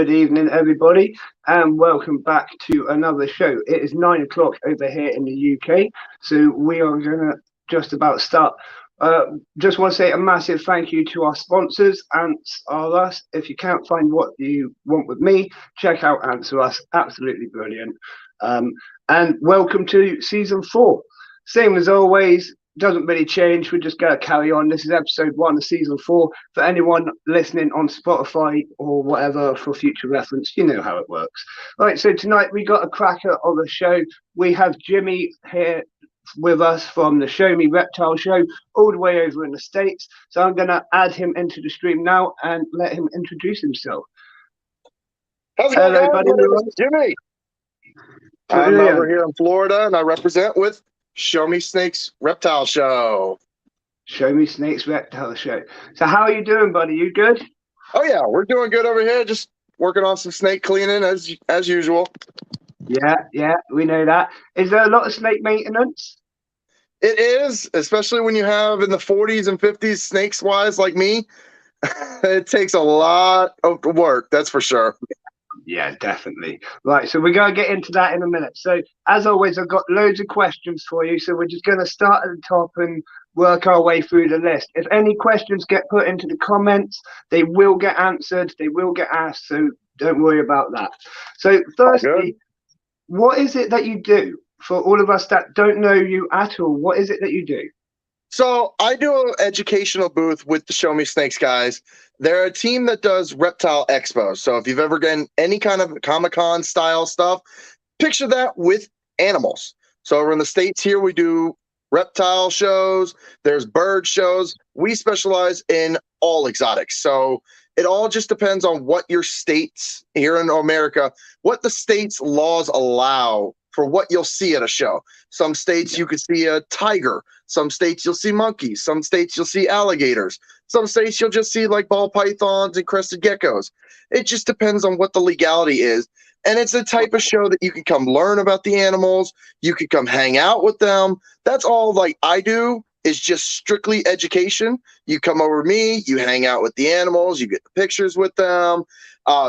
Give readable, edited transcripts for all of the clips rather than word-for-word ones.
Good evening, everybody, and welcome back to another show. It is 9 o'clock over here in the UK, so we are going to just about start. Just want to say a massive thank you to our sponsors, Ants Are Us. If you can't find what you want with me, check out Ants Are Us. Absolutely brilliant. And welcome to season 4. Same as always, doesn't really change. We're just going to carry on. This is episode 1 of season 4. For anyone listening on Spotify or whatever for future reference, you know how it works. Right, so tonight we got a cracker of a show. We have Jimmy here with us from the Show Me Reptile show all the way over in the States. So I'm going to add him into the stream now and let him introduce himself. How's it going, Hello, guys? buddy. My name is Jimmy. I'm over here in Florida, and I represent with Show Me Snakes Reptile Show. Show Me Snakes Reptile Show. So how are you doing, buddy? You good? Oh, yeah, we're doing good over here. Just working on some snake cleaning as usual. Yeah, we know that. Is there a lot of snake maintenance? It is, especially when you have in the 40s and 50s snakes-wise like me. It takes a lot of work, that's for sure. Yeah, definitely. Right, so we're going to get into that in a minute. So, as always, I've got loads of questions for you. So, we're just going to start at the top and work our way through the list. If any questions get put into the comments, they will get answered, they will get asked. So, don't worry about that. So, firstly, what is it that you do? For all of us that don't know you at all, what is it that you do? So I do an educational booth with the Show Me Snakes guys. They're a team that does reptile expos. So if you've ever gotten any kind of Comic-Con style stuff, picture that with animals. So over in the States here, we do reptile shows. There's bird shows. We specialize in all exotics. So it all just depends on what your states here in America, what the state's laws allow for what you'll see at a show. Some states you could see a tiger. Some states you'll see monkeys. Some states you'll see alligators. Some states you'll just see like ball pythons and crested geckos. It just depends on what the legality is. And it's a type of show that you can come learn about the animals. You can come hang out with them. That's all like I do is just strictly education. You come over to me, you hang out with the animals, you get the pictures with them.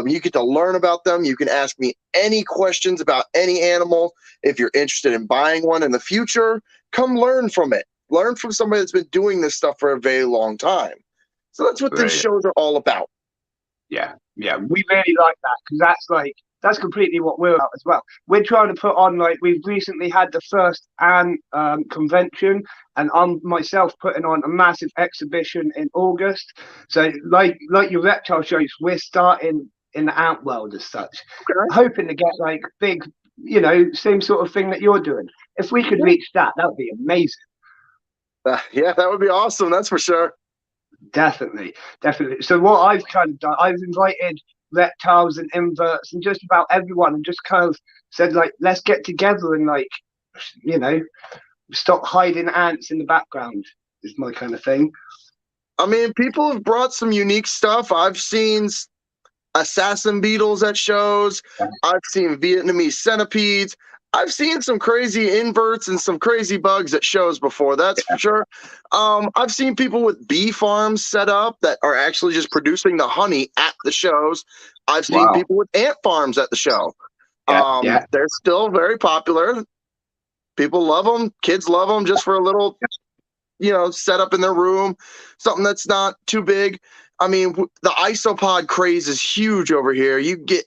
You get to learn about them. You can ask me any questions about any animal. If you're interested in buying one in the future, come learn from it. Learn from somebody that's been doing this stuff for a very long time. So that's what these shows are all about. Yeah, we really like that because that's completely what we're about as well. We're trying to put on, like, we've recently had the first convention, and I'm myself putting on a massive exhibition in August. So like your reptile shows, we're starting in the ant world as such, hoping to get like big, same sort of thing that you're doing. If we could reach that would be amazing. Yeah, that would be awesome. That's for sure. Definitely. So what I've kind of done, I've invited reptiles and inverts and just about everyone, and just kind of said, like, let's get together and, like, stop hiding ants in the background is my kind of thing. I mean, people have brought some unique stuff. I've seen assassin beetles at shows. I've seen Vietnamese centipedes. I've seen some crazy inverts and some crazy bugs at shows before, that's for sure. I've seen people with bee farms set up that are actually just producing the honey at the shows. I've seen people with ant farms at the show. They're still very popular. People love them. Kids love them just for a little, set up in their room, something that's not too big. I mean, the isopod craze is huge over here. You get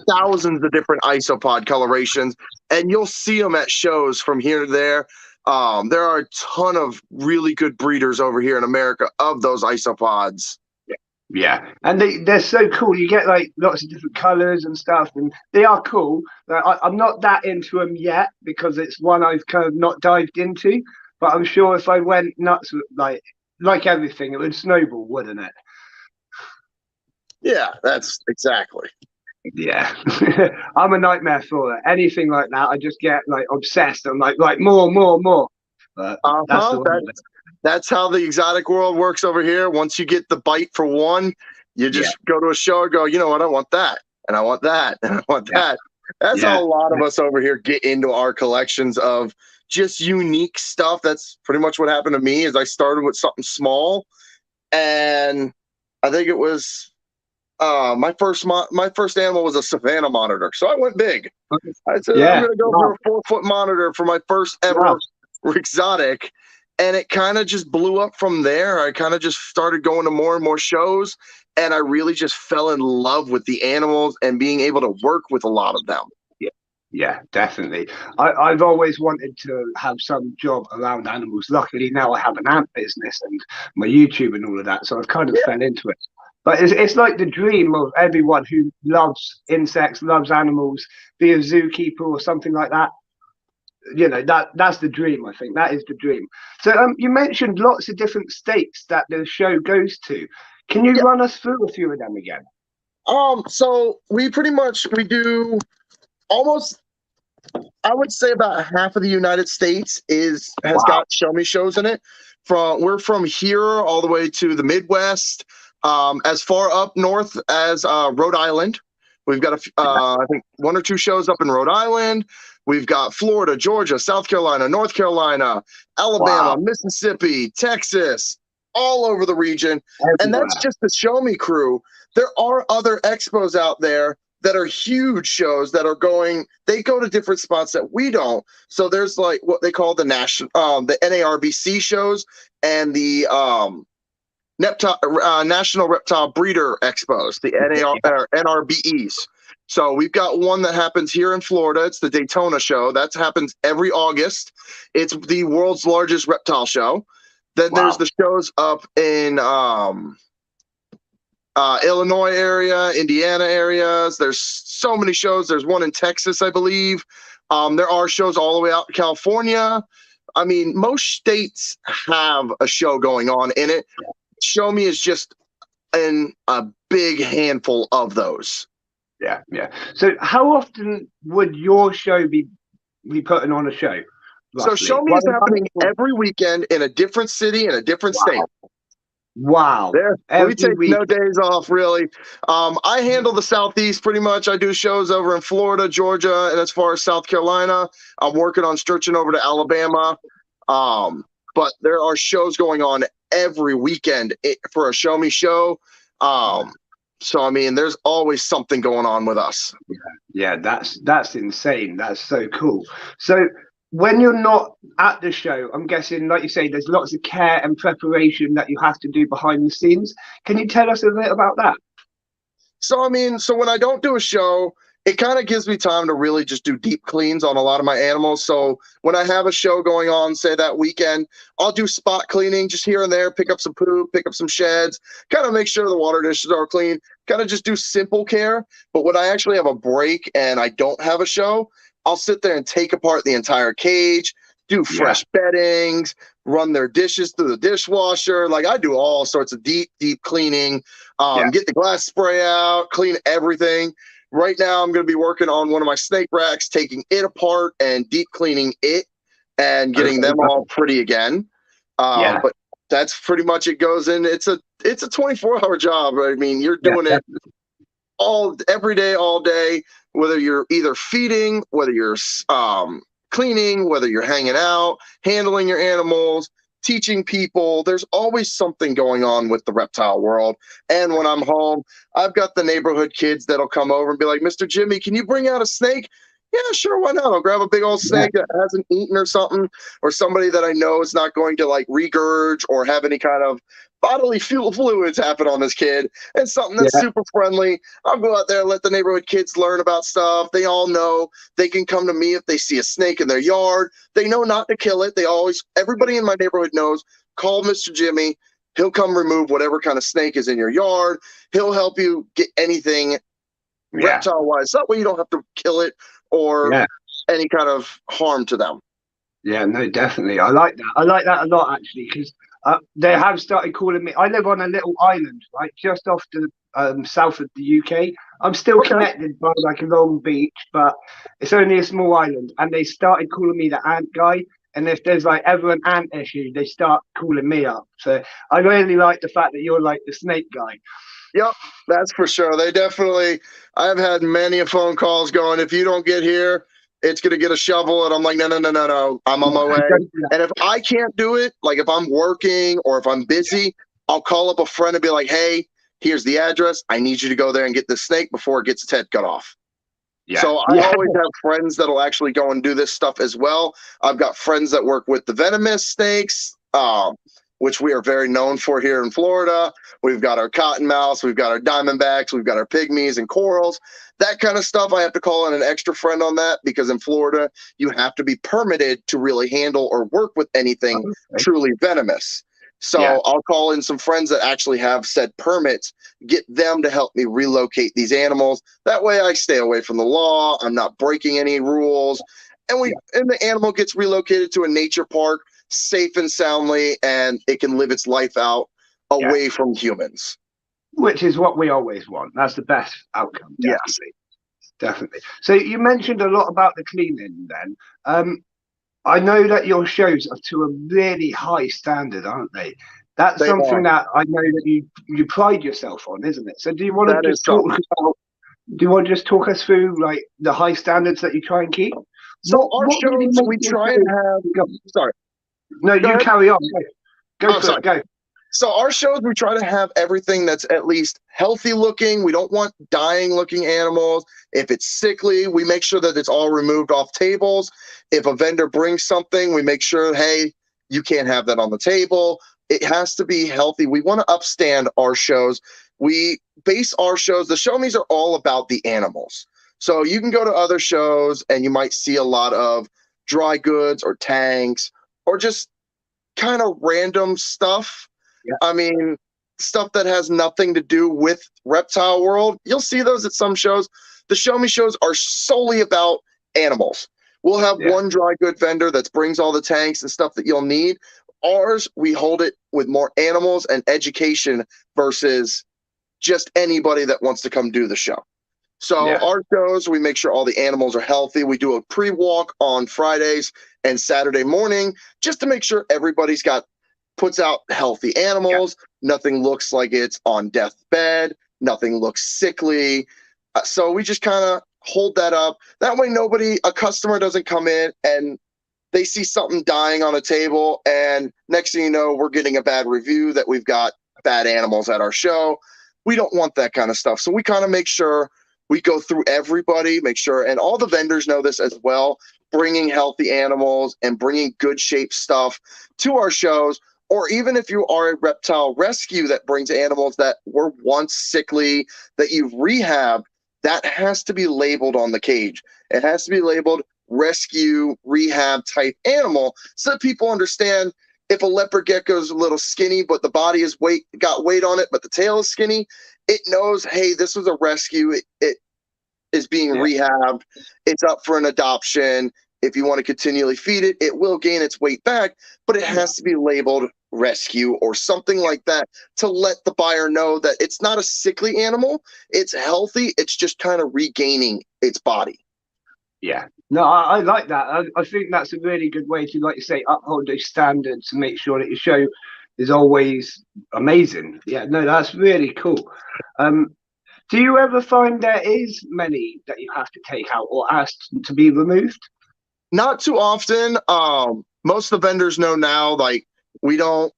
thousands of different isopod colorations, and you'll see them at shows from here to there. There are a ton of really good breeders over here in America of those isopods. Yeah, and they're so cool. You get like lots of different colors and stuff, and they are cool. I'm not that into them yet because it's one I've kind of not dived into, but I'm sure if I went nuts, like everything, it would snowball, wouldn't it? Yeah, that's exactly. Yeah, I'm a nightmare for it. Anything like that, I just get like obsessed. I'm like more. But that's how the exotic world works over here. Once you get the bite for one, you just go to a show and go, you know what, I want that, and I want that, and I want that. That's how a lot of us over here get into our collections of just unique stuff. That's pretty much what happened to me. Is I started with something small, and I think it was my first animal was a Savannah monitor, so I went big. I said I'm Yeah. going to go for Wow. a 4-foot monitor for my first Wow. ever exotic, and it kind of just blew up from there. I kind of just started going to more and more shows, and I really just fell in love with the animals and being able to work with a lot of them. Yeah, yeah, definitely. I've always wanted to have some job around animals. Luckily, now I have an ant business and my YouTube and all of that, so I've kind of fell into it. But it's like the dream of everyone who loves insects, loves animals, be a zookeeper or something like that. You know, that's the dream. I think that is the dream. So you mentioned lots of different states that the show goes to. Can you Yeah. run us through a few of them again? So we do almost, I would say about half of the United States has Wow. got show me shows in it. We're from here all the way to the Midwest, as far up north as Rhode Island. We've got I think 1 or 2 shows up in Rhode Island. We've got Florida, Georgia, South Carolina, North Carolina, Alabama, Wow. Mississippi, Texas, all over the region. And that's Everywhere. just the show me crew. There are other expos out there that are huge shows that are they go to different spots that we don't. So there's like what they call the NARBC shows and the National Reptile Breeder Expos, the NRBEs. So we've got one that happens here in Florida. It's the Daytona show. That happens every August. It's the world's largest reptile show. Then there's the shows up in Illinois area, Indiana areas. There's so many shows. There's one in Texas, I believe. There are shows all the way out to California. I mean, most states have a show going on in it. Show me is just in a big handful of those. Yeah, yeah. So how often would your show be putting on a show? So Roughly? show me is happening every weekend in a different city in a different state. Wow. We take week. no days off, really. I handle the Southeast pretty much. I do shows over in Florida, Georgia, and as far as South Carolina, I'm working on stretching over to Alabama. But there are shows going on every weekend for a show me show. So, I mean, there's always something going on with us. Yeah, that's insane. That's so cool. So when you're not at the show, I'm guessing, like you say, there's lots of care and preparation that you have to do behind the scenes. Can you tell us a bit about that? So, I mean, when I don't do a show, it kind of gives me time to really just do deep cleans on a lot of my animals. So when I have a show going on, say that weekend, I'll do spot cleaning just here and there, pick up some poop, pick up some sheds, kind of make sure the water dishes are clean, kind of just do simple care. But when I actually have a break and I don't have a show, I'll sit there and take apart the entire cage, do fresh beddings, run their dishes through the dishwasher. Like I do all sorts of deep cleaning, get the glass spray out, clean everything. Right now, I'm going to be working on one of my snake racks, taking it apart and deep cleaning it and getting them all pretty again. But that's pretty much it goes in. It's a 24-hour job. I mean, you're doing it every day, all day, whether you're either feeding, whether you're cleaning, whether you're hanging out, handling your animals, teaching people. There's always something going on with the reptile world. And when I'm home, I've got the neighborhood kids that'll come over and be like, Mr. Jimmy, can you bring out a snake? Yeah, sure, why not? I'll grab a big old snake that hasn't eaten or something, or somebody that I know is not going to like regurge or have any kind of bodily fluids happen on this kid, and something that's super friendly. I'll go out there and let the neighborhood kids learn about stuff. They all know they can come to me if they see a snake in their yard. They know not to kill it. Everybody in my neighborhood knows, call Mr. Jimmy. He'll come remove whatever kind of snake is in your yard. He'll help you get anything reptile-wise. That way you don't have to kill it or any kind of harm to them. Yeah, no, definitely. I like that. I like that a lot, actually, because they have started calling me. I live on a little island, right, just off the south of the UK. I'm still connected by like a long beach, but it's only a small island. And they started calling me the ant guy. And if there's like ever an ant issue, they start calling me up. So I really like the fact that you're like the snake guy. Yep, that's for sure. I've had many phone calls going, if you don't get here, it's going to get a shovel. And I'm like, no, I'm on my way. And if I can't do it, like if I'm working or if I'm busy, I'll call up a friend and be like, hey, Here's the address. I need you to go there and get this snake before it gets its head cut off. Yeah. So I always have friends that'll actually go and do this stuff as well. I've got friends that work with the venomous snakes, which we are very known for here in Florida. We've got our cottonmouths, we've got our diamondbacks, we've got our pygmies and corals. That kind of stuff, I have to call in an extra friend on that because in Florida, you have to be permitted to really handle or work with anything truly venomous. So I'll call in some friends that actually have said permits, get them to help me relocate these animals. That way I stay away from the law. I'm not breaking any rules. And the animal gets relocated to a nature park safe and soundly, and it can live its life out away from humans. Which is what we always want. That's the best outcome, definitely. Definitely. So you mentioned a lot about the cleaning then. I know that your shows are to a really high standard, aren't they? That's something that I know that you pride yourself on, isn't it? So do you want to just talk about? Do you want to just talk us through like the high standards that you try and keep? So our shows, we try and have. Sorry. No, you carry on. Go for it. Go. So our shows, we try to have everything that's at least healthy looking. We don't want dying looking animals. If it's sickly, we make sure that it's all removed off tables. If a vendor brings something, we make sure, hey, you can't have that on the table. It has to be healthy. We want to upstand our shows. We base our shows, the show me's are all about the animals. So you can go to other shows and you might see a lot of dry goods or tanks or just kind of random stuff. I mean, stuff that has nothing to do with reptile world. You'll see those at some shows. The show me shows are solely about animals. We'll have one dry good vendor that brings all the tanks and stuff that you'll need. Ours, we hold it with more animals and education versus just anybody that wants to come do the show. So our shows, we make sure all the animals are healthy. We do a pre-walk on Fridays and Saturday morning just to make sure everybody's puts out healthy animals. Nothing looks like it's on deathbed. Nothing looks sickly. So we just kind of hold that up. That way a customer doesn't come in and they see something dying on a table and next thing you know, we're getting a bad review that we've got bad animals at our show. We don't want that kind of stuff. So we kind of make sure we go through everybody, make sure, and all the vendors know this as well, bringing healthy animals and bringing good shape stuff to our shows. Or even if you are a reptile rescue that brings animals that were once sickly, that you've rehabbed, that has to be labeled on the cage. It has to be labeled rescue, rehab type animal so that people understand if a leopard gecko is a little skinny, but the body is got weight on it, but the tail is skinny, it knows, hey, this was a rescue. It is being rehabbed. It's up for an adoption. If you want to continually feed it, it will gain its weight back, but it has to be labeled rescue or something like that to let the buyer know that it's not a sickly animal. It's healthy. It's just kind of regaining its body. Yeah. No, I like that. I think that's a really good way to, like you say, uphold those standards and make sure that your show is always amazing. Yeah, no, that's really cool. Do you ever find there is many that you have to take out or ask to be removed? Not too often. Most of the vendors know now, like, we don't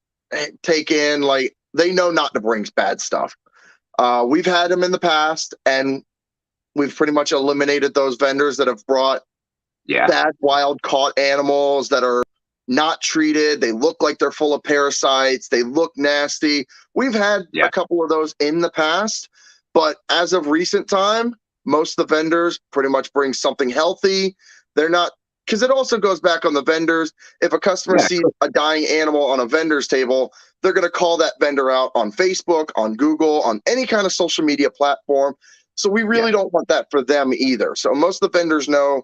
take in, like, they know not to bring bad stuff. We've had them in the past, and we've pretty much eliminated those vendors that have brought bad wild caught animals that are not treated. They look like they're full of parasites. They look nasty. We've had a couple of those in the past, but as of recent time, most of the vendors pretty much bring something healthy. They're not, because it also goes back on the vendors. If a customer sees a dying animal on a vendor's table, they're going to call that vendor out on Facebook, on Google, on any kind of social media platform. So we really don't want that for them either. So most of the vendors know,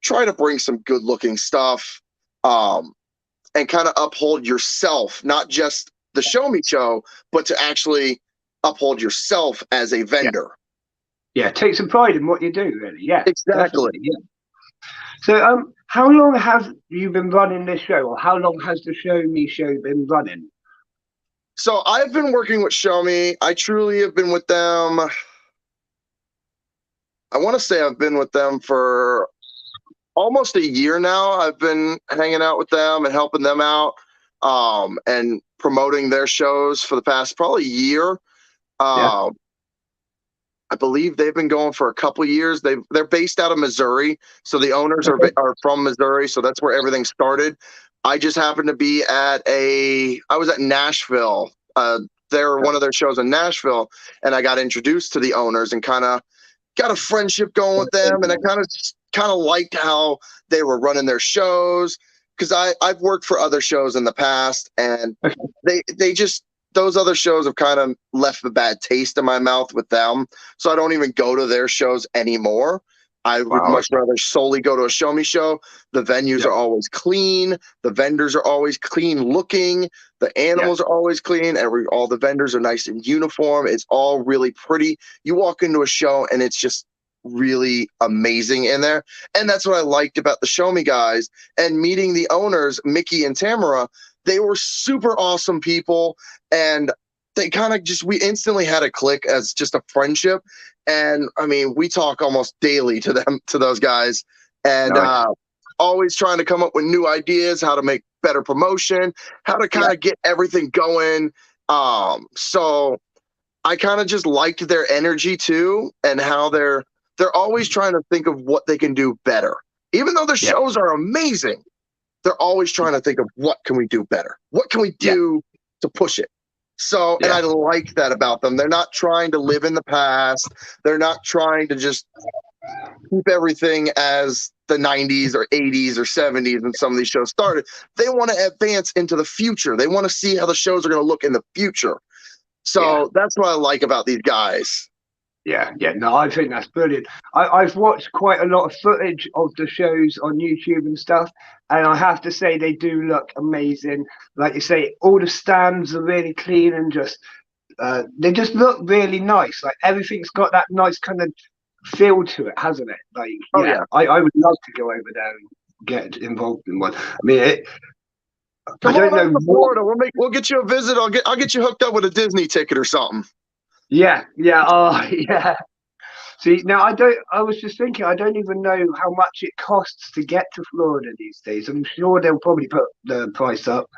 try to bring some good looking stuff and kind of uphold yourself, not just the show me show, but to actually uphold yourself as a vendor. Yeah, take some pride in what you do, really. Yeah, exactly. Yeah. So how long have you been running this show, or how long has the Show Me show been running? So I've been working with Show Me. I truly have been with them. I want to say I've been with them for almost a year now. I've been hanging out with them and helping them out and promoting their shows for the past probably year. Yeah. Uh, I believe they've been going for a couple years. They're based out of Missouri, so the owners Okay. are from Missouri, so that's where everything started. I just happened to be I was at Nashville. They're one of their shows in Nashville, and I got introduced to the owners and kind of got a friendship going with them, and I kind of liked how they were running their shows because I've worked for other shows in the past, and they just those other shows have kind of left a bad taste in my mouth with them, so I don't even go to their shows anymore. I would Wow. much rather solely go to a show me show. The venues Yeah. are always clean. The vendors are always clean looking. The Yeah. animals are always clean. All the vendors are nice in uniform. It's all really pretty. You walk into a show and it's just really amazing in there. And that's what I liked about the Show Me guys and meeting the owners, Mickey and Tamara. They were super awesome people. And they kind of we instantly had a click as just a friendship. And I mean, we talk almost daily to those guys. And Nice. always trying to come up with new ideas, how to make better promotion, how to kind Yeah. of get everything going. So I kind of just liked their energy too, and how they're always trying to think of what they can do better. Even though the Yeah. shows are amazing, they're always trying to think of what can we do better? What can we Yeah. do to push it? So, and Yeah. I like that about them. They're not trying to live in the past. They're not trying to just keep everything as the 90s or 80s or 70s when some of these shows started. They want to advance into the future. They want to see how the shows are going to look in the future. Yeah. So that's what I like about these guys. Yeah, yeah, no, I think that's brilliant. I've watched quite a lot of footage of the shows on YouTube and stuff, and I have to say they do look amazing. Like you say, all the stands are really clean and just they just look really nice. Like everything's got that nice kind of feel to it, hasn't it? Like, Oh yeah, yeah. I would love to go over there and get involved in one. I mean, I Come don't on know over to what. Florida. We'll get you a visit. I'll get you hooked up with a Disney ticket or something. Yeah, yeah, oh, yeah. See, now I was just thinking, I don't even know how much it costs to get to Florida these days. I'm sure they'll probably put the price up.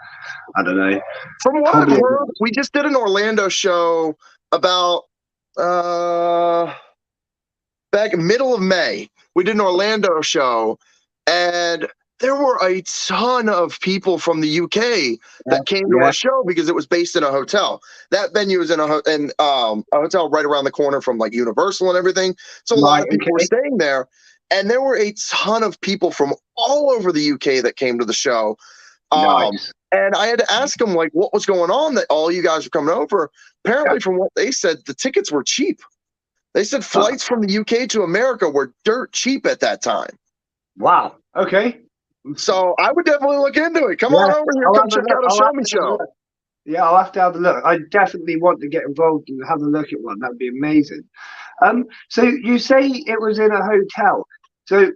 I don't know. From what I've Probably. heard, we just did an Orlando show about uh back middle of May. We did an Orlando show, and there were a ton of people from the UK that came to Yeah, our show because it was based in a hotel. That venue was in a hotel right around the corner from like Universal and everything. So a lot right, of people were okay. staying there, and there were a ton of people from all over the UK that came to the show. Nice. And I had to ask them like what was going on that all you guys were coming over. Yeah. Apparently, from what they said, the tickets were cheap. They said Oh, flights from the UK to America were dirt cheap at that time. wow. Okay. So I would definitely look into it. Come on Yeah, over here. I'll Come have a check look. out a I'll show have me to have a show. look. Yeah, I'll have to have a look. I definitely want to get involved and have a look at one. That'd be amazing. So you say it was in a hotel. So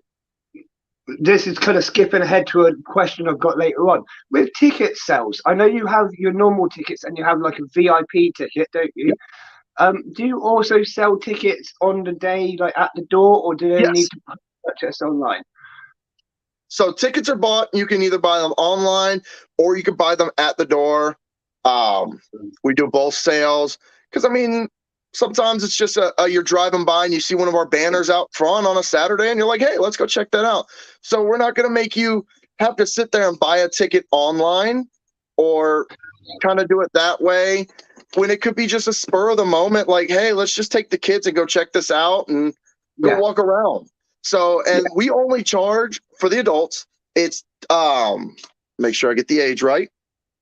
this is kind of skipping ahead to a question I've got later on. With ticket sales, I know you have your normal tickets and you have like a VIP ticket, don't you? Do you also sell tickets on the day, like at the door, or do they need Yes. to purchase online? So tickets are bought. You can either buy them online or you can buy them at the door. We do both sales because I mean, sometimes it's just you're driving by and you see one of our banners out front on a Saturday and you're like, hey, let's go check that out. So we're not going to make you have to sit there and buy a ticket online or kind of do it that way when it could be just a spur of the moment, like, hey, let's just take the kids and go check this out and go Yeah, walk around. So, and yeah, we only charge for the adults. It's make sure I get the age right.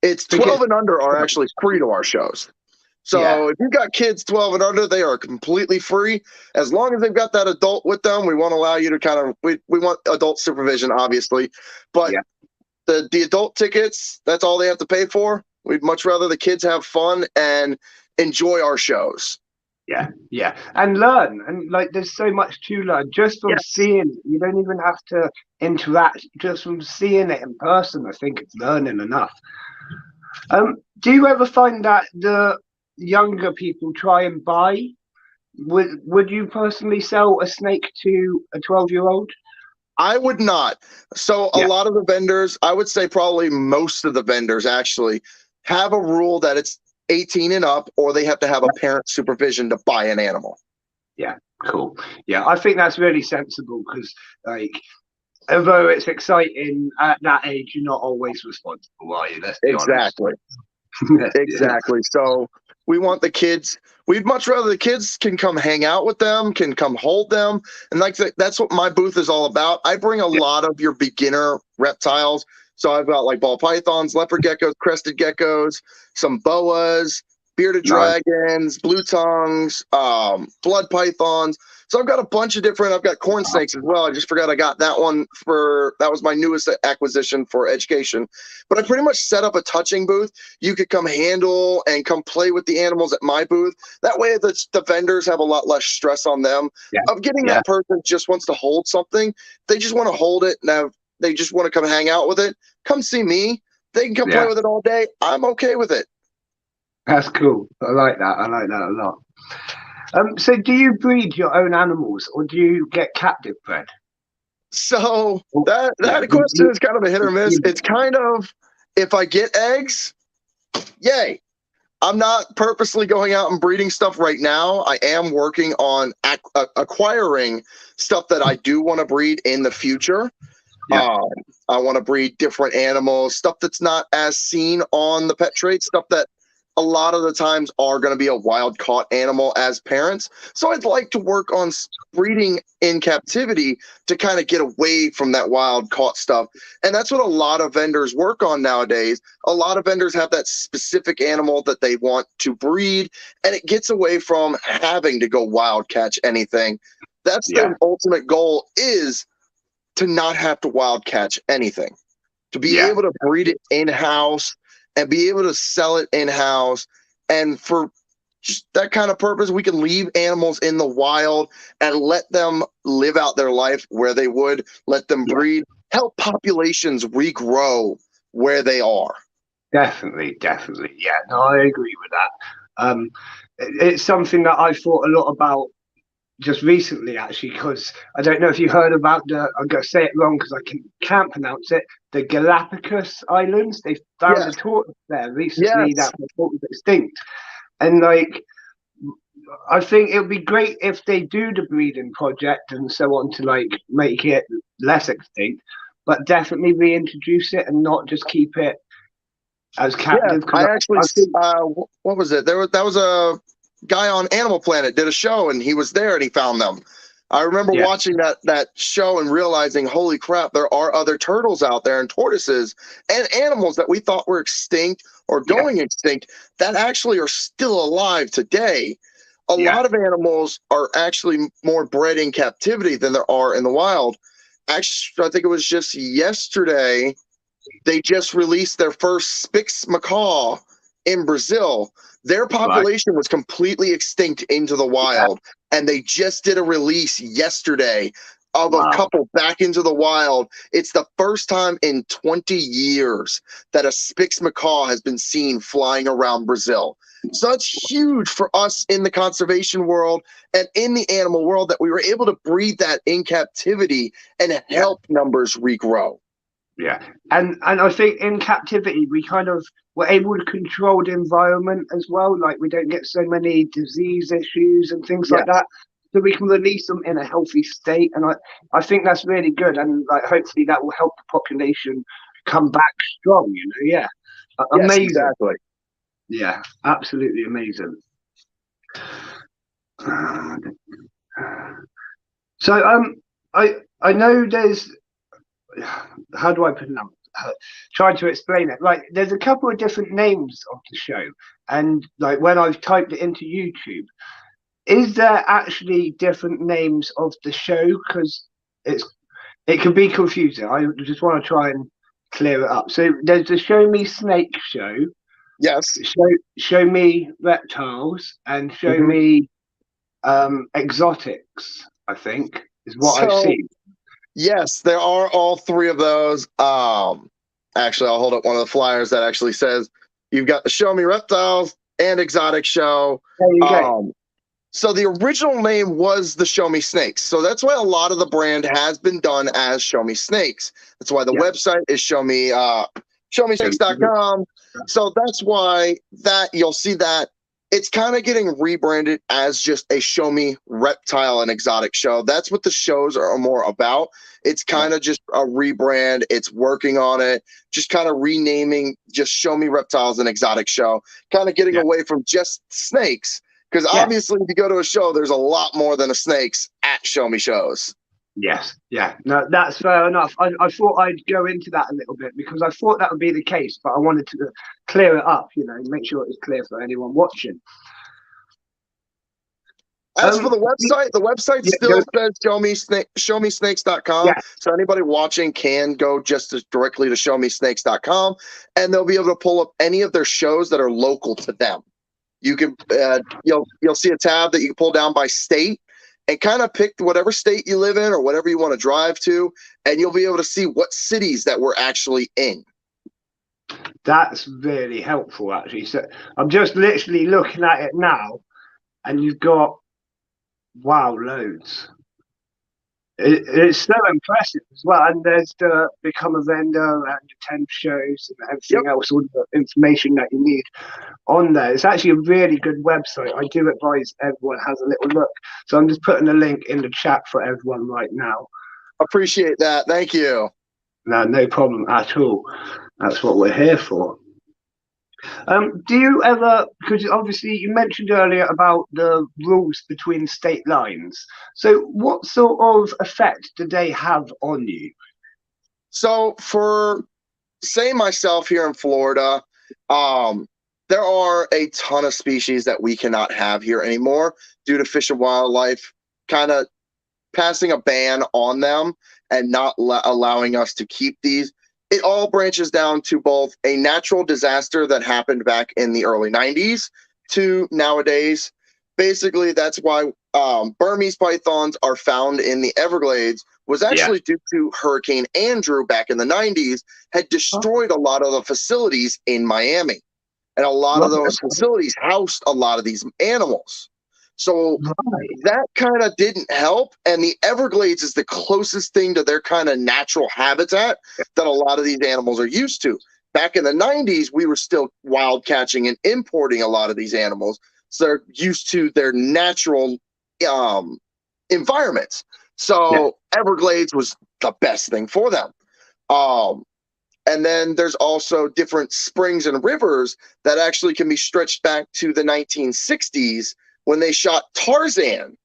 It's tickets. 12 and under are actually free to our shows. Yeah, So if you've got kids 12 and under, they are completely free. As long as they've got that adult with them, we won't allow you to kind of we want adult supervision, obviously. But yeah, the adult tickets, that's all they have to pay for. We'd much rather the kids have fun and enjoy our shows. yeah, yeah, and learn. And like, there's so much to learn just from Yes. seeing it. You don't even have to interact. Just from seeing it in person, I think it's learning enough. Do you ever find that the younger people try and buy? Would you personally sell a snake to a 12-year-old? I would not. So a Yeah, lot of the vendors, I would say probably most of the vendors actually have a rule that it's 18 and up, or they have to have a parent supervision to buy an animal. Yeah, cool. Yeah, I think that's really sensible because, like, although it's exciting at that age, you're not always responsible, are you? Let's be Exactly. honest. Exactly. So we want the kids. We'd much rather the kids can come hang out with them, can come hold them, and like that's what my booth is all about. I bring a lot of your beginner reptiles. So I've got like ball pythons, leopard geckos, crested geckos, some boas, bearded Nice. dragons, blue tongues, blood pythons. So I've got a bunch of different. I've got corn snakes as well. I just forgot I got that one that was my newest acquisition for education. But I pretty much set up a touching booth. You could come handle and come play with the animals at my booth. That way the vendors have a lot less stress on them of getting that person just wants to hold something. They just want to hold it and they just want to come hang out with it. Come see me. They can come play with it all day. I'm okay with it. That's cool. I like that. I like that a lot. So do you breed your own animals or do you get captive bred? So that question is kind of a hit or miss. It's kind of, if I get eggs, yay. I'm not purposely going out and breeding stuff right now. I am working on acquiring stuff that I do want to breed in the future. I want to breed different animals, stuff that's not as seen on the pet trade, stuff that a lot of the times are going to be a wild caught animal as parents. So I'd like to work on breeding in captivity to kind of get away from that wild caught stuff. And that's what a lot of vendors work on nowadays. A lot of vendors have that specific animal that they want to breed, and it gets away from having to go wild catch anything. That's their ultimate goal, is to not have to wild catch anything, to be able to breed it in-house and be able to sell it in-house. And for just that kind of purpose, we can leave animals in the wild and let them live out their life where they would, let them breed, help populations regrow where they are. Definitely. Yeah, no, I agree with that. It's something that I thought a lot about just recently, actually, because I don't know if you heard about I'm going to say it wrong because I can't pronounce it, the Galapagos Islands. They found a tortoise there recently that was extinct. And like, I think it would be great if they do the breeding project and so on to like make it less extinct, but definitely reintroduce it and not just keep it as captive. I actually, what was it? That was a guy on Animal Planet did a show, and he was there and he found them. I remember watching that show and realizing, holy crap, there are other turtles out there and tortoises and animals that we thought were extinct or going extinct that actually are still alive today. A lot of animals are actually more bred in captivity than there are in the wild. Actually, I think it was just yesterday they just released their first Spix macaw in Brazil. Their population was completely extinct into the wild, and they just did a release yesterday of a couple back into the wild. It's the first time in 20 years that a Spix macaw has been seen flying around Brazil. So it's huge for us in the conservation world and in the animal world that we were able to breed that in captivity and help numbers regrow. And I think in captivity we kind of were able to control the environment as well. Like, we don't get so many disease issues and things like that, so we can release them in a healthy state. And I think that's really good, and like hopefully that will help the population come back strong, amazing. Exactly. Yeah, absolutely amazing. So I know there's, how do I pronounce it? Trying to explain it. Like, there's a couple of different names of the show, and like when I've typed it into YouTube, is there actually different names of the show? Because it can be confusing. I just want to try and clear it up. So there's the Show Me Snake show. Yes. Show Me Reptiles, and Show Me Exotics, I think, is what I've seen. Yes, there are all three of those. Actually, I'll hold up one of the flyers that actually says you've got the Show Me Reptiles and Exotic show. There you go. So the original name was the Show Me Snakes. So that's why a lot of the brand has been done as Show Me Snakes. That's why the website is showmesnakes.com. So that's why that you'll see that it's kind of getting rebranded as just a Show Me Reptile and Exotic show. That's what the shows are more about. It's Yeah, kind of just a rebrand. It's working on it, just kind of renaming just Show Me Reptiles and Exotic show, kind of getting yeah, away from just snakes. Because yeah. obviously, if you go to a show, there's a lot more than a snakes at Show Me shows. Yes, yeah, no, that's fair enough. I thought I'd go into that a little bit because I thought that would be the case, but I wanted to clear it up, make sure it was clear for anyone watching. As for the website Yeah, go, still says showmesnakes.com. yeah, So anybody watching can go just directly to showmesnakes.com and they'll be able to pull up any of their shows that are local to them. You can you'll see a tab that you can pull down by state and kind of pick whatever state you live in or whatever you want to drive to, and you'll be able to see what cities that we're actually in. that's really helpful actually. So I'm just literally looking at it now, and you've got wow, loads. It's so impressive as well. And there's the become a vendor and the 10 shows and Yep. everything else, all the information that you need on there. It's actually a really good website. I do advise everyone has a little look. So I'm just putting a link in the chat for everyone right now. Appreciate that. Thank you. No, no problem at all. That's what we're here for. Do you ever, because obviously you mentioned earlier about the rules between state lines. So what sort of effect do they have on you? So for say myself here in Florida, there are a ton of species that we cannot have here anymore due to Fish and Wildlife kind of passing a ban on them and not allowing us to keep these. It all branches down to both a natural disaster that happened back in the early 90s to nowadays. Basically, that's why Burmese pythons are found in the Everglades was Yeah. actually due to Hurricane Andrew back in the 90s had destroyed a lot of the facilities in Miami. And a lot of those facilities housed a lot of these animals. So that kind of didn't help. And the Everglades is the closest thing to their kind of natural habitat that a lot of these animals are used to. Back in the 90s, we were still wild catching and importing a lot of these animals. So they're used to their natural environments. So Everglades was the best thing for them. And then there's also different springs and rivers that actually can be stretched back to the 1960s when they shot Tarzan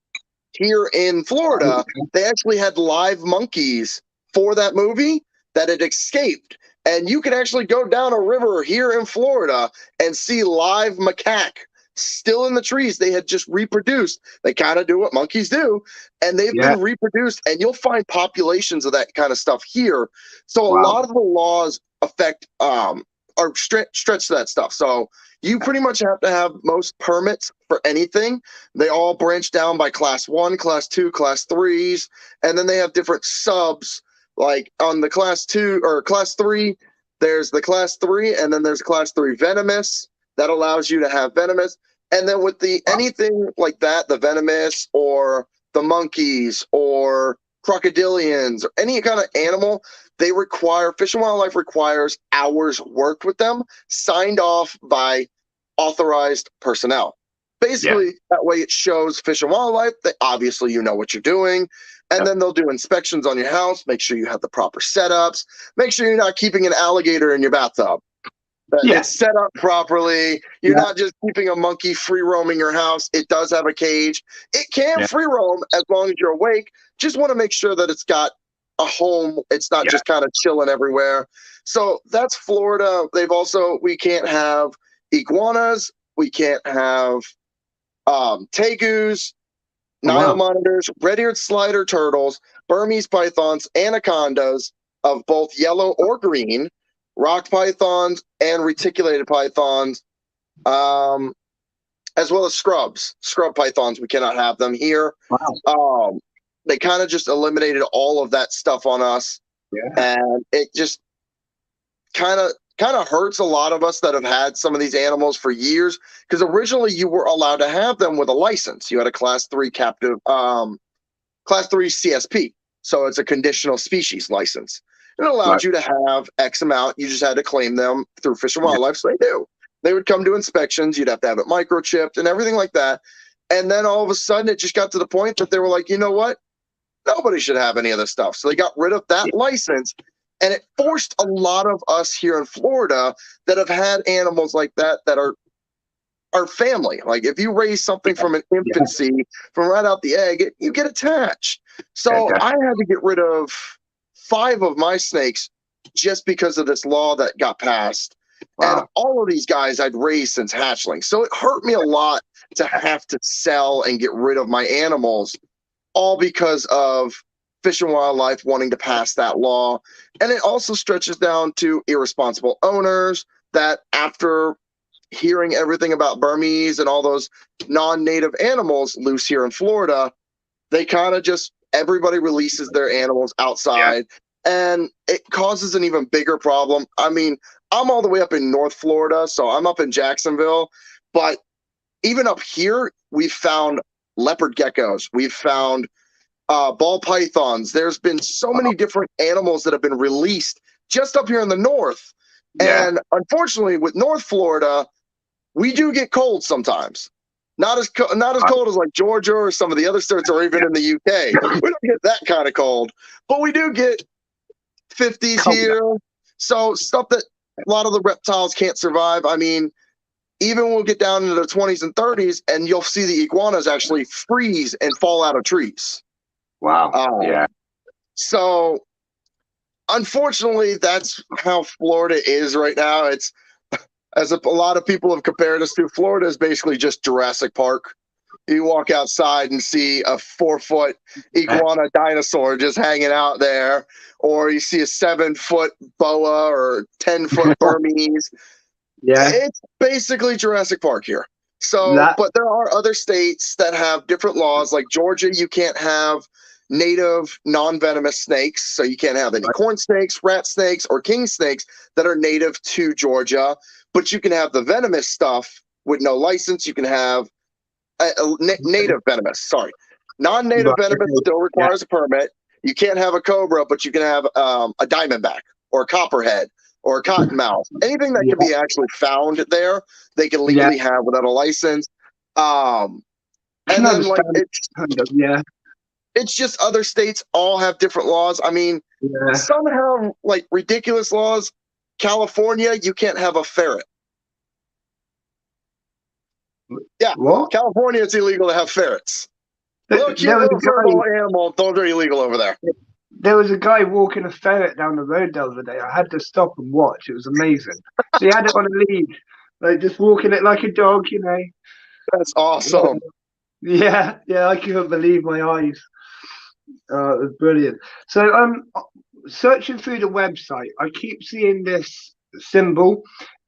here in Florida. They actually had live monkeys for that movie that had escaped. And you can actually go down a river here in Florida and see live macaque still in the trees. They had just reproduced. They kind of do what monkeys do, and they've been reproduced, and you'll find populations of that kind of stuff here. So a lot of the laws affect or stretch that stuff. So you pretty much have to have most permits for anything. They all branch down by class 1, class 2, class 3s, and then they have different subs. Like on the class 2 or class 3, there's the class 3, and then there's class 3 venomous that allows you to have venomous. And then with the anything like that, the venomous or the monkeys or crocodilians or any kind of animal, they require Fish and Wildlife requires hours worked with them, signed off by authorized personnel. Basically, that way it shows Fish and Wildlife that obviously you know what you're doing. And then they'll do inspections on your house, make sure you have the proper setups, make sure you're not keeping an alligator in your bathtub. It's set up properly. You're not just keeping a monkey free roaming your house. It does have a cage. It can free roam as long as you're awake. Just want to make sure that it's got a home. It's not just kind of chilling everywhere. So that's Florida. We can't have iguanas. We can't have tegus, Nile monitors, red-eared slider turtles, Burmese pythons, anacondas of both yellow or green, rock pythons and reticulated pythons, as well as scrub pythons. We cannot have them here. They kind of just eliminated all of that stuff on us, and it just kind of hurts a lot of us that have had some of these animals for years, because originally you were allowed to have them with a license. You had a class 3 captive, class 3 CSP, so it's a conditional species license. It allowed Right. you to have X amount. You just had to claim them through Fish and Wildlife. So they do. They would come to inspections. You'd have to have it microchipped and everything like that. And then all of a sudden, it just got to the point that they were like, you know what? Nobody should have any of this stuff. So they got rid of that license. And it forced a lot of us here in Florida that have had animals like that are our family. Like if you raise something from an Yeah. infancy, from right out the egg, you get attached. Yeah, So I definitely. had to get rid of 5 of my snakes just because of this law that got passed. And Wow. all of these guys I'd raised since hatchling. So it hurt me a lot to have to sell and get rid of my animals, all because of Fish and Wildlife wanting to pass that law. And it also stretches down to irresponsible owners that, after hearing everything about Burmese and all those non-native animals loose here in Florida, they kind of just, everybody releases their animals Yeah. outside, and it causes an even bigger problem. I mean, I'm all the way up in North Florida, so I'm up in Jacksonville, but even up here, we've found leopard geckos, we've found ball pythons. There's been so many different animals that have been released just up here in the north. Yeah. And unfortunately, with North Florida, we do get cold sometimes. Not as cold as like Georgia or some of the other states, or even in the UK. We don't get that kind of cold, but we do get 50s Colder. here. So stuff that a lot of the reptiles can't survive. I mean, even we'll get down into the 20s and 30s, and you'll see the iguanas actually freeze and fall out of trees. Wow. Um, Yeah. so unfortunately, that's how Florida is right now. It's, as a lot of people have compared us to, Florida is basically just Jurassic Park. You walk outside and see a 4-foot iguana dinosaur just hanging out there, or you see a 7-foot boa or 10-foot Burmese. Yeah. It's basically Jurassic Park here. So, That. but there are other states that have different laws. Like Georgia, you can't have native non-venomous snakes. So you can't have any corn snakes, rat snakes, or king snakes that are native to Georgia. But you can have the venomous stuff with no license. You can have native venomous. Sorry, non-native Right. venomous Okay. still Yeah. requires a permit. You can't have a cobra, but you can have a diamondback or a copperhead or a cottonmouth. Anything that can Yeah. be actually found there, they can Yeah. legally have without a license. Um, I can and then like understand. Kind of. Yeah. it's just other states all have different laws. I mean, Yeah. some have like ridiculous laws. California, you can't have a ferret. Yeah, What? California, it's illegal to have ferrets. Little cute There was a little guy. furball animal, those are illegal over there. There was a guy walking a ferret down the road the other day. I had to stop and watch. It was amazing. So he had it on a lead, like just walking it like a dog, you know. That's awesome. Yeah, yeah. I couldn't believe my eyes. It was brilliant. So, searching through the website, I keep seeing this symbol,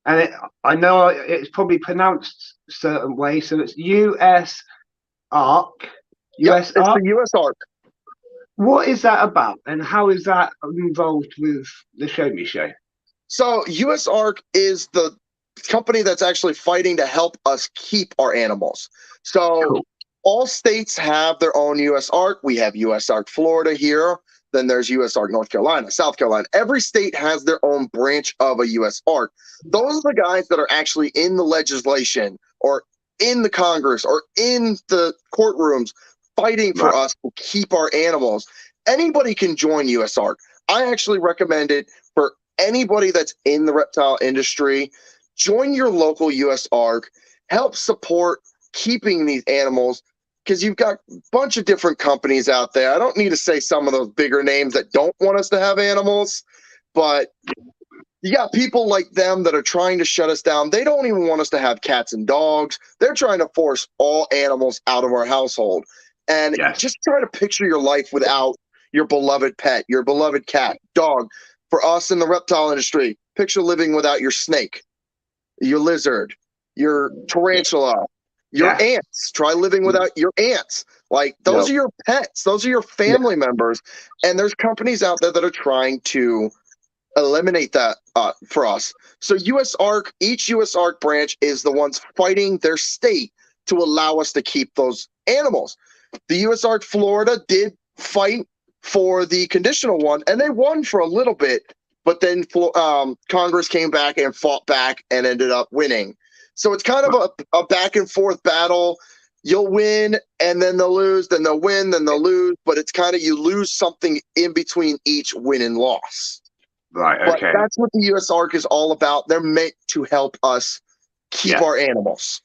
and I know it's probably pronounced a certain way. So it's US Arc. Yep, US it's Arc. the U.S. Ark. What is that about, and how is that involved with the Show Me Show? So U.S. Ark is the company that's actually fighting to help us keep our animals. So Cool. all states have their own U.S. Ark. We have U.S. Ark Florida here. Then there's U.S. Ark North Carolina, South Carolina. Every state has their own branch of a U.S. Ark. Those are the guys that are actually in the legislation or in the Congress or in the courtrooms fighting for Right. us to keep our animals. Anybody can join U.S. Ark. I actually recommend it for anybody that's in the reptile industry. Join your local U.S. Ark. Help support keeping these animals, because you've got a bunch of different companies out there. I don't need to say some of those bigger names that don't want us to have animals, but you got people like them that are trying to shut us down. They don't even want us to have cats and dogs. They're trying to force all animals out of our household. And Yes. just try to picture your life without your beloved pet, your beloved cat, dog. For us in the reptile industry, picture living without your snake, your lizard, your tarantula, your Yeah. ants. Try living without your ants. Like, those No. are your pets, those are your Yeah. family members. And there's companies out there that are trying to eliminate that for us. So U.S. Ark, each U.S. Ark branch is the ones fighting their state to allow us to keep those animals. The U.S. Ark Florida did fight for the conditional one, and they won for a little bit, but then Congress came back and fought back and ended up winning. So it's kind of a back and forth battle. You'll win, and then they'll lose, then they'll win, then they'll lose, but it's kind of you lose something in between each win and loss. Right, okay. But that's what the U.S. ARC is all about. They're meant to help us keep our animals.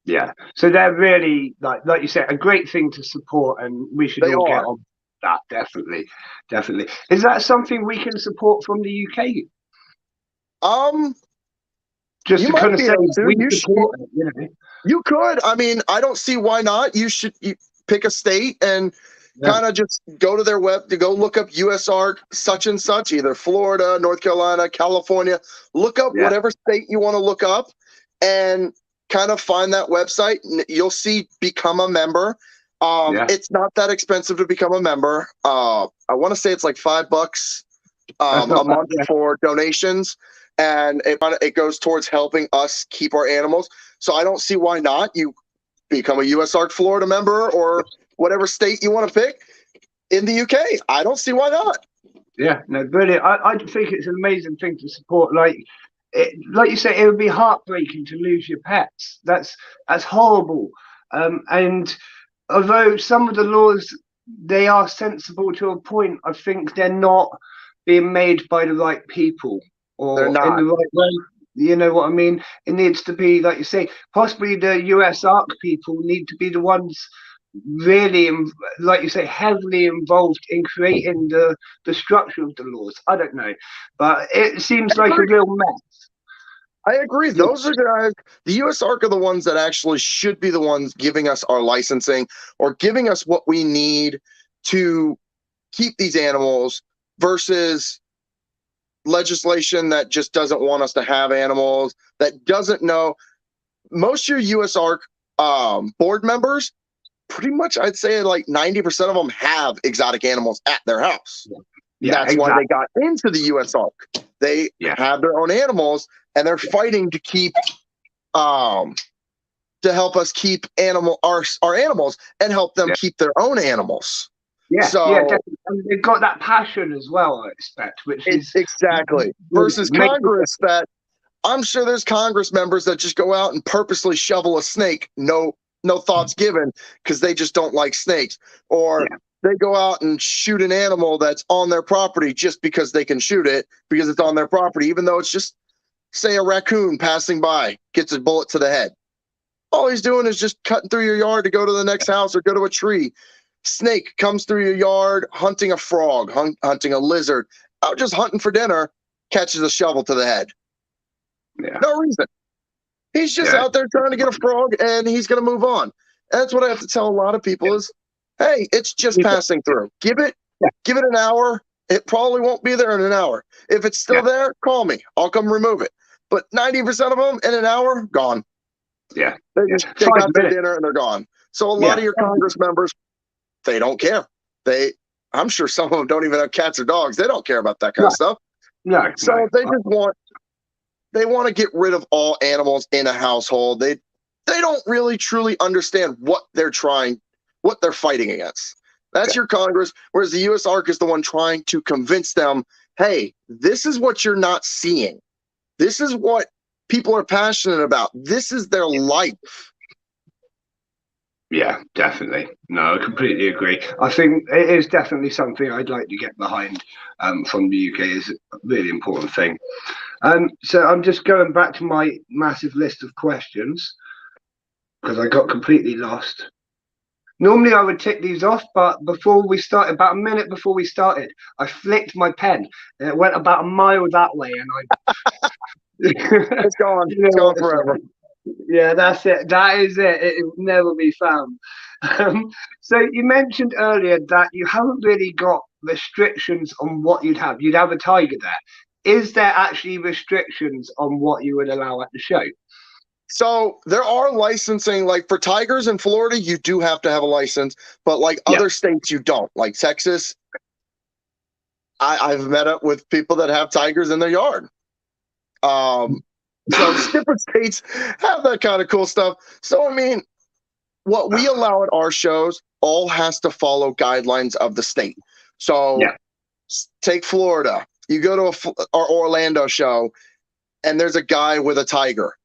Yeah. So they're really, like you said, a great thing to support, and we should all get on that. Definitely. Is that something we can support from the UK? Just to kind of say we support it, you know. You could. I mean, I don't see why not. You pick a state and kind of just go to their web to go look up US ARC such and such, either Florida, North Carolina, California. Look up whatever state you want to look up and kind of find that website. You'll see become a member. It's not that expensive to become a member. I want to say it's like $5 a month for donations, and it goes towards helping us keep our animals. So I don't see why not. You become a US ARC Florida member or whatever state you want to pick in the UK. I don't see why not. Yeah, no, brilliant. I think it's an amazing thing to support. Like you say, it would be heartbreaking to lose your pets. That's horrible. And although some of the laws, they are sensible to a point, I think they're not being made by the right people or in the right way. You know what I mean? It needs to be, like you say, possibly the US ARC people need to be the ones really, like you say, heavily involved in creating the structure of the laws. I don't know, but it seems like a real mess. I agree. Those are guys. The US ARC are the ones that actually should be the ones giving us our licensing or giving us what we need to keep these animals versus legislation that just doesn't want us to have animals, that doesn't know. Most of your US ARC board members, pretty much I'd say like 90% of them have exotic animals at their house. That's why they got into the US ARC. They have their own animals and they're fighting to keep to help us keep our animals and help them keep their own animals. Definitely. And they've got that passion as well, I expect, which is exactly versus Congress. That I'm sure there's Congress members that just go out and purposely shovel a snake, no thoughts given, because they just don't like snakes, or they go out and shoot an animal that's on their property just because they can shoot it because it's on their property, even though it's just, say, a raccoon passing by gets a bullet to the head. All he's doing is just cutting through your yard to go to the next house or go to a tree. Snake comes through your yard, hunting a frog, hunting a lizard, out just hunting for dinner, catches a shovel to the head. No reason. He's just out there trying to get a frog, and he's going to move on. And that's what I have to tell a lot of people is, hey, it's just passing through. Give it an hour. It probably won't be there in an hour. If it's still there, call me. I'll come remove it. But 90% of them in an hour, gone. They got their dinner and they're gone. So a lot of your Congress members, they don't care. I'm sure some of them don't even have cats or dogs. They don't care about that kind of stuff. So they just want to get rid of all animals in a household. They don't really truly understand what they're fighting against. That's your Congress, whereas the US ARC is the one trying to convince them, hey, this is what you're not seeing. This is what people are passionate about. This is their life. Yeah, definitely. No, I completely agree. I think it is definitely something I'd like to get behind from the UK. Is a really important thing. So I'm just going back to my massive list of questions because I got completely lost. Normally I would tick these off, but before we started, about a minute before we started, I flicked my pen and it went about a mile that way, and it's gone. It's gone forever. Yeah, that's it. That is it. It will never be found. So you mentioned earlier that you haven't really got restrictions on what you'd have. You'd have a tiger there. Is there actually restrictions on what you would allow at the show? So there are licensing, like for tigers in Florida, you do have to have a license, but like other states, you don't. Like Texas, I've met up with people that have tigers in their yard. So different states have that kind of cool stuff. So, I mean, what we allow at our shows all has to follow guidelines of the state. So Yeah. take Florida. You go to our Orlando show, and there's a guy with a tiger.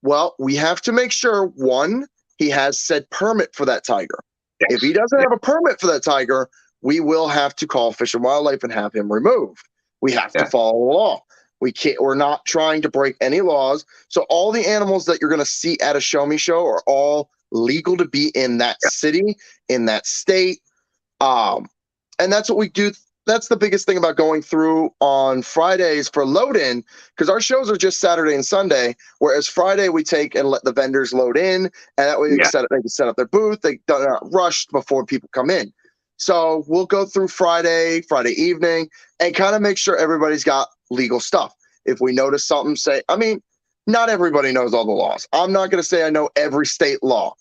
Well, we have to make sure, one, he has said permit for that tiger. If he Yes. doesn't Yeah. have a permit for that tiger, we will have to call Fish and Wildlife and have him removed. We have to Yeah. follow the law. We're not trying to break any laws. So all the animals that you're going to see at a show me show are all legal to be in that city, in that state. And that's what we do. That's the biggest thing about going through on Fridays for load in, because our shows are just Saturday and Sunday, whereas Friday we take and let the vendors load in, and that way they Yeah. can set up their booth. They're not rushed before people come in. So we'll go through Friday evening, and kind of make sure everybody's got legal stuff. If we notice something, not everybody knows all the laws. I'm not going to say I know every state law.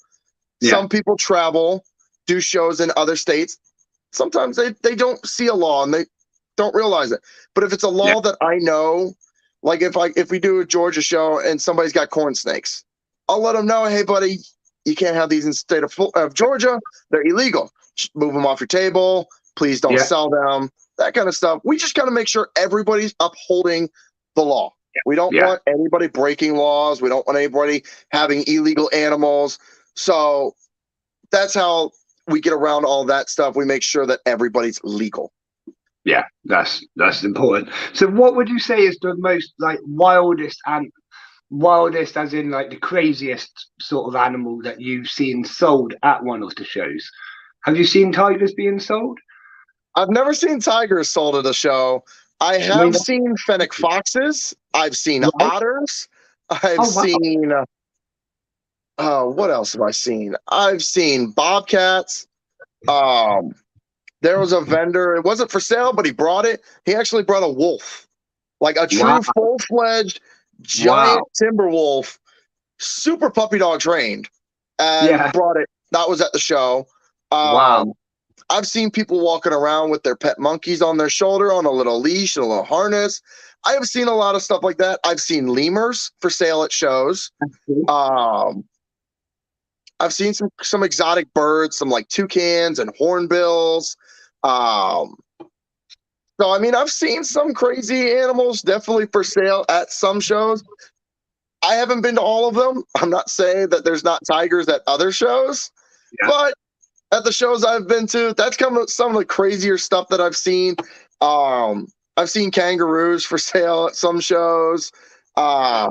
Yeah. Some people travel, do shows in other states. Sometimes they don't see a law and they don't realize it. But if it's a law that I know, like if we do a Georgia show and somebody's got corn snakes, I'll let them know, hey, buddy, you can't have these in the state of Georgia. They're illegal. Just move them off your table. Please don't sell them. That kind of stuff. We just got to make sure everybody's upholding the law. We don't want anybody breaking laws. We don't want anybody having illegal animals. So that's how we get around all that stuff. We make sure that everybody's legal. Yeah, that's important. So what would you say is the most like wildest as in like the craziest sort of animal that you've seen sold at one of the shows? Have you seen tigers being sold? I've never seen tigers sold at a show. I have seen fennec foxes. I've seen otters. I've seen what else have I seen? I've seen bobcats. There was a vendor. It wasn't for sale, but he brought it. He actually brought a wolf, like a true full-fledged giant timber wolf, super puppy dog trained, and brought it. That was at the show. I've seen people walking around with their pet monkeys on their shoulder on a little leash and a little harness. I have seen a lot of stuff like that. I've seen lemurs for sale at shows. I've seen some exotic birds, some like toucans and hornbills. So I mean, I've seen some crazy animals definitely for sale at some shows. I haven't been to all of them. I'm not saying that there's not tigers at other shows, but at the shows I've been to, that's some of the crazier stuff that I've seen. I've seen kangaroos for sale at some shows. I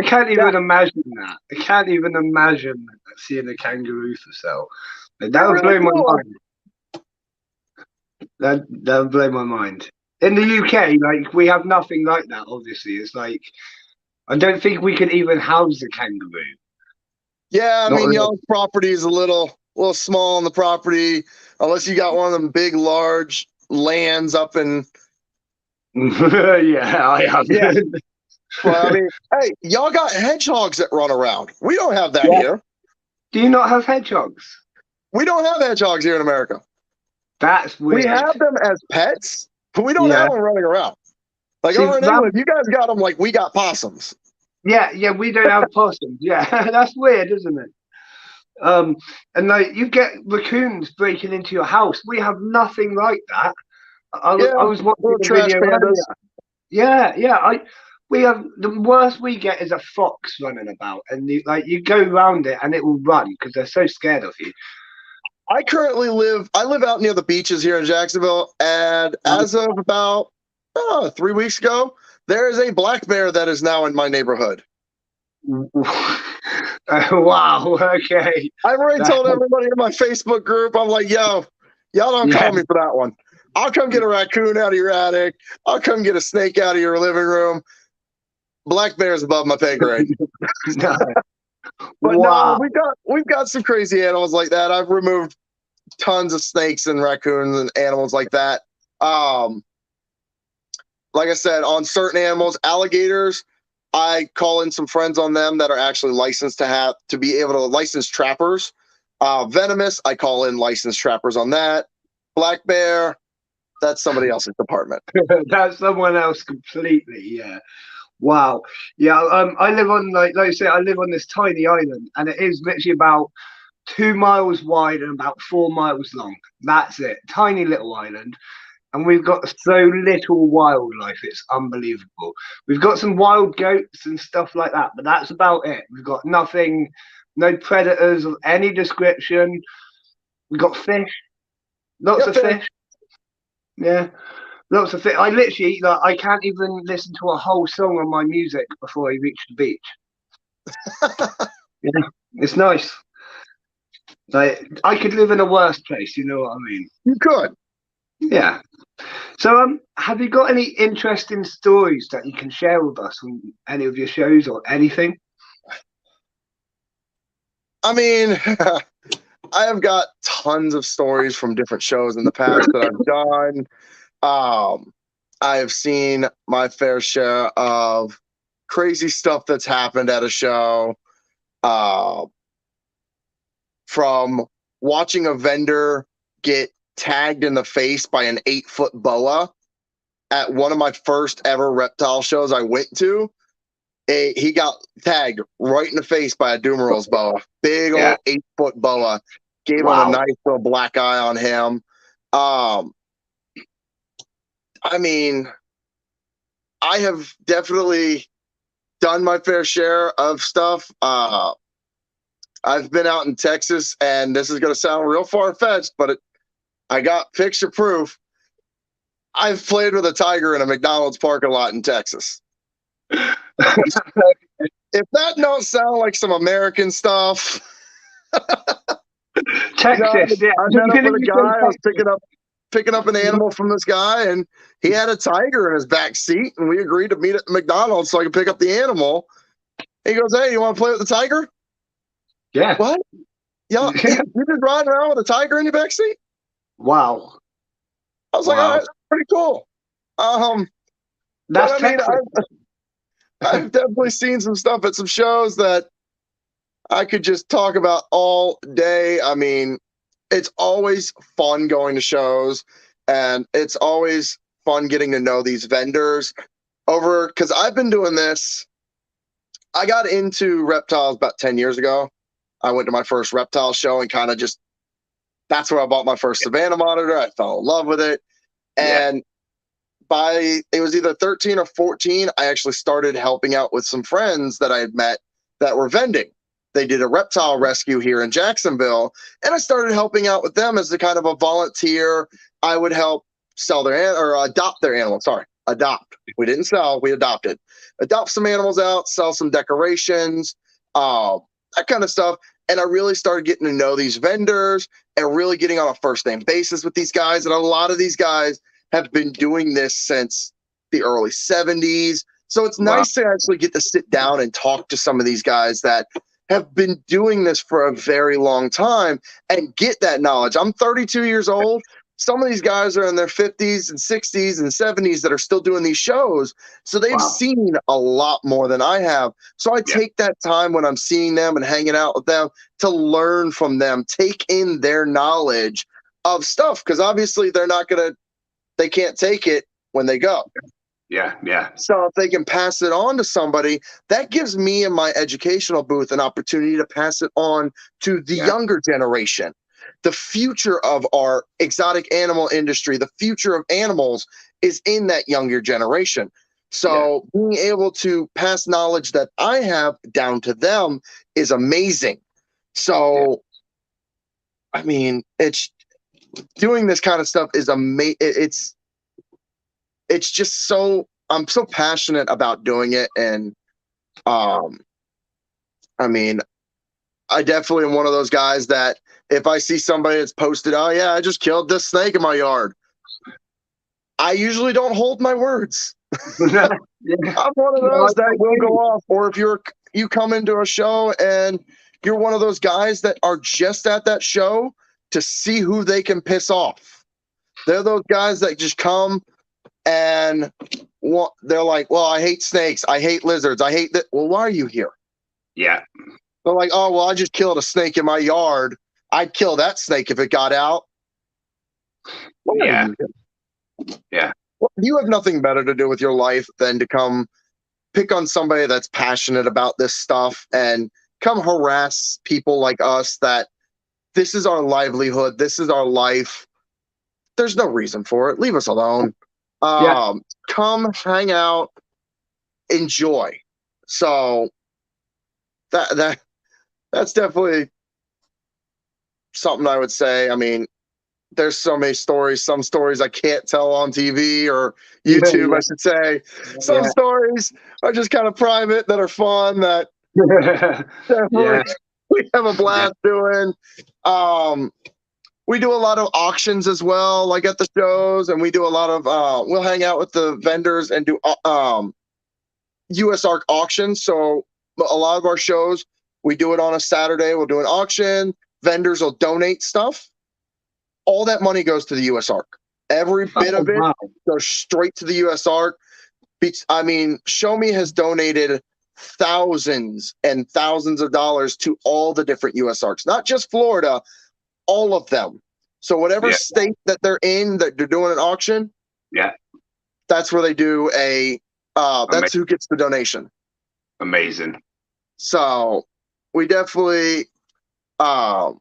can't even imagine that. I can't even imagine seeing a kangaroo for sale. That would blow my mind. That would blow my mind. In the UK, like we have nothing like that. Obviously, it's like I don't think we could even house a kangaroo. Yeah, I mean, y'all's property is a little small on the property, unless you got one of them big, large lands up in. Yeah, I have. Yeah. Well, I mean, hey, y'all got hedgehogs that run around. We don't have that here. Do you not have hedgehogs? We don't have hedgehogs here in America. That's weird. We have them as pets, but we don't have them running around. Like over in England, you guys got them like we got possums. Yeah, we don't have possums. Yeah, that's weird, isn't it? And like you get raccoons breaking into your house. We have nothing like that. I was watching a video earlier. Yeah. We have the worst we get is a fox running about, and you go around it and it will run because they're so scared of you. I live out near the beaches here in Jacksonville, and as of about 3 weeks ago, there is a black bear that is now in my neighborhood. Wow. Okay. I've already told everybody in my Facebook group. I'm like, yo, y'all don't call me for that one. I'll come get a raccoon out of your attic. I'll come get a snake out of your living room. Black bear's above my pay grade. No. But no, we've got some crazy animals like that. I've removed tons of snakes and raccoons and animals like that. Like I said, on certain animals, alligators, I call in some friends on them that are actually licensed to be able to license trappers. Venomous, I call in licensed trappers on that. Black bear, that's somebody else's department. That's someone else completely. Yeah. Wow. Yeah. I live on like I say, I live on this tiny island, and it is literally about 2 miles wide and about 4 miles long. That's it. Tiny little island. And we've got so little wildlife. It's unbelievable. We've got some wild goats and stuff like that, but that's about it. We've got nothing, no predators of any description. We've got fish, lots of fish. Yeah, lots of fish. I literally, like, I can't even listen to a whole song on my music before I reach the beach. Yeah, it's nice. Like, I could live in a worse place. You know what I mean? You could. Yeah. So, have you got any interesting stories that you can share with us on any of your shows or anything? I mean, I have got tons of stories from different shows in the past that I've done. I have seen my fair share of crazy stuff that's happened at a show. From watching a vendor get tagged in the face by an 8-foot boa at one of my first ever reptile shows I went to. He got tagged right in the face by a Doomerals boa, big old 8-foot boa. Gave him a nice little black eye on him. I mean, I have definitely done my fair share of stuff. I've been out in Texas, and this is going to sound real far-fetched, but I got picture proof. I've played with a tiger in a McDonald's parking lot in Texas. If that don't sound like some American stuff. Texas, I met up with a guy. I was picking up an animal from this guy, and he had a tiger in his back seat, and we agreed to meet at McDonald's so I could pick up the animal. He goes, "Hey, you want to play with the tiger?" Yeah. What? Yeah. You just riding around with a tiger in your backseat? Wow. I was like, all right, that's pretty cool. That's I've definitely seen some stuff at some shows that I could just talk about all day. I mean, it's always fun going to shows, and it's always fun getting to know these vendors because I've been doing this. I got into reptiles about 10 years ago. I went to my first reptile show and kind of that's where I bought my first Savannah monitor. I fell in love with it. And it was either 13 or 14, I actually started helping out with some friends that I had met that were vending. They did a reptile rescue here in Jacksonville, and I started helping out with them as a kind of a volunteer. I would help sell or adopt their animals. Sorry, adopt. We didn't sell, we adopted. Adopt some animals out, sell some decorations, that kind of stuff. And I really started getting to know these vendors and really getting on a first name basis with these guys. And a lot of these guys have been doing this since the early 70s. So it's nice to actually get to sit down and talk to some of these guys that have been doing this for a very long time and get that knowledge. I'm 32 years old. Some of these guys are in their 50s and 60s and 70s that are still doing these shows. So they've seen a lot more than I have. So I take that time when I'm seeing them and hanging out with them to learn from them, take in their knowledge of stuff. Because obviously they can't take it when they go. Yeah. So if they can pass it on to somebody, that gives me in my educational booth an opportunity to pass it on to the younger generation. The future of our exotic animal industry, the future of animals is in that younger generation. So being able to pass knowledge that I have down to them is amazing. So, I mean, it's doing this kind of stuff is amazing. It's just I'm so passionate about doing it. And, I mean, I definitely am one of those guys that if I see somebody that's posted, "Oh yeah, I just killed this snake in my yard," I usually don't hold my words. I'm one of those that will go off. Or if you come into a show and you're one of those guys that are just at that show to see who they can piss off. They're those guys that just come and they're like, "Well, I hate snakes. I hate lizards. I hate that." Well, why are you here? Yeah. They're like, "Oh, well, I just killed a snake in my yard. I'd kill that snake if it got out." Yeah. Well, you have nothing better to do with your life than to come pick on somebody that's passionate about this stuff and come harass people like us that this is our livelihood. This is our life. There's no reason for it. Leave us alone. Yeah. Come hang out, enjoy. So that's definitely something I would say. I mean, there's so many stories. Some stories I can't tell on TV or YouTube, I should say. Some Yeah. stories are just kind of private that are fun that Yeah. definitely Yeah. we have a Yeah. blast doing. Um, we do a lot of auctions as well, like at the shows, and we do a lot of we'll hang out with the vendors and do US Arc auctions. So a lot of our shows, we do it on a Saturday. We'll do an auction. Vendors will donate stuff. All that money goes to the US Arc. Every bit Oh, of it wow. goes straight to the US Arc. I mean, Show Me has donated thousands and thousands of dollars to all the different US Arcs, not just Florida, all of them. So whatever Yeah. state that they're in that they're doing an auction, Yeah. that's where they do Ama- that's who gets the donation. Amazing. So we definitely um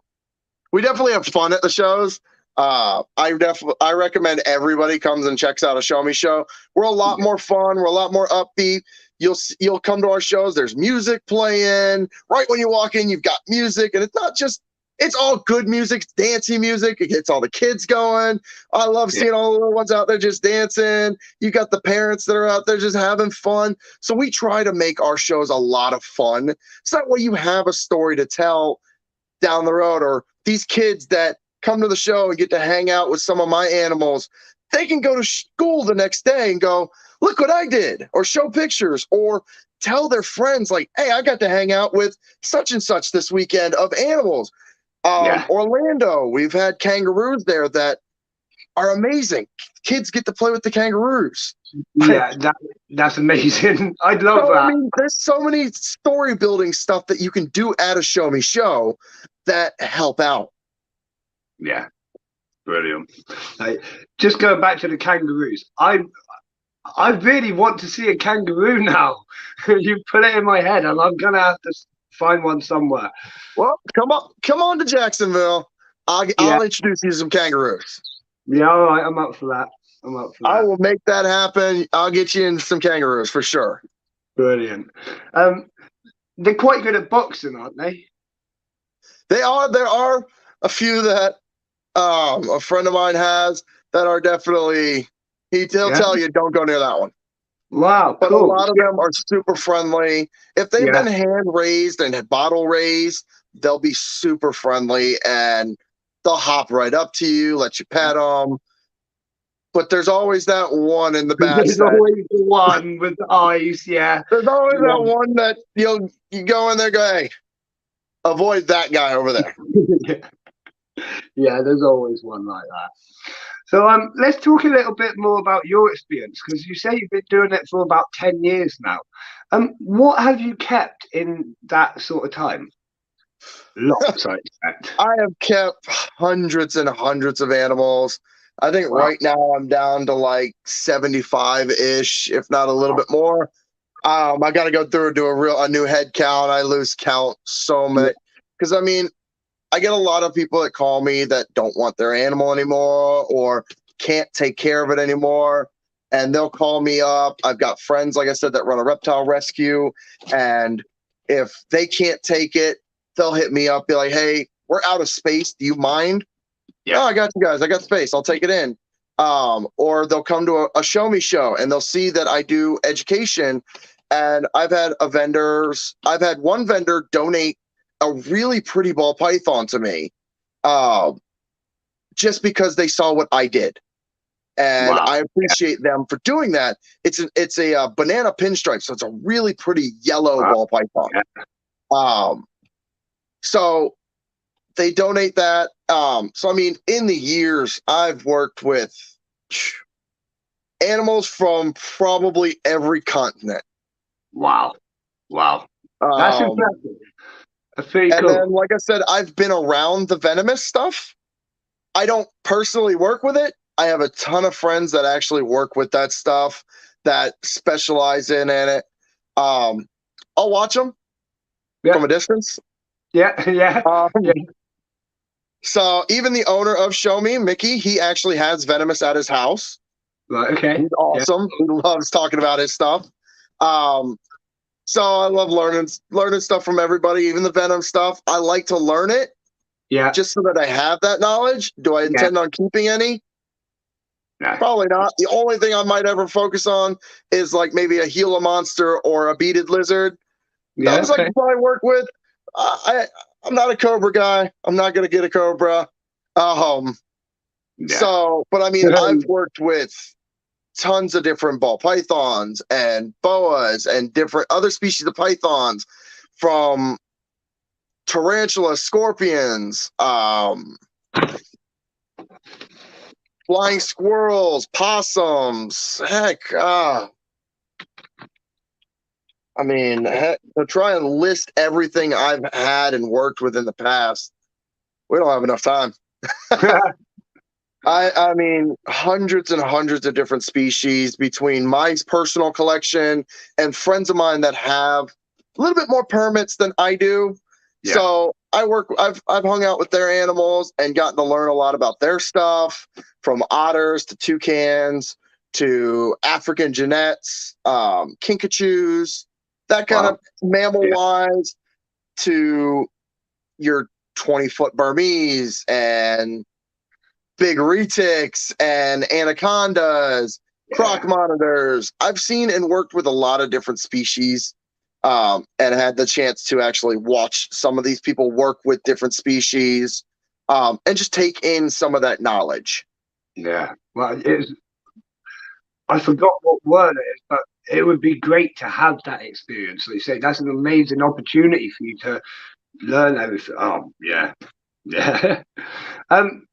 we definitely have fun at the shows. I recommend everybody comes and checks out a Show Me show. We're a lot more fun. We're a lot more upbeat. You'll come to our shows. There's music playing right when you walk in. You've got music, and it's all good music, it's dancey music. It gets all the kids going. I love Yeah. seeing all the little ones out there just dancing. You got the parents that are out there just having fun. So we try to make our shows a lot of fun. So that way you have a story to tell down the road, or these kids that come to the show and get to hang out with some of my animals, they can go to school the next day and go, look what I did, or show pictures, or tell their friends, like, hey, I got to hang out with such and such this weekend of animals. Yeah. Orlando, we've had kangaroos there that are amazing. Kids get to play with the kangaroos. Yeah. That's amazing. I'd love So, I that. mean, there's so many story building stuff that you can do at a Show Me show that help out. Yeah. Brilliant. Like, just going back to the kangaroos, I really want to see a kangaroo now. You put it in my head, and I'm gonna have to find one somewhere. Well, come on to Jacksonville. Yeah. I'll introduce you to some kangaroos. Yeah. All right. I'm up for that. I'm up for I that. will make that happen. I'll get you in some kangaroos for sure. Brilliant. They're quite good at boxing, aren't they? They are. There are a few that a friend of mine has that are definitely. He'll Yeah. tell you don't go near that one. Wow. But a Cool. lot of them are super friendly. If they've Yeah. been hand raised and bottle raised, they'll be super friendly and they'll hop right up to you, let you pet them. But there's always that one in the batch There's that always the one with the eyes. Yeah. there's always Yeah. that one that you go in there, go, hey, avoid that guy over there. Yeah. There's always one like that. So let's talk a little bit more about your experience, because you say you've been doing it for about 10 years now. What have you kept in that sort of time? Lots, I expect. I have kept hundreds and hundreds of animals. I think Wow. right now I'm down to like 75-ish, if not a little bit more. I got to go through and do a new head count. I lose count so much because I mean, I get a lot of people that call me that don't want their animal anymore or can't take care of it anymore. And they'll call me up. I've got friends, like I said, that run a reptile rescue. And if they can't take it, they'll hit me up, be like, hey, we're out of space. Do you mind? Yeah. Oh, I got you guys. I got space. I'll take it in. Or they'll come to a Show Me show and they'll see that I do education. And I've had one vendor donate a really pretty ball python to me, just because they saw what I did, and Wow. I appreciate them for doing that. It's a banana pinstripe, so it's a really pretty yellow Wow. ball python. Yeah. So they donate that. So I mean, in the years, I've worked with animals from probably every continent. Wow. Wow. That's impressive. That's pretty And cool. then, like I said, I've been around the venomous stuff. I don't personally work with it. I have a ton of friends that actually work with that stuff, that specialize in it. I'll watch them from a distance. Yeah. Yeah. Um, Yeah. So even the owner of Show Me, Mickey, he actually has venomous at his house. Right. Okay. He's Yeah. awesome. He loves talking about his stuff. Um, so I love learning stuff from everybody, even the venom stuff. I like to learn it Yeah. just so that I have that knowledge. Do I intend on keeping any? No. Probably not. The only thing I might ever focus on is like maybe a Gila monster or a beaded lizard. Yeah. Those I Okay. can probably work with. I'm not a cobra guy. I'm not gonna get a cobra. Yeah. So, but I mean, I've worked with tons of different ball pythons and boas and different other species of pythons, from tarantula, scorpions, flying squirrels, possums. Heck, I mean, heck, to try and list everything I've had and worked with in the past, we don't have enough time. I mean, hundreds and hundreds of different species between my personal collection and friends of mine that have a little bit more permits than I do. Yeah. So I've hung out with their animals and gotten to learn a lot about their stuff, from otters to toucans to African genets, kinkajous, that kind of mammal wise, to your 20-foot Burmese and big retics and anacondas, croc monitors. I've seen and worked with a lot of different species, and had the chance to actually watch some of these people work with different species, and just take in some of that knowledge. Yeah. Well, I forgot what word it is, but it would be great to have that experience. Like you say, that's an amazing opportunity for you to learn everything. Oh, yeah. Yeah.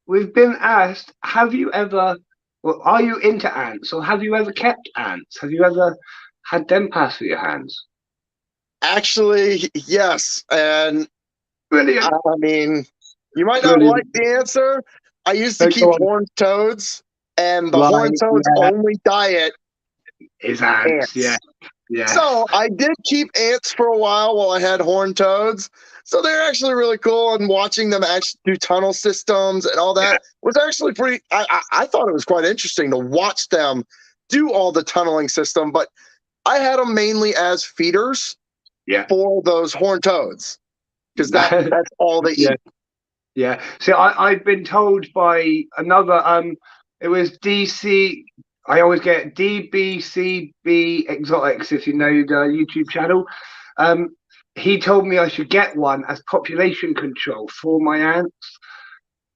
We've been asked, have you ever, well, are you into ants, or have you ever kept ants? Have you ever had them pass through your hands? Actually, yes. And Brilliant. I mean, you might not like Brilliant. the answer. I used to So keep go on. horned toads, and the horned Right. toads Yeah. only diet Is ants. Yeah. ants. Yeah. So I did keep ants for a while I had horned toads. So they're actually really cool, and watching them actually do tunnel systems and all Yeah. that was actually pretty. I thought it was quite interesting to watch them do all the tunneling system. But I had them mainly as feeders Yeah. for those horned toads, because that's all they Yeah. eat. Yeah. So I've been told by another it was DC, I always get DBCB Exotics, if you know the YouTube channel. Um he told me I should get one as population control for my ants.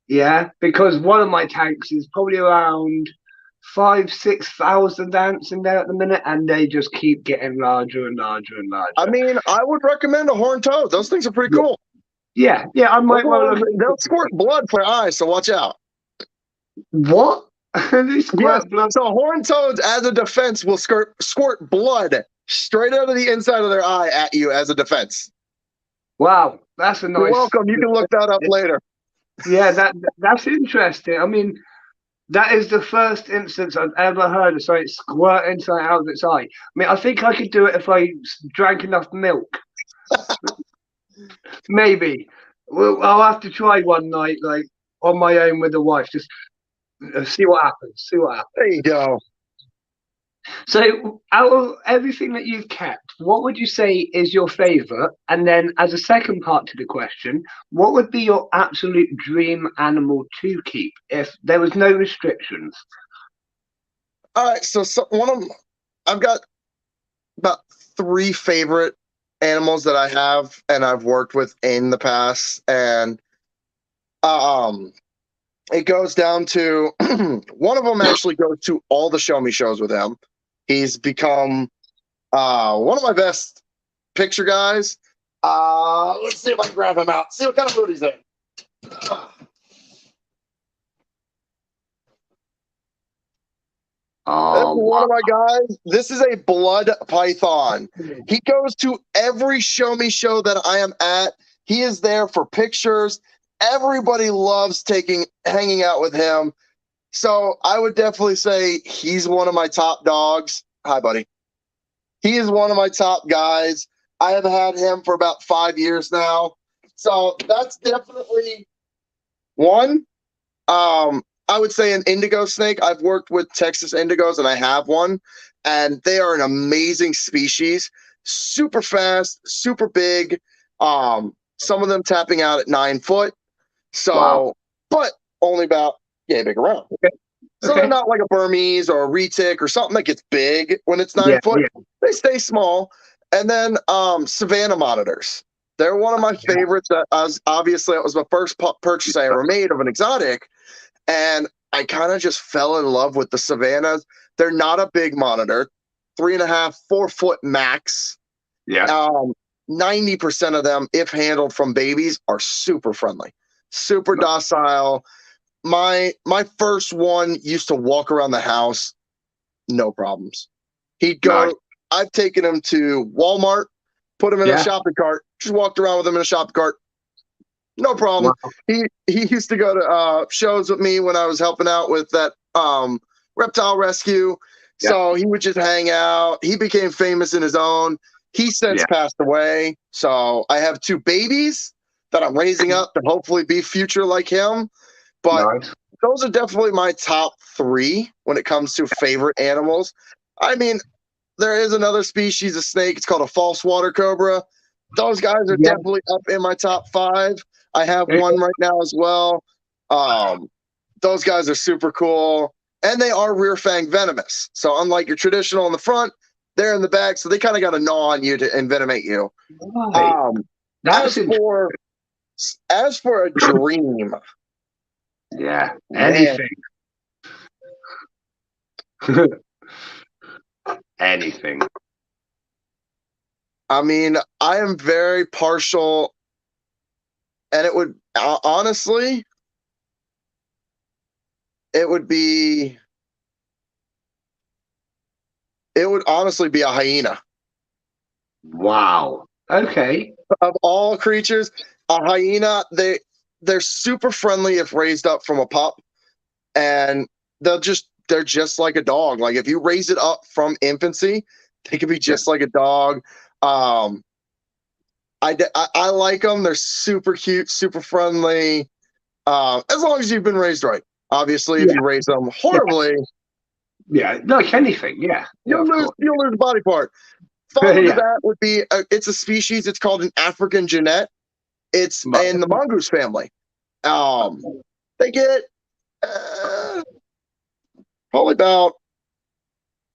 Yeah, because one of my tanks is probably around 6,000 ants in there at the minute, and they just keep getting larger and larger and I larger. mean, I would recommend a horned toad. Those things are pretty Yeah, cool. yeah, I might well look They'll squirt blood for eyes, so watch out. What? They Yes. squirt blood. So horned toads, as a defense, will squirt blood straight out of the inside of their eye at you as a defense. Wow, that's a You're nice. welcome. You can look that up later. Yeah, that's interesting. I mean, that is the first instance I've ever heard of something squirting something out of its eye. I mean, I think I could do it if I drank enough milk. Maybe. Well, I'll have to try one night, like on my own with the wife. Just see what happens. See what happens. There you go. So, out of everything that you've kept, what would you say is your favorite? And then, as a second part to the question, what would be your absolute dream animal to keep if there was no restrictions? All right. So one of them, I've got about 3 favorite animals that I have and I've worked with in the past, and it goes down to one of them actually goes to all the Show Me shows with him. He's become one of my best picture guys. Let's see if I can grab him out. See what kind of mood he's in. One of my guys. This is a blood python. He goes to every Show Me show that I am at. He is there for pictures. Everybody loves hanging out with him. So I would definitely say he's one of my top dogs. Hi, buddy. He is one of my top guys. I have had him for about 5 years now. So that's definitely One, I would say an indigo snake. I've worked with Texas indigos, and I have one, and they are an amazing species. Super fast, super big. Some of them tapping out at 9 foot. Wow. So, but only about yay big around. Okay. So they're Okay. not like a Burmese or a retic or something that gets big when it's Yeah. 9 foot. Yeah. They stay small. And then Savannah monitors. They're one of my favorites. That obviously it was my first purchase I ever made of an exotic, and I kind of just fell in love with the Savannahs. They're not a big monitor, 3.5, 4 foot max. Yeah. 90% of them, if handled from babies, are super friendly, super docile. My first one used to walk around the house, no problems. He'd go. Nice. I've taken him to Walmart, put him in a Yeah. shopping cart, just walked around with him in a shopping cart, no problem. Wow. He used to go to shows with me when I was helping out with that reptile rescue. Yeah. So he would just hang out. He became famous in his own. He's since Yeah. passed away. So I have 2 babies that I'm raising up to hopefully be future like him. But Nice. those are definitely my top 3 when it comes to favorite animals. I mean, there is another species of snake. It's called a false water cobra. Those guys are Yeah. definitely up in my top 5. I have Okay. one right now as well. Those guys are super cool, and they are rear fang venomous. So unlike your traditional in the front, they're in the back, so they kind of got to gnaw on you to envenomate you. Right. As That's for a dream, yeah. man, Anything. Anything. I mean, I am very partial, and it would honestly, it would be, it would honestly be a hyena. Wow. Okay. Of all creatures, a hyena, they're super friendly if raised up from a pup, and they're just like a dog. Like if you raise it up from infancy, they could be just like a dog. I like them. They're super cute, super friendly. As long as you've been raised right. Obviously, if Yeah. you raise them Yeah. horribly, Yeah. Like anything. Yeah. Yeah. Of course. you'll lose a body part. Follow to Yeah. that would be it's a species. It's called an African genet. It's in the mongoose family. They get probably about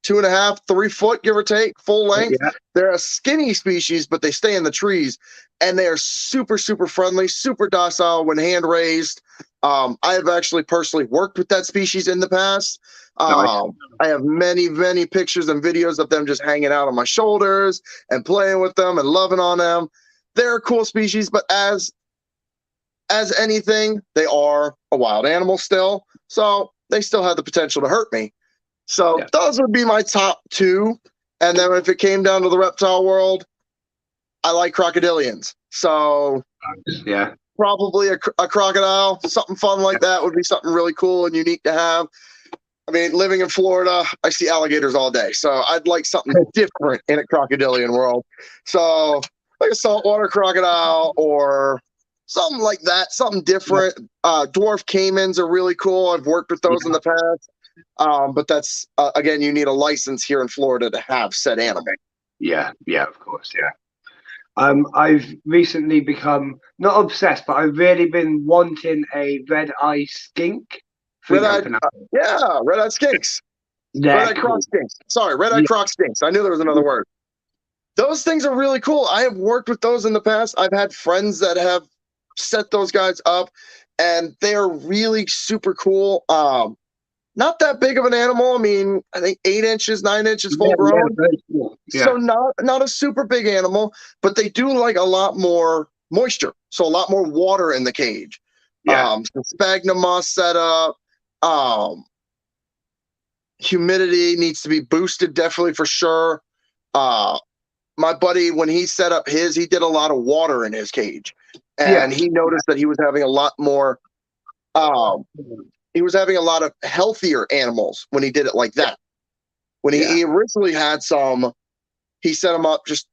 2.5, 3 foot, give or take, full length. Yeah. They're a skinny species, but they stay in the trees, and they are super, super friendly, super docile when hand raised. I have actually personally worked with that species in the past. Nice. I have many, many pictures and videos of them just hanging out on my shoulders and playing with them and loving on them. They're a cool species, but as anything, they are a wild animal still, so they still have the potential to hurt me. So those would be my top 2. And then if it came down to the reptile world, I like crocodilians. So yeah, probably a crocodile, something fun like that would be something really cool and unique to have. I mean, living in Florida, I see alligators all day. So I'd like something different in a crocodilian world. So like a saltwater crocodile or something like that, something different. Dwarf caimans are really cool. I've worked with those in the past. But that's again, you need a license here in Florida to have said animal. Yeah, of course, yeah. I've recently become not obsessed, but I've really been wanting a red-eye skink. Red-eyed skinks. Yeah, Red-eyed croc skinks. Sorry, red-eyed croc skinks. I knew there was another word. Those things are really cool. I have worked with those in the past. I've had friends that have set those guys up, and they are really super cool. Not that big of an animal. I mean, I think 8 inches, 9 inches full grown. very cool. So not a super big animal, but they do like a lot more moisture. So a lot more water in the cage. Some sphagnum moss setup. Humidity needs to be boosted definitely for sure. My buddy, when he set up his, he did a lot of water in his cage. And he noticed that he was having a lot more he was having a lot of healthier animals when he did it like that. When he originally had some, he set them up just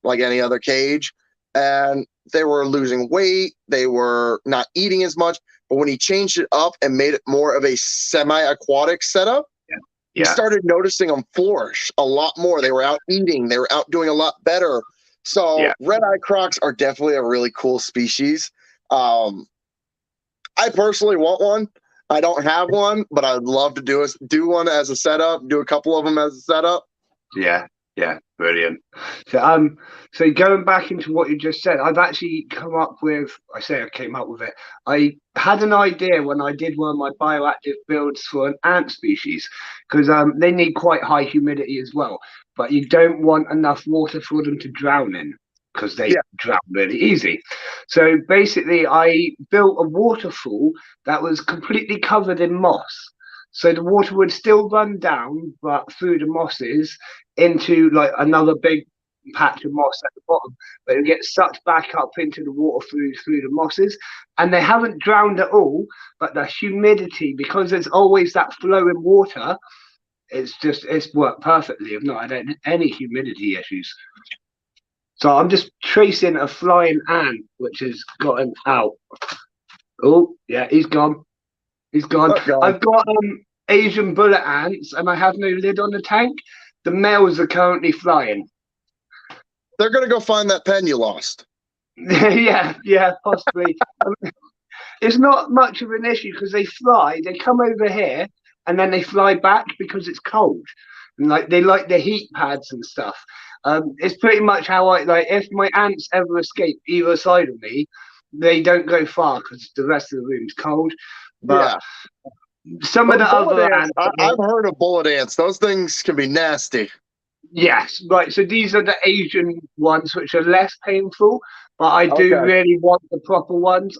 like any other cage, and they were losing weight, they were not eating as much. But when he changed it up and made it more of a semi-aquatic setup, Yeah. we Yeah. started noticing them flourish a lot more. They were out eating, they were out doing a lot better. So Yeah. red-eye crocs are definitely a really cool species. I personally want one. I don't have one, but I'd love to do one as a setup, do a couple of them as a setup. Yeah, yeah, brilliant. So going back into what you just said, I've actually come up with. I say I came up with it. I had an idea when I did one of my bioactive builds for an ant species, because they need quite high humidity as well, but you don't want enough water for them to drown in, because they Yeah. drown really easy. So basically, I built a waterfall that was completely covered in moss. So the water would still run down, but through the mosses into like another big patch of moss at the bottom, but it gets sucked back up into the water through the mosses, and they haven't drowned at all. But the humidity, because there's always that flow in water, it's worked perfectly. I've not had any humidity issues. So I'm just tracing a flying ant which has gotten out. Oh yeah, he's gone. He's gone. Oh, God. I've got Asian bullet ants, and I have no lid on the tank. The males are currently flying. They're going to go find that pen you lost. Yeah, possibly. It's not much of an issue because they fly. They come over here, and then they fly back because it's cold, and like they like the heat pads and stuff. It's pretty much how I like. If my ants ever escape either side of me, they don't go far because the rest of the room's cold. But Yeah. some of Those the bullet other ants, ants, I've heard of bullet ants. Those things can be nasty. yes, right. So these are the Asian ones, which are less painful, but I do Okay. really want the proper ones.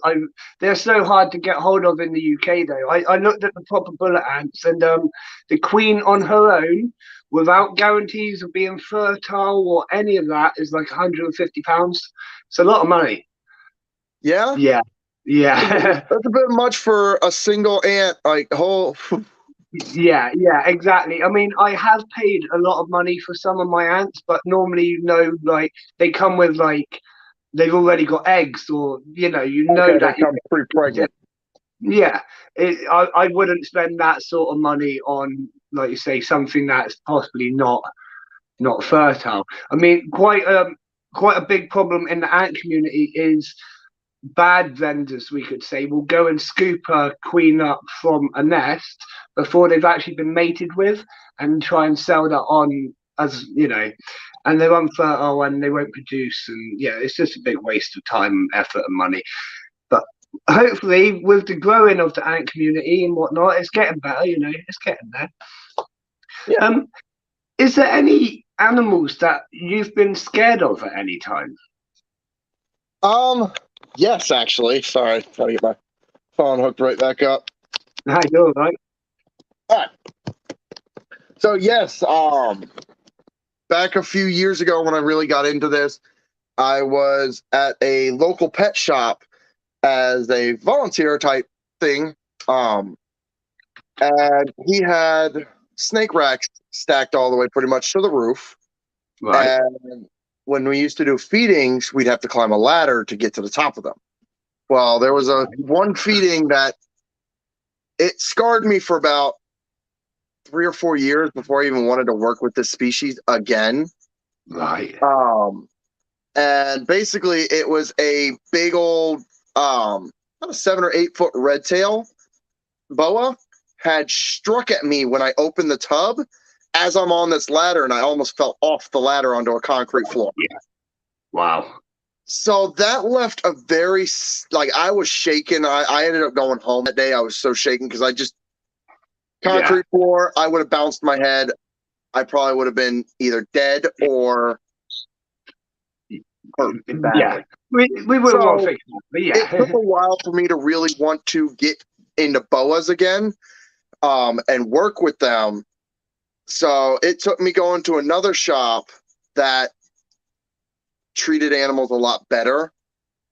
They're so hard to get hold of in the UK, though. I looked at the proper bullet ants, and the queen on her own, without guarantees of being fertile or any of that, is like £150. It's a lot of money. Yeah. Yeah, yeah. That's a bit much for a single ant. Like whole. Yeah, exactly. I mean, I have paid a lot of money for some of my ants, but normally, like they come with like they've already got eggs, or Okay, they that come pre-pregnant. yeah. I wouldn't spend that sort of money on, like you say, something that's possibly not fertile. I mean, quite a big problem in the ant community is bad vendors, we could say, will go and scoop a queen up from a nest before they've actually been mated with, and try and sell that on as and they're unfertile and they won't produce, and yeah, it's just a big waste of time, effort, and money. But hopefully, with the growing of the ant community and whatnot, it's getting better. It's getting there. Yeah. Is there any animals that you've been scared of at any time? Yes, actually. Sorry, trying to get my phone hooked right back up. I know, right? All right. So yes, back a few years ago when I really got into this, I was at a local pet shop as a volunteer type thing. And he had snake racks stacked all the way pretty much to the roof. Right. And when we used to do feedings, we'd have to climb a ladder to get to the top of them. Well, there was a one feeding that it scarred me for about 3 or 4 years before I even wanted to work with this species again. Right. And basically it was a big old about a 7 or 8 foot red tail boa had struck at me when I opened the tub as I'm on this ladder, and I almost fell off the ladder onto a concrete floor. Yeah. Wow. So that left a very, like, I was shaking. I ended up going home that day. I was so shaken because I just, concrete floor, I would have bounced my head. I probably would have been either dead or hurt badly. Yeah. We wouldn't want to fix that, but It yeah. took a while for me to really want to get into boas again, and work with them. So it took me going to another shop that treated animals a lot better.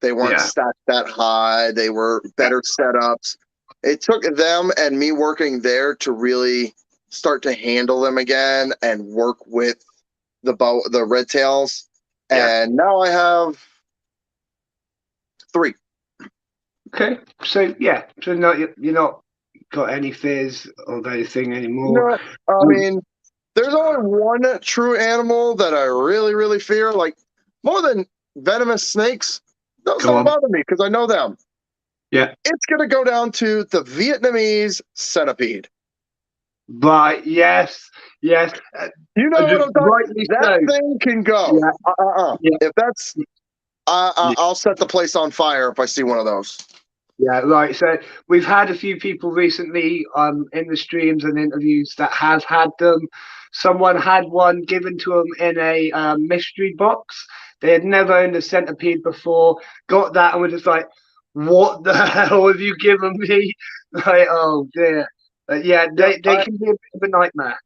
They weren't stacked that high. They were better setups. It took them and me working there to really start to handle them again and work with the red tails. Yeah. And now I have 3. Okay, so yeah, so you're not got any fears of anything anymore. No, I mean, there's only one true animal that I really, really fear. Like, more than venomous snakes, those Go don't on. bother me because I know them. Yeah, It's going to go down to the Vietnamese centipede. but yes, yes, You know what I'm talking? rightly That so. thing can go. Yeah, yeah, If that's, yeah. I'll set the place on fire if I see one of those. Yeah, right. So we've had a few people recently in the streams and interviews that have had them. Someone had one given to them in a mystery box. They had never owned a centipede before, got that and were just like, what the hell have you given me? Like, oh dear. Yeah, Yeah, they can be a bit of a nightmare.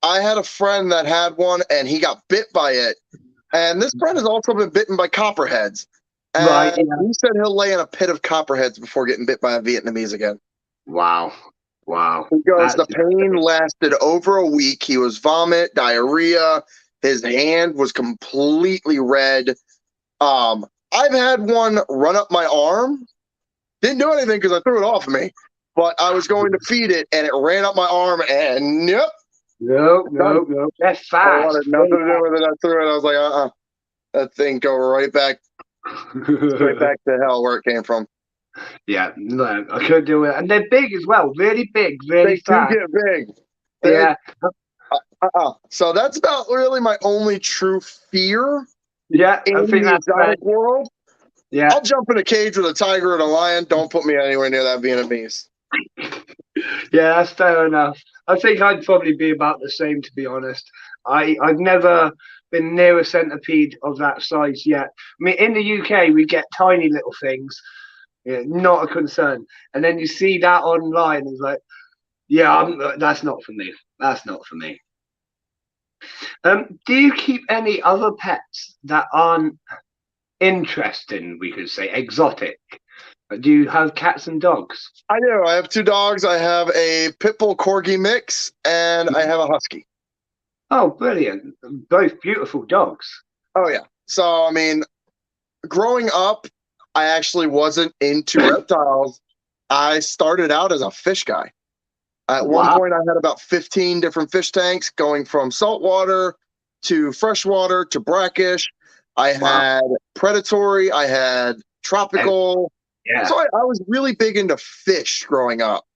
I had a friend that had one and he got bit by it. And this friend has also been bitten by copperheads. Right, And yeah. he said he'll lay in a pit of copperheads before getting bit by a Vietnamese again. Wow. Wow. He goes, That's the pain lasted over a week. He was vomit, diarrhea. His hand was completely red. I've had one run up my arm. Didn't do anything because I threw it off of me. But I was going to feed it, and it ran up my arm, and yep, no, done. no, no. They're I fast. wanted nothing to do with it. I threw it. I was like, that thing go right back, straight back to hell where it came from. Yeah, no, I couldn't do it. And they're big as well, really big, They really do fast. get big. Yeah, So that's about really my only true fear yeah, I in think the that's fair. exotic world. Yeah, I'll jump in a cage with a tiger and a lion. Don't put me anywhere near that Vietnamese. yeah, that's fair enough. I think I'd probably be about the same, to be honest. I've never been near a centipede of that size yet. I mean, in the UK, we get tiny little things, yeah, not a concern. And then you see that online, it's like, yeah, that's not for me. That's not for me. Do you keep any other pets that aren't interesting, we could say, exotic? Do you have cats and dogs? I do. I have 2 dogs. I have a pit bull corgi mix, and I have a husky. Oh, brilliant. Both beautiful dogs. Oh yeah. So I mean, growing up, I actually wasn't into reptiles. I started out as a fish guy. At one Wow. point, I had about 15 different fish tanks, going from saltwater to freshwater to brackish. I Wow. had predatory. I had tropical. Yeah. So I was really big into fish growing up.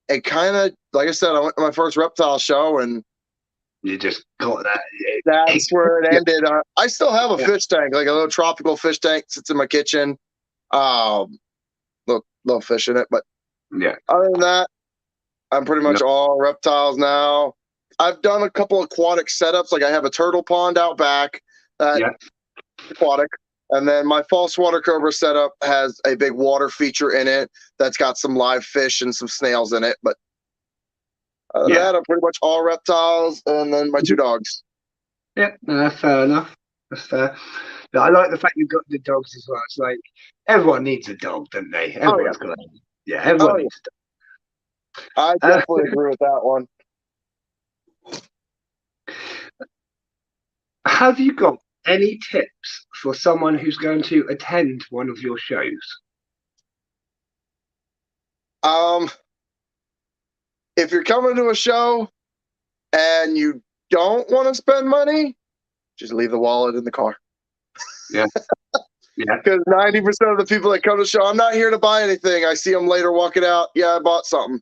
It kind of, like I said, I went to my first reptile show, and You just got that. that's where it Yeah. ended. I still have a Yeah. fish tank, like a little tropical fish tank, sits in my kitchen. Little fish in it, but Yeah. other than that, I'm pretty No. much all reptiles now. I've done a couple aquatic setups, like I have a turtle pond out back, that Yeah. aquatic, and then my false water cobra setup has a big water feature in it that's got some live fish and some snails in it. But other than Yeah. that, I'm pretty much all reptiles, and then my 2 dogs. Yeah. No, that's fair enough. That's fair. No, I like the fact you've got the dogs as well. It's like everyone needs a dog, don't they? Oh yeah, Everyone's got a, yeah, everyone oh yeah. needs I a dog. definitely agree with that one. Have you got any tips for someone who's going to attend one of your shows? Um, if you're coming to a show and you don't want to spend money, just leave the wallet in the car. Yeah. Yeah. Because 90% of the people that come to the show, I'm not here to buy anything. I see them later walking out. Yeah, I bought something.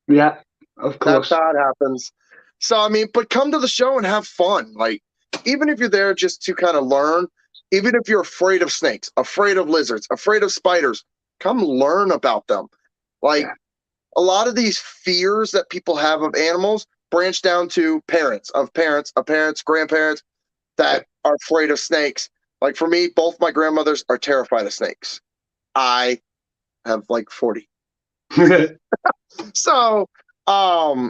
Yeah. Of That's course. how it happens. So, I mean, but come to the show and have fun. Like, even if you're there just to kind of learn, even if you're afraid of snakes, afraid of lizards, afraid of spiders, come learn about them. Like, Yeah. a lot of these fears that people have of animals branch down to parents, grandparents that are afraid of snakes. Like for me, both my grandmothers are terrified of snakes. I have like 40. So, I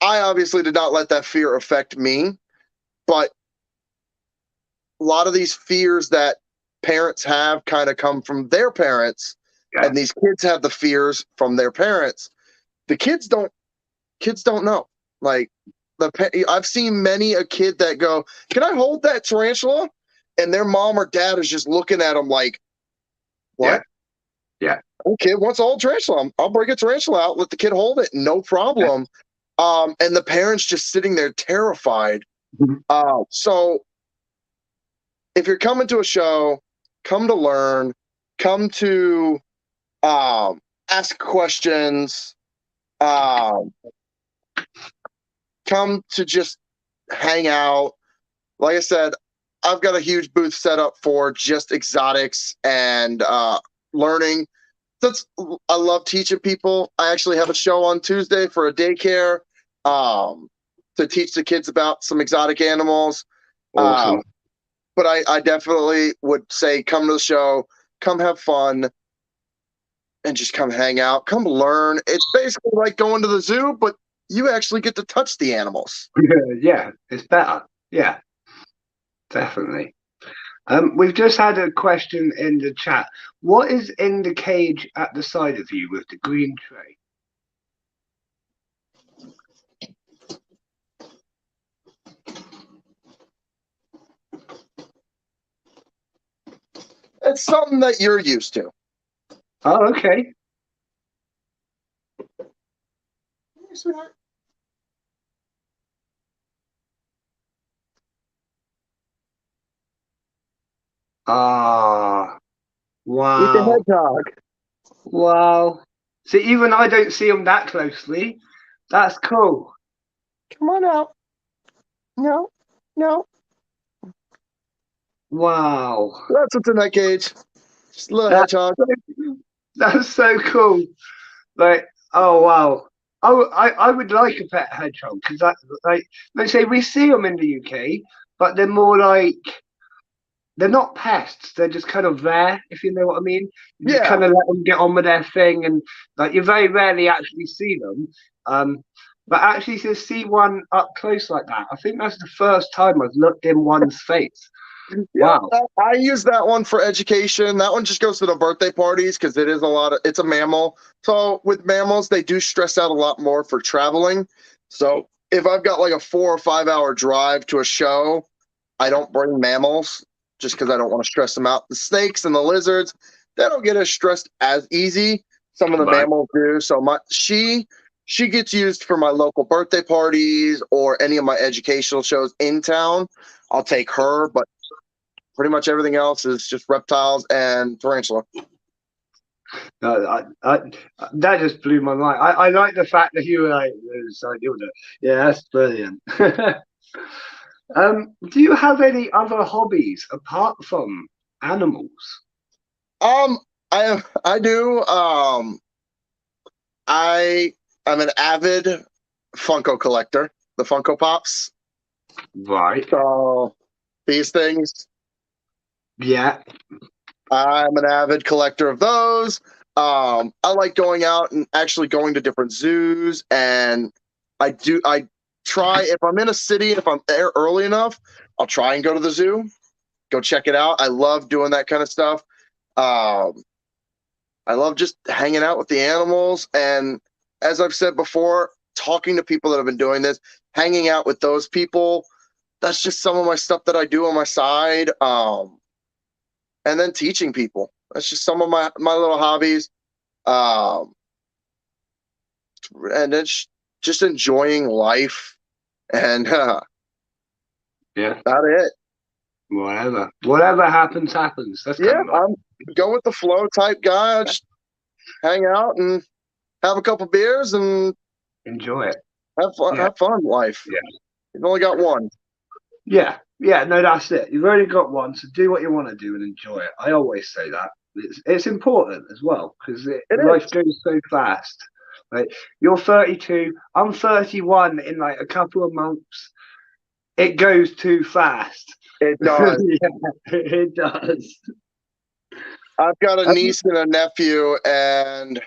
obviously did not let that fear affect me, but a lot of these fears that parents have kind of come from their parents, Yeah. and these kids have the fears from their parents. The kids don't know. Like I've seen many a kid that go, "Can I hold that tarantula?" and their mom or dad is just looking at them like, what? Yeah. Okay, what's all tarantula? I'll break a tarantula out, let the kid hold it, no problem. And the parents just sitting there terrified. So if you're coming to a show, come to learn, come to ask questions, come to just hang out. Like I said, I've got a huge booth set up for just exotics and learning. I love teaching people. I actually have a show on Tuesday for a daycare to teach the kids about some exotic animals. Awesome. But I definitely would say come to the show, come have fun, and just come hang out, come learn. It's basically like going to the zoo, but you actually get to touch the animals. Yeah, it's better. Yeah, definitely. We've just had a question in the chat. What is in the cage at the side of you with the green tray? It's something that you're used to. Oh, okay. Ah, With the wow. hedgehog. Wow. So even I don't see them that closely. That's cool. Come on out. No, no. Wow. That's what's in that cage. Just a little That's hedgehog. that's so cool. Like, oh wow. I would like a pet hedgehog because that, like, they say we see them in the UK, but they're more like, they're not pests. They're just kind of there, if you know what I mean. You just Yeah. kind of let them get on with their thing, and like you very rarely actually see them. But actually to see one up close like that, I think that's the first time I've looked in one's face. Yeah, Wow. I use that one for education. That one just goes to the birthday parties because it's a mammal. So with mammals, they do stress out a lot more for traveling. So if I've got like a 4 or 5 hour drive to a show, I don't bring mammals just because I don't want to stress them out. The snakes and the lizards, they don't get as stressed as easy. Some of the Right. mammals do. So she gets used for my local birthday parties or any of my educational shows in town. I'll take her, but pretty much everything else is just reptiles and tarantula. No, that just blew my mind. I like the fact that you were like, yeah, that's brilliant. Do you have any other hobbies apart from animals? Um, I do. I'm an avid Funko collector. The Funko Pops. Right. So these things, Yeah. I'm an avid collector of those. I like going out and actually going to different zoos, and I try if I'm in a city, if I'm there early enough, I'll try and go to the zoo, go check it out. I love doing that kind of stuff. Um, I love just hanging out with the animals. And as I've said before, talking to people that have been doing this, hanging out with those people, that's just some of my stuff that I do on my side. And then teaching people. That's just some of my little hobbies. Um, and it's just enjoying life. And Yeah. about it. Whatever happens, happens. That's kind Yeah, of nice. I'm go with the flow type guy. I just hang out and have a couple beers and Enjoy it. have fun. Yeah. Have fun in life. Yeah. You've only got one. Yeah. Yeah. No, that's it. You've only got one, so do what you want to do and enjoy it. I always say that. It's important as well because It life is. goes so fast. Like, you're 32, I'm 31 in like a couple of months. It goes too fast. It does. Yeah, it does. I've got a niece and a nephew, and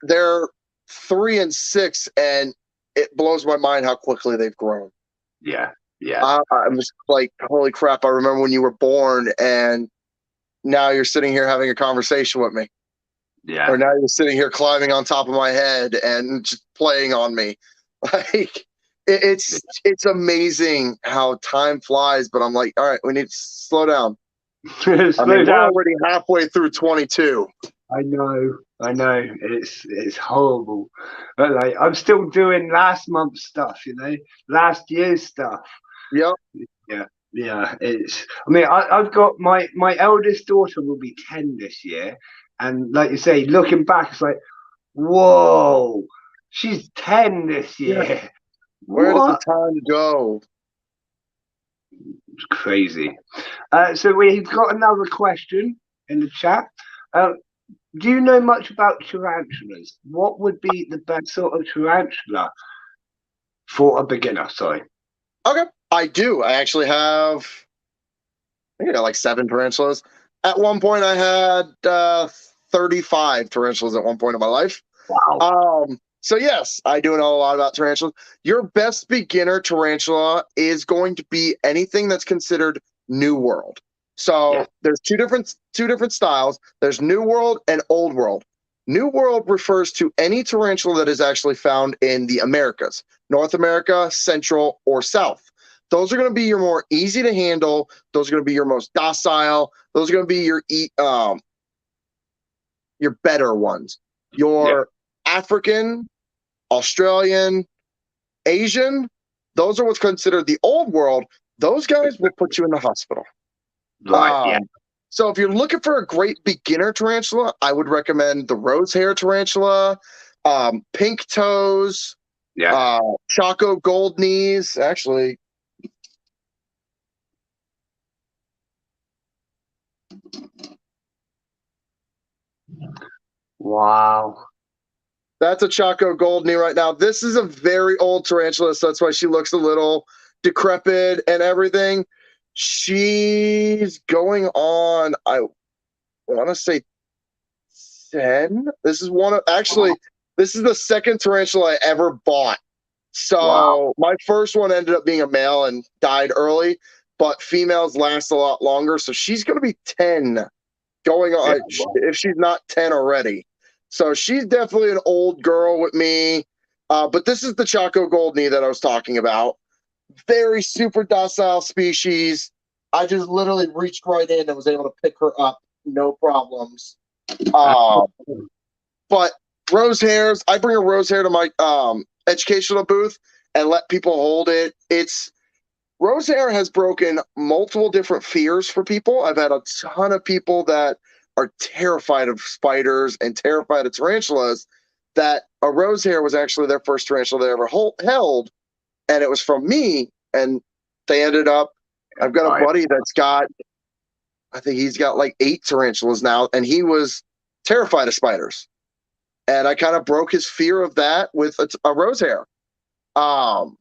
they're 3 and 6, and it blows my mind how quickly they've grown. Yeah, yeah, I'm just like, holy crap! I remember when you were born, and now you're sitting here having a conversation with me, yeah. or now you're sitting here climbing on top of my head and just playing on me. Like, It's amazing how time flies, but I'm like, all right, we need to slow down. I Slow mean, we're down. already halfway through 22. I know. It's horrible, but like I'm still doing last month's stuff, last year's stuff. Yep. Yeah, yeah. It's. I mean, I've got my eldest daughter will be 10 this year, and like you say, looking back, it's like, whoa, she's 10 this Yeah. year. Where did the What? time go? It's crazy. So we've got another question in the chat. Uh, do you know much about tarantulas? What would be the best sort of tarantula for a beginner? Sorry. Okay. I do. I actually have, I think I got like 7 tarantulas. At one point, I had 35 tarantulas at one point in my life. Wow. So yes, I do know a lot about tarantulas. Your best beginner tarantula is going to be anything that's considered New World. So Yeah. there's two different styles. There's New World and Old World. New World refers to any tarantula that is actually found in the Americas, North America, Central, or South. Those are going to be your more easy to handle. Those are going to be your most docile. Those are going to be your better ones. Yeah. Your African, Australian, Asian, those are what's considered the old world. Those guys will put you in the hospital. Right. Yeah. So if you're looking for a great beginner tarantula, I would recommend the rose hair tarantula, pink toes, Yeah. Choco gold knees. Actually, Wow. that's a Choco gold knee right now. This is a very old tarantula, so that's why she looks a little decrepit and everything. She's going on, I want to say 10. This is one of actually, this is the second tarantula I ever bought. Wow. So my first one ended up being a male and died early, but females last a lot longer. So she's going to be 10 going Yeah. on, if she's not 10 already. So she's definitely an old girl with me. But this is the Chaco Gold Knee that I was talking about. Very super docile species. I just literally reached right in and was able to pick her up, no problems. Uh, but rose hairs, I bring a rose hair to my educational booth and let people hold it. It's rose hair has broken multiple different fears for people. I've had a ton of people that are terrified of spiders and terrified of tarantulas. That a rose hair was actually their first tarantula they ever held, and it was from me. And they ended up. I've got a buddy that's got, I think he's got like 8 tarantulas now, and he was terrified of spiders. And I kind of broke his fear of that with a rose hair. Um,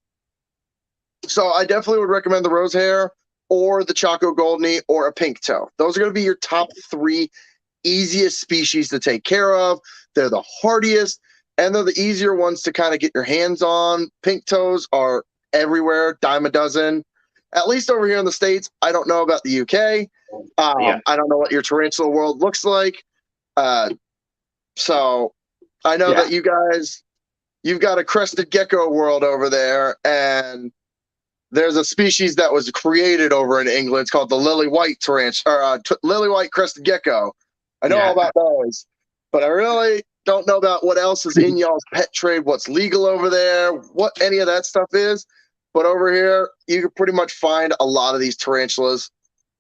so I definitely would recommend the rose hair or the Choco Gold Knee or a pink toe. Those are going to be your top 3 easiest species to take care of. They're the hardiest and they're the easier ones to kind of get your hands on. Pink toes are everywhere, dime a dozen. At least over here in the States. I don't know about the UK. Yeah. I don't know what your tarantula world looks like. So I know Yeah. that you've got a crested gecko world over there, and there's a species that was created over in England. It's called the lily white tarantula, or lily white crested gecko. I know all about those, but I really don't know about what else is in y'all's pet trade, what's legal over there, what any of that stuff is. But over here, you can pretty much find a lot of these tarantulas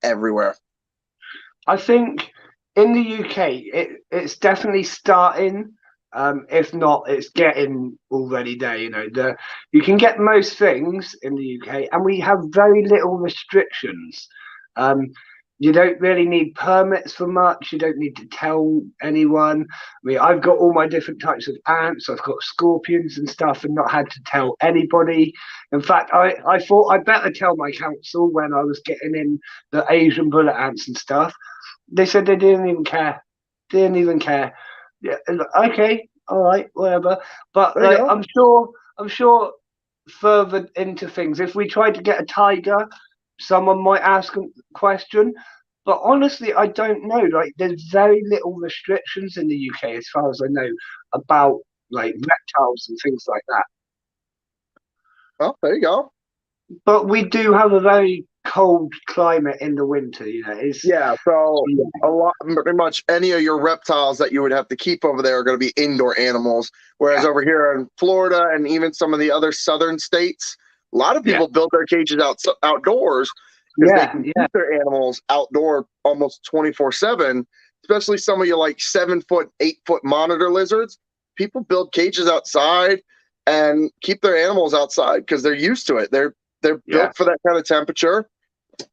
everywhere. I think in the UK, it's definitely starting. If not, it's getting already there. You can get most things in the UK, and we have very little restrictions. Um, you don't really need permits for much. You don't need to tell anyone. I mean, I've got all my different types of ants. I've got scorpions and stuff, and not had to tell anybody. In fact, I thought I'd better tell my council when I was getting in the Asian bullet ants and stuff. They said they didn't even care. Didn't even care. Yeah, okay, all right, whatever. But There you like, go. I'm sure further into things, if we tried to get a tiger, someone might ask a question. But honestly, I don't know. Like, there's very little restrictions in the UK, as far as I know, about like reptiles and things like that. Oh, there you go. But we do have a very cold climate in the winter. It's Yeah, so a lot, pretty much any of your reptiles that you would have to keep over there are going to be indoor animals. Whereas yeah, over here in Florida and even some of the other southern states, a lot of yeah, people build their cages outdoors because they yeah, can yeah, keep their animals outdoor almost 24/7. Especially some of you like 7 foot, 8 foot monitor lizards. People build cages outside and keep their animals outside because they're used to it. They're yeah, built for that kind of temperature.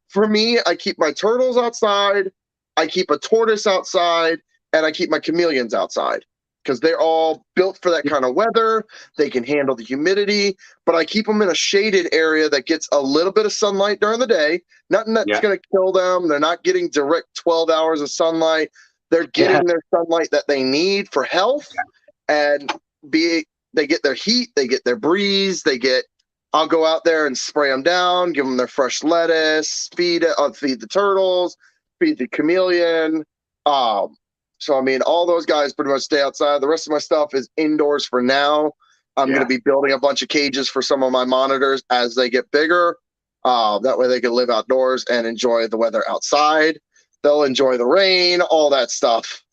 For me, I keep my turtles outside, I keep a tortoise outside, and I keep my chameleons outside because they're all built for that kind of weather. They can handle the humidity, but I keep them in a shaded area that gets a little bit of sunlight during the day. Nothing that's yeah, going to kill them. They're not getting direct 12 hours of sunlight. They're yeah, getting their sunlight that they need for health and be they get their heat, they get their breeze, they get I'll go out there and spray them down, give them their fresh lettuce, feed the turtles, feed the chameleon. Um, so I mean, all those guys pretty much stay outside. The rest of my stuff is indoors for now. I'm going to yeah. be building a bunch of cages for some of my monitors as they get bigger. That way they can live outdoors and enjoy the weather outside. They'll enjoy the rain, all that stuff.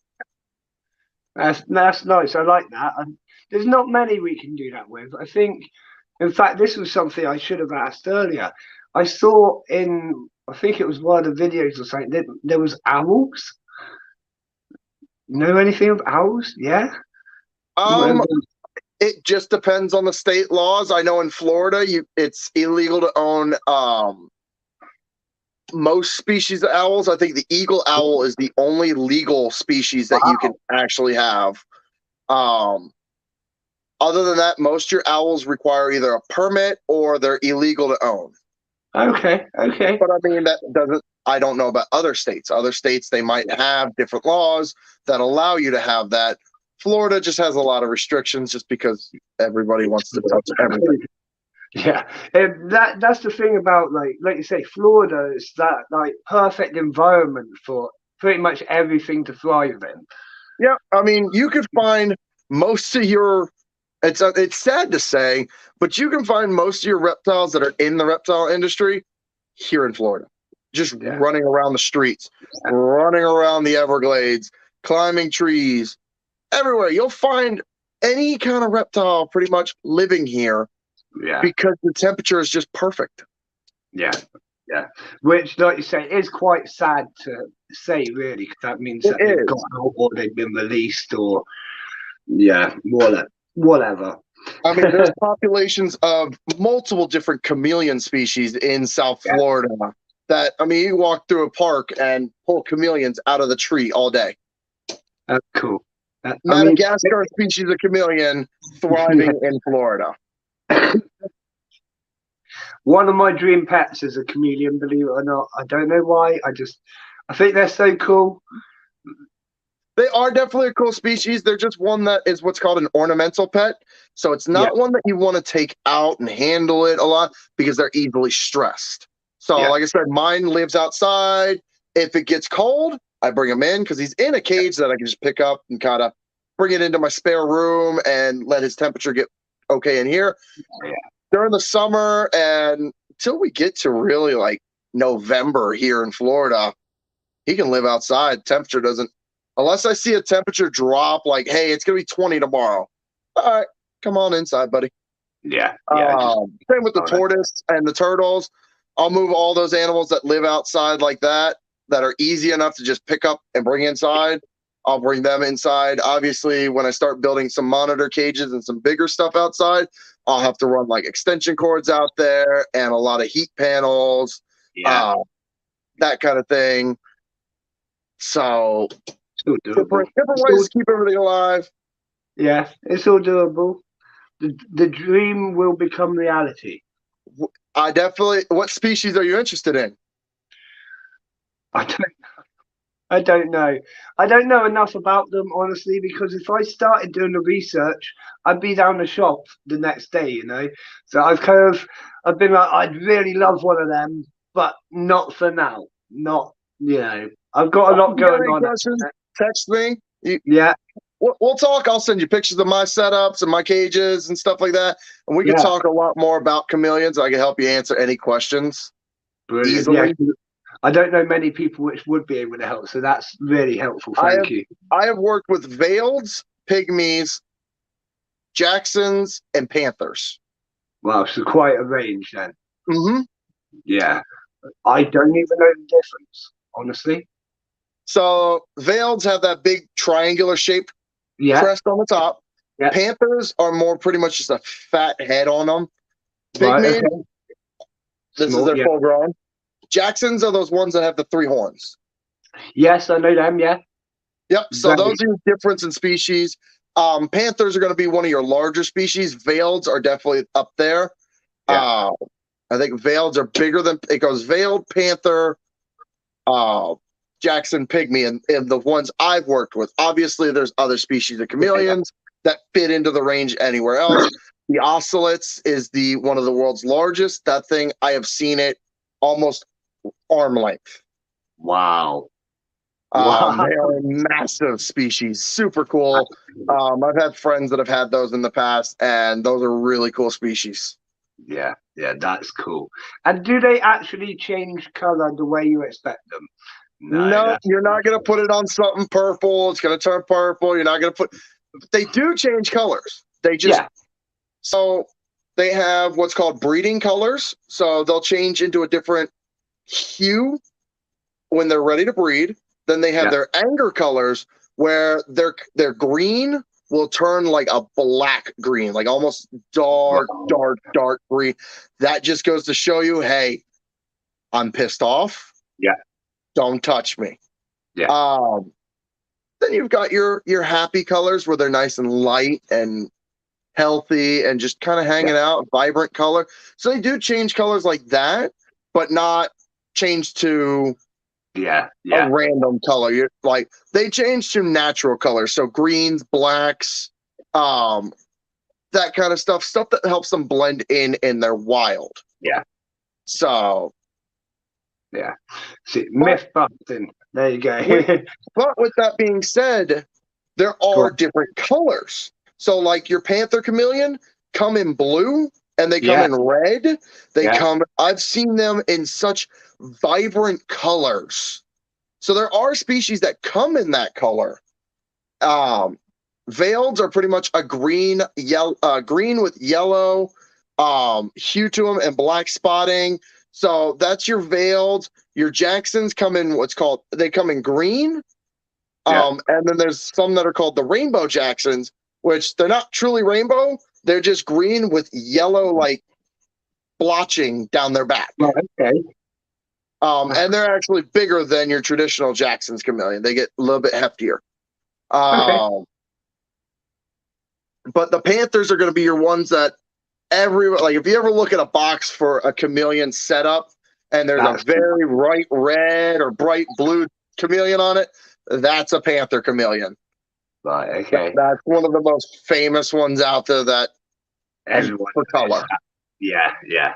That's nice. I like that. And there's not many we can do that with. I think, in fact, this was something I should have asked earlier. I saw I think it was one of the videos or something, that there was owls. Know anything of owls? Yeah. Um, It just depends on the state laws. I know in Florida, it's illegal to own most species of owls. I think the eagle owl is the only legal species that you can Wow. actually have. Um, Other than that, most of your owls require either a permit or they're illegal to own. Okay. Okay. But I mean, that doesn't. I don't know about other states. Other states they might have different laws that allow you to have that. Florida just has a lot of restrictions just because everybody wants to touch everything. Yeah, that's the thing about like you say, Florida is that like perfect environment for pretty much everything to thrive in. Yeah, I mean, you could find most of your. It's sad to say, but you can find most of your reptiles that are in the reptile industry here in Florida, just Yeah, running around the streets, running around the Everglades, climbing trees, everywhere. You'll find any kind of reptile pretty much living here yeah, because the temperature is just perfect. yeah, yeah. Which, like you say, is quite sad to say, really, because that means It that they've got is. out or they've been released, or yeah, whatever. I mean, there's populations of multiple different chameleon species in South Yeah, Florida that, I mean, you walk through a park and pull chameleons out of the tree all day. that's cool. I mean, Madagascar species of chameleon thriving in Florida. one of my dream pets is a chameleon. Believe it or not, I don't know why. I think they're so cool. They are definitely a cool species. They're just one that is what's called an ornamental pet. So it's Yeah, not one that you want to take out and handle it a lot because they're easily stressed. So, yeah, like I said, mine lives outside. If it gets cold, I bring him in because he's in a cage that I can just pick up and kind of bring it into my spare room and let his temperature get okay in here. yeah. During the summer and until we get to really like November here in Florida, he can live outside. Temperature doesn't, unless I see a temperature drop, like, hey, it's gonna be 20 tomorrow. All right, come on inside, buddy. Yeah, yeah, just Same with the oh, that- tortoise and the turtles. I'll move all those animals that live outside like that are easy enough to just pick up and bring inside. I'll bring them inside. Obviously, when I start building some monitor cages and some bigger stuff outside, I'll have to run like extension cords out there and a lot of heat panels, yeah, uh, that kind of thing. So still doable. different ways Still, to keep everything alive. yeah, it's all doable. The dream will become reality. I definitely. What species are you interested in? I don't, I don't know. I don't know enough about them honestly, because if I started doing the research, I'd be down the shop the next day. So I've been like, I'd really love one of them, but not for now. Not, I've got a If lot you got going any on. questions, text me. Yeah, we'll talk. I'll send you pictures of my setups and my cages and stuff like that, and we can Yeah, talk a lot more about chameleons. I can help you answer any questions brilliant. Yeah, easily. I don't know many people which would be able to help, so that's really helpful. I Thank have you. I have worked with veileds, pygmies, Jacksons, and panthers. Wow, so quite a range then. Mm-hmm. Yeah, I don't even know the difference, honestly. So veileds have that big triangular shaped Yeah, crest on the top. yeah, Panthers are more pretty much just a fat head on them. right, Pygmies, okay. this is Small, their yeah. full grown. Jacksons are those ones that have the 3 horns. Yes, I know them, yeah. Yep. So Very, those are your difference in species. Panthers are going to be one of your larger species. Veileds are definitely up there. yeah, Uh, I think veileds are bigger than it goes veiled, panther, uh, Jackson, pygmy, and the ones I've worked with. Obviously, there's other species of yeah, chameleons that fit into the range anywhere else. The ocelots is the one of the world's largest. That thing, I have seen it almost arm length. wow. Wow. They are a massive species, super cool. I've had friends that have had those in the past, and those are really cool species. Yeah, yeah, that's cool. And do they actually change color the way you expect them? No, No, that's you're not going to put it on something purple. It's going to turn purple. You're not going to put. They do change colors. They just yeah, so they have what's called breeding colors. So they'll change into a different hue when they're ready to breed. Then they have yeah. their anger colors where their green will turn like a black green, like almost dark, Wow. dark, dark green. That just goes to show you, hey, I'm pissed off. Yeah, Don't touch me. yeah, Then you've got your happy colors where they're nice and light and healthy and just kind of yeah, hanging out, vibrant color. So they do change colors like that, but not change to yeah, a yeah. random color. You're like they change to natural colors, so greens, blacks, um, that kind of stuff that helps them blend in their wild. Yeah. So, Yeah. See, but myth busting. There you go. with but with that being said, there Go are on. different colors. So, like your panther chameleon come in blue and they come Yeah, in red. They yeah, come. I've seen them in such vibrant colors. So there are species that come in that color. Veileds are pretty much a green with yellow hue to them and black spotting. So that's your veiled. Your Jacksons come in they come in green. yeah. And then there's some that are called the rainbow Jacksons, which they're not truly rainbow. They're just green with yellow like blotching down their back. Right, okay. And they're actually bigger than your traditional Jackson's chameleon. They get a little bit heftier. Okay. Um, but the Panthers are going to be your ones that like if you ever look at a box for a chameleon setup and there's a That's very bright red or bright blue chameleon on it, that's a Panther chameleon. right, okay. That's one of the most famous ones out there that Everyone for knows color. that. Yeah, yeah.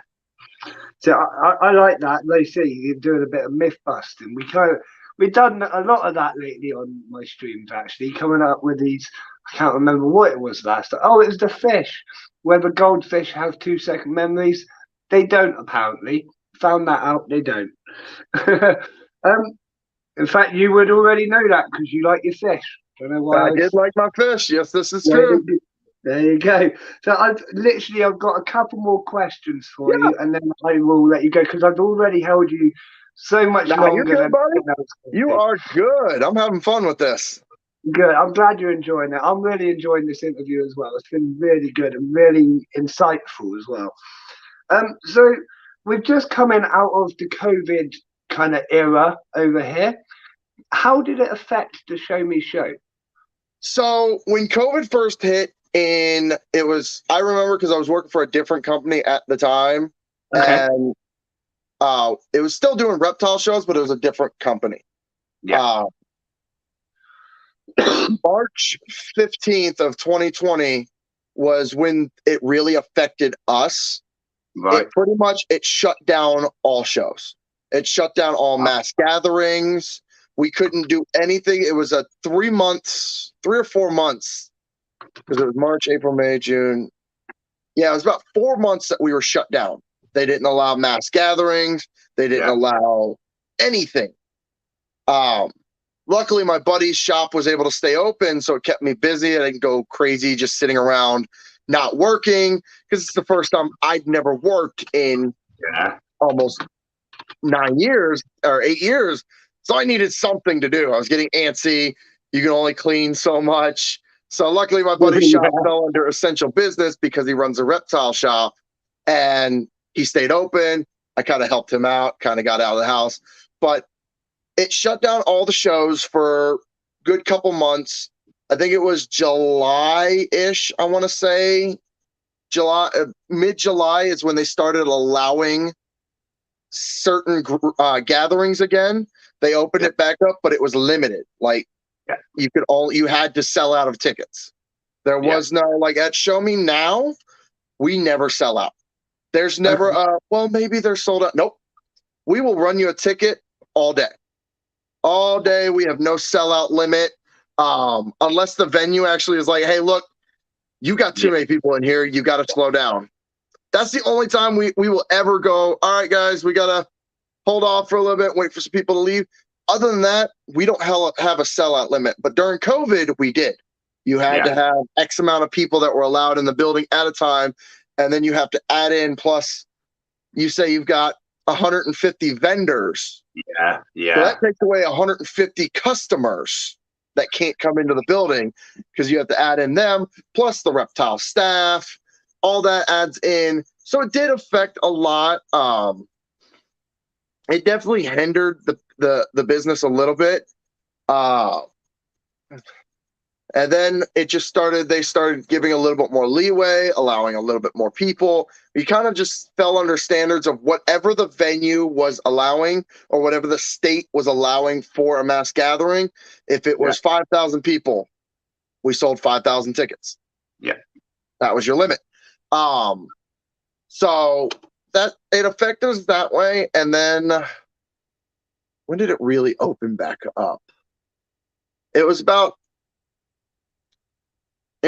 So I like that. They say you're doing a bit of myth busting. We've done a lot of that lately on my streams actually, coming up with these. I can't remember what it was last time. Oh, it was the fish, where the goldfish have 2 second memories. They don't apparently. Found that out. They don't. In fact, you would already know that because you like your fish. Don't know why I I did was. like my fish. Yes, this is Yeah, true. there you go. So I've got a couple more questions for Yeah, you, and then I will let you go because I've already held you so much nah, you're longer good, than I buddy. think I was going You to. are good. I'm having fun with this. Good. I'm glad you're enjoying it. I'm really enjoying this interview as well. It's been really good and really insightful as well. So we've just coming out of the COVID kind of era over here. How did it affect the Show Me Show? So when COVID first hit, I remember because I was working for a different company at the time, Okay. and it was still doing reptile shows, but it was a different company. Yeah. March 15th of 2020 was when it really affected us. Right. It shut down all shows. It shut down all mass gatherings. We couldn't do anything. It was a 3 or 4 months, because it was March, April, May, June. Yeah, it was about 4 months that we were shut down. They didn't allow mass gatherings. They didn't allow anything. Luckily, my buddy's shop was able to stay open, so it kept me busy. I didn't go crazy just sitting around not working, because it's the first time I'd never worked in almost 9 years or 8 years. So I needed something to do. I was getting antsy. You can only clean so much. So luckily, my buddy's shop fell under essential business because he runs a reptile shop, and he stayed open. I kind of helped him out, kind of got out of the house, but it shut down all the shows for a good couple months. I think it was July-ish, I want to say. Mid-July is when they started allowing certain gatherings again. They opened it back up, but it was limited. Like you had to sell out of tickets. There was no, like, at Show Me Now, we never sell out. There's never well, maybe they're sold out. Nope. We will run you a ticket all day. All day. We have no sellout limit. Unless the venue actually is like, hey, look, you got too many people in here. You got to slow down. That's the only time we will ever go, all right, guys, we got to hold off for a little bit, wait for some people to leave. Other than that, we don't have a sellout limit. But during COVID, we did. You had to have X amount of people that were allowed in the building at a time. And then you have to add in, plus you say you've got 150 vendors. So that takes away 150 customers that can't come into the building, because you have to add in them, plus the Reptile staff. All that adds in. So it did affect a lot. It definitely hindered the business a little bit. And then it just they started giving a little bit more leeway, allowing a little bit more people. We kind of just fell under standards of whatever the venue was allowing, or whatever the state was allowing for a mass gathering. If it was 5,000 people, we sold 5,000 tickets. That was your limit. So that it affected us that way. And then when did it really open back up? It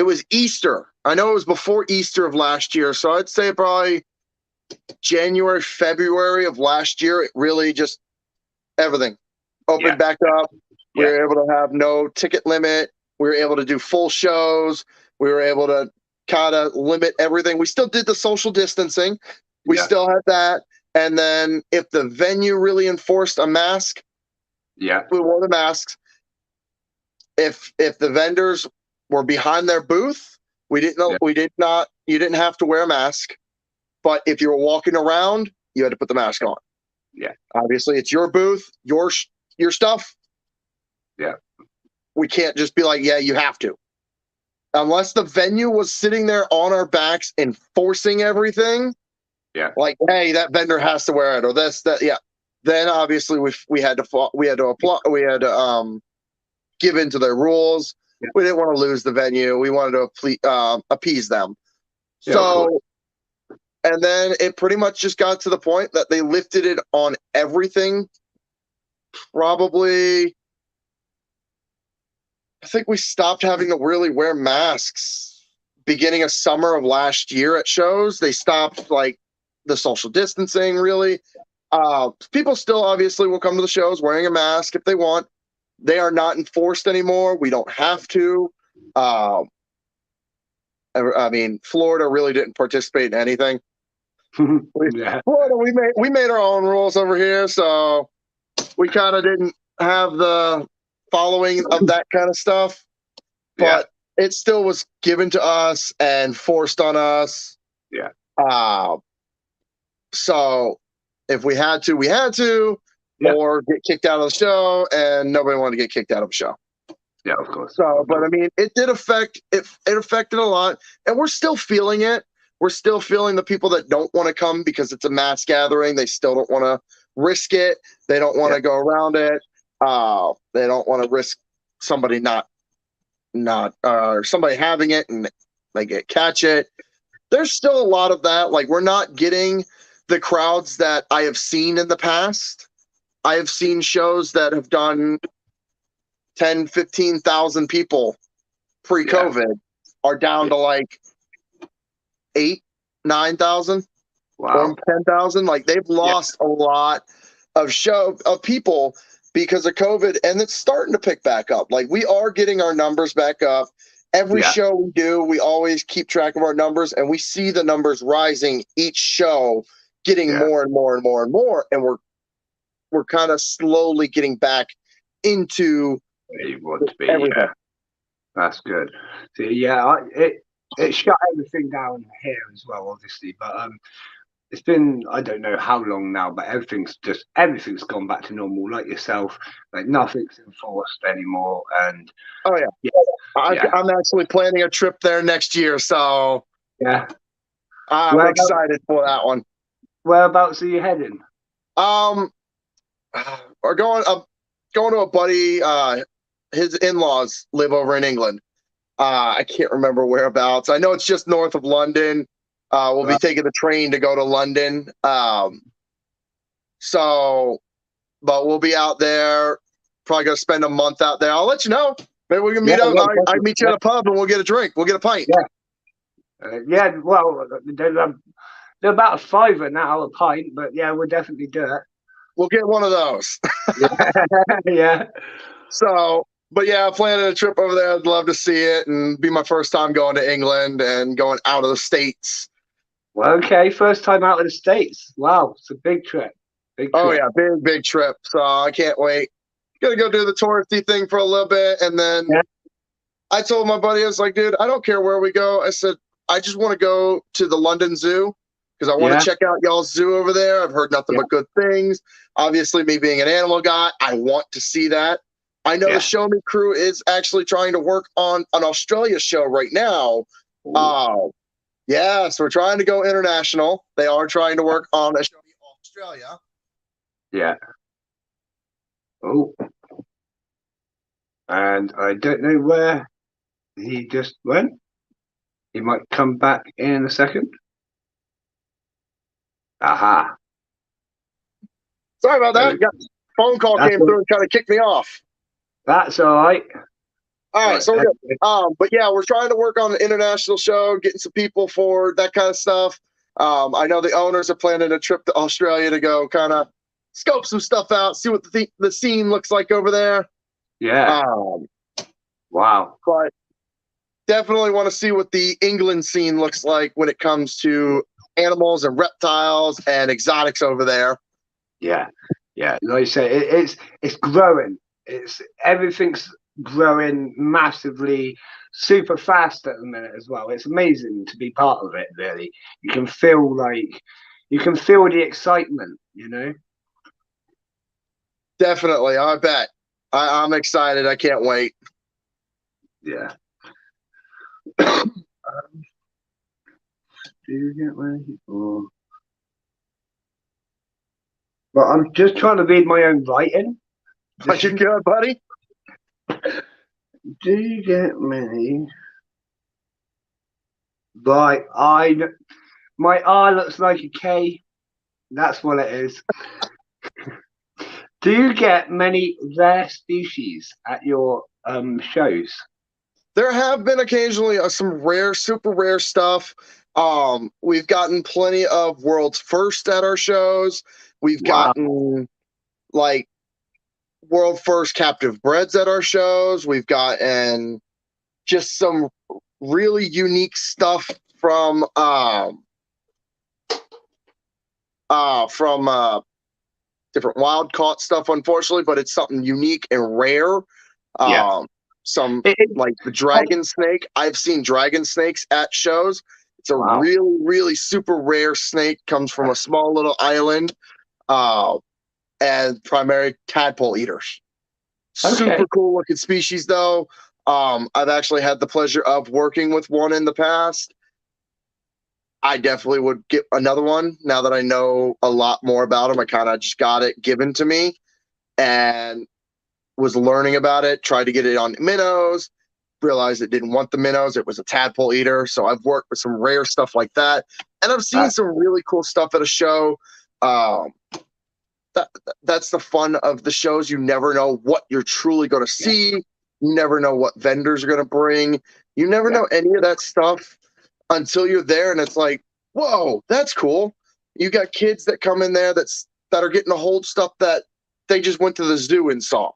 was Easter. I know it was before Easter of last year. So I'd say probably January, February of last year, it really just everything opened back up. We were able to have no ticket limit. We were able to do full shows. We were able to kind of limit everything. We still did the social distancing. We still had that. And then if the venue really enforced a mask, we wore the masks. If the vendors were behind their booth, you didn't have to wear a mask. But if you were walking around, you had to put the mask on. Obviously, it's your booth, your stuff. We can't just be like, you have to. Unless the venue was sitting there on our backs enforcing everything. Like, hey, that vendor has to wear it, or this, that, Then obviously we had to give in to their rules. We didn't want to lose the venue. We wanted to appease them. And then it pretty much just got to the point that they lifted it on everything. Probably, I think we stopped having to really wear masks beginning of summer of last year at shows. They stopped, like, the social distancing, really. People still obviously will come to the shows wearing a mask if they want. They are not enforced anymore. We don't have to. I mean, Florida really didn't participate in anything. Florida, we made our own rules over here, so we kind of didn't have the following of that kind of stuff. But it still was given to us and forced on us. So if we had to, we had to. Or get kicked out of the show, and nobody wanted to get kicked out of the show. Of course. So, but I mean, it did affect it. It affected a lot, and we're still feeling it. We're still feeling the people that don't want to come because it's a mass gathering. They still don't want to risk it. They don't want to go around it. They don't want to risk somebody not somebody having it and they catch it. There's still a lot of that. Like, we're not getting the crowds that I have seen in the past. I have seen shows that have done 10, 15,000 people pre-COVID are down to like 8, 9,000 Wow. or 10,000. Like they've lost a lot of people because of COVID, and it's starting to pick back up. Like we are getting our numbers back up. Every Yeah. show we do, we always keep track of our numbers, and we see the numbers rising each show, getting Yeah. more and more and more and more, and we're kind of slowly getting back into Where you want to be. everything. Yeah. That's good. So, yeah, it shut everything down here as well, obviously. But it's been, I don't know how long now, but everything's gone back to normal. Like yourself, like nothing's enforced anymore. And Oh yeah, yeah, I'm actually planning a trip there next year, so yeah. I'm excited for that one. Whereabouts are you heading? We're going to a buddy. His in-laws live over in England. I can't remember whereabouts. I know it's just north of London. We'll be taking the train to go to London. But we'll be out there. Probably gonna spend a month out there. I'll let you know. Maybe we can meet up. I meet you at a pub and we'll get a drink. We'll get a pint. Yeah. Well, they're about $5 now a pint, but yeah, we'll definitely do it. We'll get one of those. Yeah. So, but yeah, planning a trip over there. I'd love to see it and be my first time going to England and going out of the States. Well, okay, first time out of the States. Wow, it's a big trip. Oh yeah, big trip. So I can't wait. Gonna go do the touristy thing for a little bit, and then I told my buddy, I was like, dude, I don't care where we go. I said, I just want to go to the London Zoo because I want to check out y'all's zoo over there. I've heard nothing but good things. Obviously, me being an animal guy, I want to see that. I know the Show Me crew is actually trying to work on an Australia show right now. So we're trying to go international. They are trying to work on a show in Australia. Yeah. Oh. And I don't know where he just went. He might come back in a second. Aha. Sorry about that. Phone call came through and kind of kicked me off. That's all right. All right, so we're good. But yeah, we're trying to work on the international show, getting some people for that kind of stuff. I know the owners are planning a trip to Australia to go kind of scope some stuff out, see what the scene looks like over there. Yeah. Wow. But definitely want to see what the England scene looks like when it comes to animals and reptiles and exotics over there. Yeah. Yeah. Like I say, it's growing. Everything's growing massively, super fast at the minute as well. It's amazing to be part of it, really. You can feel the excitement, you know? Definitely, I bet. I'm excited. I can't wait. Yeah. Do you get ready? But I'm just trying to read my own writing. Are you good, buddy? Do you get many? Right, my R looks like a K. That's what it is. Do you get many rare species at your shows? There have been occasionally some rare, super rare stuff. We've gotten plenty of world's first at our shows. We've gotten like world first captive breds at our shows. We've gotten just some really unique stuff from different wild caught stuff, unfortunately, but it's something unique and rare. Some like the dragon snake. I've seen dragon snakes at shows. It's a really, really super rare snake. Comes from a small little island, and primary tadpole eaters. Super cool looking species, though. I've actually had the pleasure of working with one in the past. I definitely would get another one now that I know a lot more about them. I kind of just got it given to me and was learning about it, tried to get it on minnows, realized it didn't want the minnows. It was a tadpole eater. So I've worked with some rare stuff like that. And I've seen some really cool stuff at a show. that's the fun of the shows. You never know what you're truly going to Yeah. see. You never know what vendors are going to bring. You never Yeah. know any of that stuff until you're there, and it's like, whoa, that's cool. You got kids that come in there that are getting to hold stuff that they just went to the zoo and saw.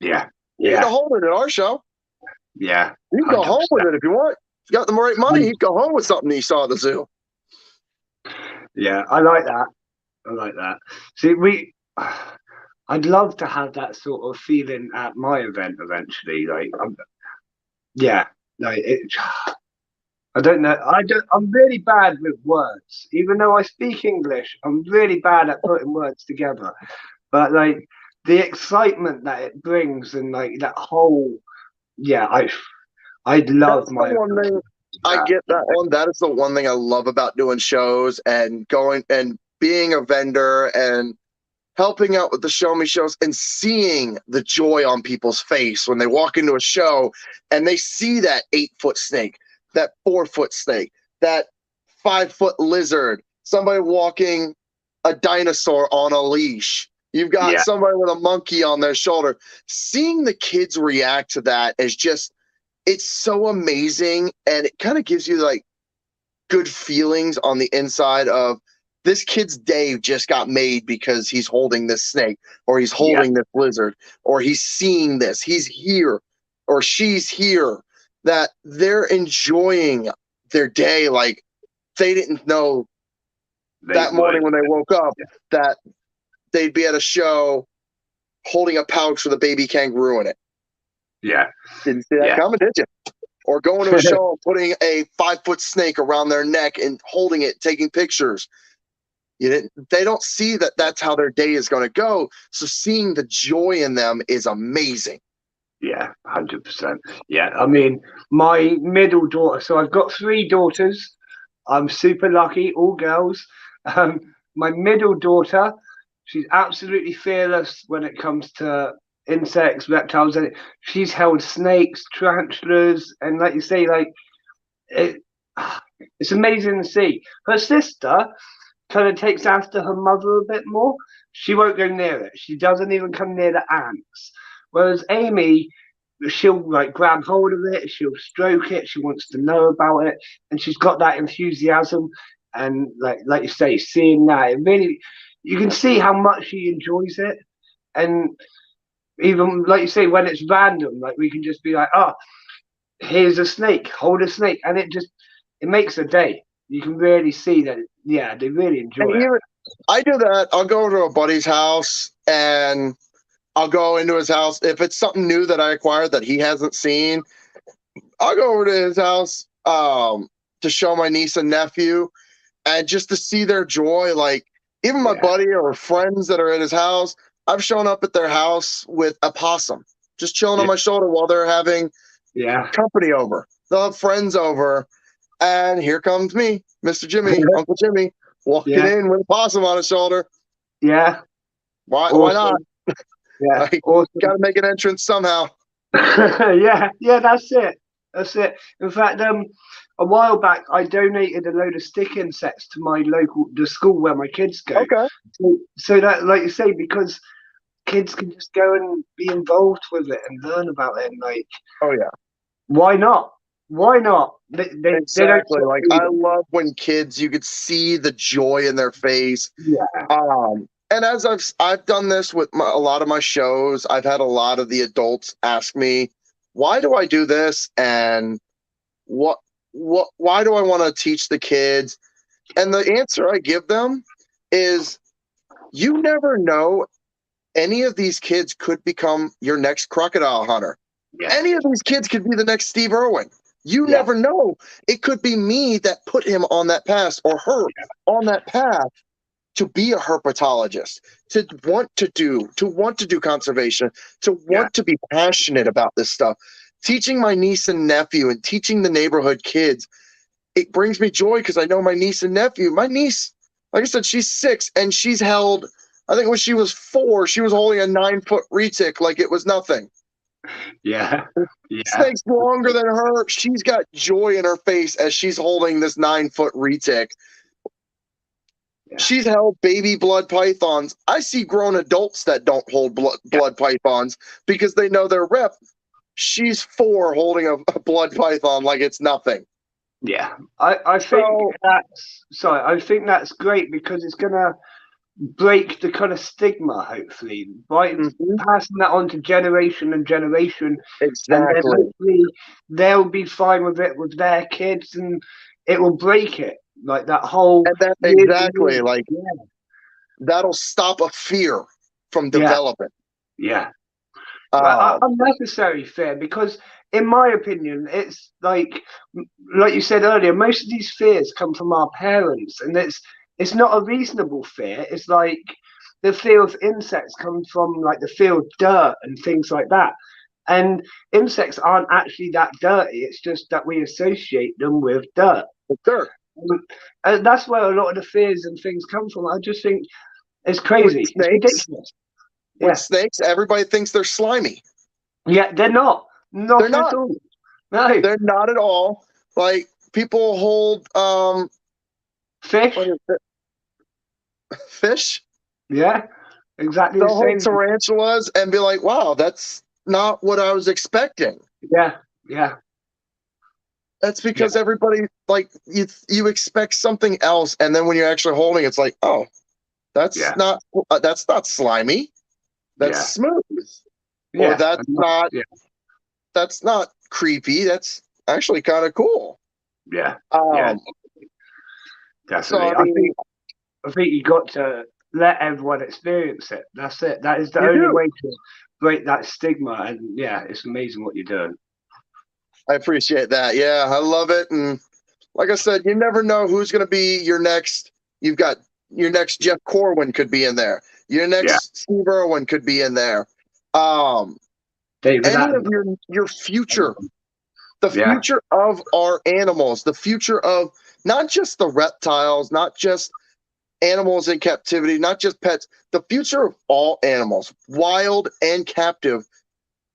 Yeah. You get to Yeah. hold it at our show. Yeah. You can go home with 100%. it if you want. If you got the right money, you can go home with something that you saw at the zoo. Yeah, I like that. I like that. See, I'd love to have that sort of feeling at my event eventually. Like, yeah, like it. I don't know. I don't. I'm really bad with words. Even though I speak English, I'm really bad at putting words together. But like the excitement that it brings, and like that whole, yeah, I'd love That's the my one event to thing be I that. get that one. That is the one thing I love about doing shows and going and being a vendor and helping out with the show me shows and seeing the joy on people's face when they walk into a show and they see that 8-foot snake, that 4-foot snake, that 5-foot lizard, somebody walking a dinosaur on a leash. You've got Yeah, somebody with a monkey on their shoulder. Seeing the kids react to that is just, it's so amazing. And it kind of gives you like good feelings on the inside of this kid's day just got made because he's holding this snake or he's yeah, holding this lizard or he's seeing this. He's here or she's here, that they're enjoying their day like they didn't know they that would. morning when they woke up that they'd be at a show holding a pouch with a baby kangaroo in it. Yeah, Didn't see that yeah, coming, did you? Or going to a show and putting a 5-foot snake around their neck and holding it, taking pictures. They don't see that that's how their day is going to go. So seeing the joy in them is amazing. yeah, 100%. Yeah, I mean, my middle daughter. So I've got three daughters. I'm super lucky, all girls. My middle daughter, she's absolutely fearless when it comes to insects, reptiles, and she's held snakes, tarantulas, and like you say, like it, it's amazing to see. Her sister kind of takes after her mother a bit more. She won't go near it. She doesn't even come near the ants. Whereas Amy, she'll like grab hold of it, she'll stroke it, she wants to know about it, and she's got that enthusiasm. And like you say, seeing that, it really, you can see how much she enjoys it. And even like you say, when it's random, like we can just be like, oh, here's a snake, hold a snake, and it makes a day. You can really see that, yeah, they really And enjoy it. even I do that. I'll go to a buddy's house and I'll go into his house. If it's something new that I acquired that he hasn't seen, I'll go over to his house to show my niece and nephew and just to see their joy. Like even my Yeah, buddy or friends that are at his house, I've shown up at their house with a possum, just chilling on yeah, my shoulder while they're having yeah, company over. They'll have friends over, and here comes me, Mr. Jimmy, Uncle Jimmy, walking yeah, in with a possum on his shoulder. yeah. Why not? Awesome. Yeah, Like, got awesome. to make an entrance somehow. Yeah, yeah, that's it. That's it. In fact, a while back, I donated a load of stick insects to the school where my kids go. Okay. So that, like you say, because kids can just go and be involved with it and learn about it. And like, Oh yeah. why not? Why not? They don't Exactly. stop Like I reading. love when kids, you could see the joy in their face. Yeah, And as I've done this with a lot of my shows, I've had a lot of the adults ask me, "Why do I do this?" and what why do I want to teach the kids? And the answer I give them is you never know, any of these kids could become your next crocodile hunter. yeah, Any of these kids could be the next Steve Irwin. You yeah, never know. It could be me that put him on that path or her on that path to be a herpetologist, to want to do conservation, to yeah, want to be passionate about this stuff. Teaching my niece and nephew and teaching the neighborhood kids, it brings me joy because I know my niece and nephew. My niece, like I said, she's 6 and she's held, I think when she was 4, she was holding a 9-foot retic like it was nothing. yeah, yeah, Snake's longer than her. She's got joy in her face as she's holding this 9-foot retic. She's held baby blood pythons. I see grown adults that don't hold blood pythons because they know they're rep. She's 4 holding a blood python like it's nothing. Yeah, I think I think that's great because it's gonna break the kind of stigma, hopefully, by passing that on to generation and generation. Exactly. And then hopefully they'll be fine with it with their kids, and it will break it. Like that whole exactly, like that'll stop a fear from developing. Yeah. Unnecessary fear, because in my opinion, it's like you said earlier, most of these fears come from our parents, and it's not a reasonable fear. It's like the fear of insects comes from like the fear of dirt and things like that. And insects aren't actually that dirty. It's just that we associate them with dirt. And that's where a lot of the fears and things come from. I just think it's crazy. It's ridiculous. With snakes, everybody thinks they're slimy. Yeah, they're not. They're not at all. No, they're not at all. Like people hold fish. Fish. Yeah, exactly. They'll hold tarantulas and be like, "Wow, that's not what I was expecting." Yeah, yeah. That's because everybody you expect something else, and then when you're actually holding, it's like, "Oh, that's not slimy. That's smooth." Or that's not creepy. That's actually kind of cool. Yeah. Definitely. So I think you got to let everyone experience it. That's it. That is the only way to break that stigma. And it's amazing what you're doing. I appreciate that. Yeah, I love it. And like I said, you never know who's going to be your next. You've got your next Jeff Corwin could be in there. Your next Steve Irwin could be in there. Any of your future, the future of our animals, the future of not just the reptiles, not just animals in captivity, not just pets, the future of all animals, wild and captive,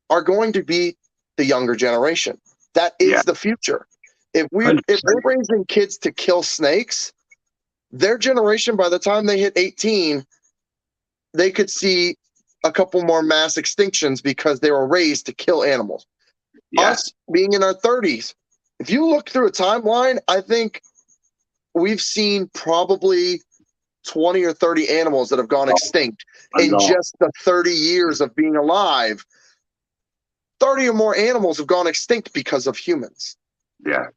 are going to be the younger generation. That is the future. If we're raising kids to kill snakes, their generation, by the time they hit 18, they could see a couple more mass extinctions because they were raised to kill animals. Us being in our 30s, if you look through a timeline, I think we've seen probably 20 or 30 animals that have gone extinct in just the 30 years of being alive. 30 or more animals have gone extinct because of humans. Yeah.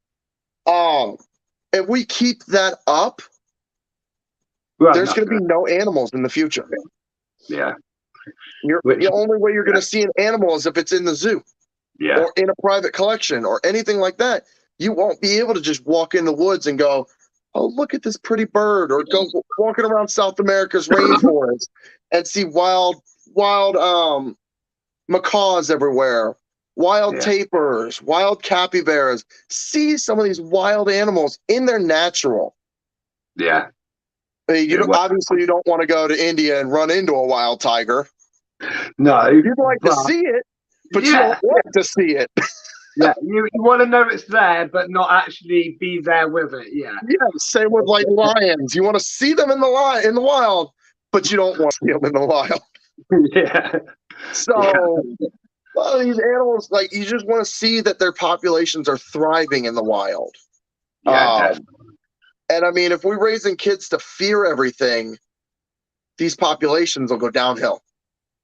If we keep that up, there's going to be no animals in the future. Yeah. The only way you're going to see an animal is if it's in the zoo or in a private collection or anything like that. You won't be able to just walk in the woods and go, "Oh, look at this pretty bird," or go walking around South America's rainforest and see wild macaws everywhere, wild tapirs, wild capybaras. See some of these wild animals in their natural. Yeah. Obviously, you don't want to go to India and run into a wild tiger. No. You'd like to see it, but you don't want to see it. You want to know it's there, but not actually be there with it. Yeah. Same with like lions. You want to see them in the wild, but you don't want to see them in the wild. So a lot of these animals, like you just want to see that their populations are thriving in the wild. And I mean, if we're raising kids to fear everything, these populations will go downhill.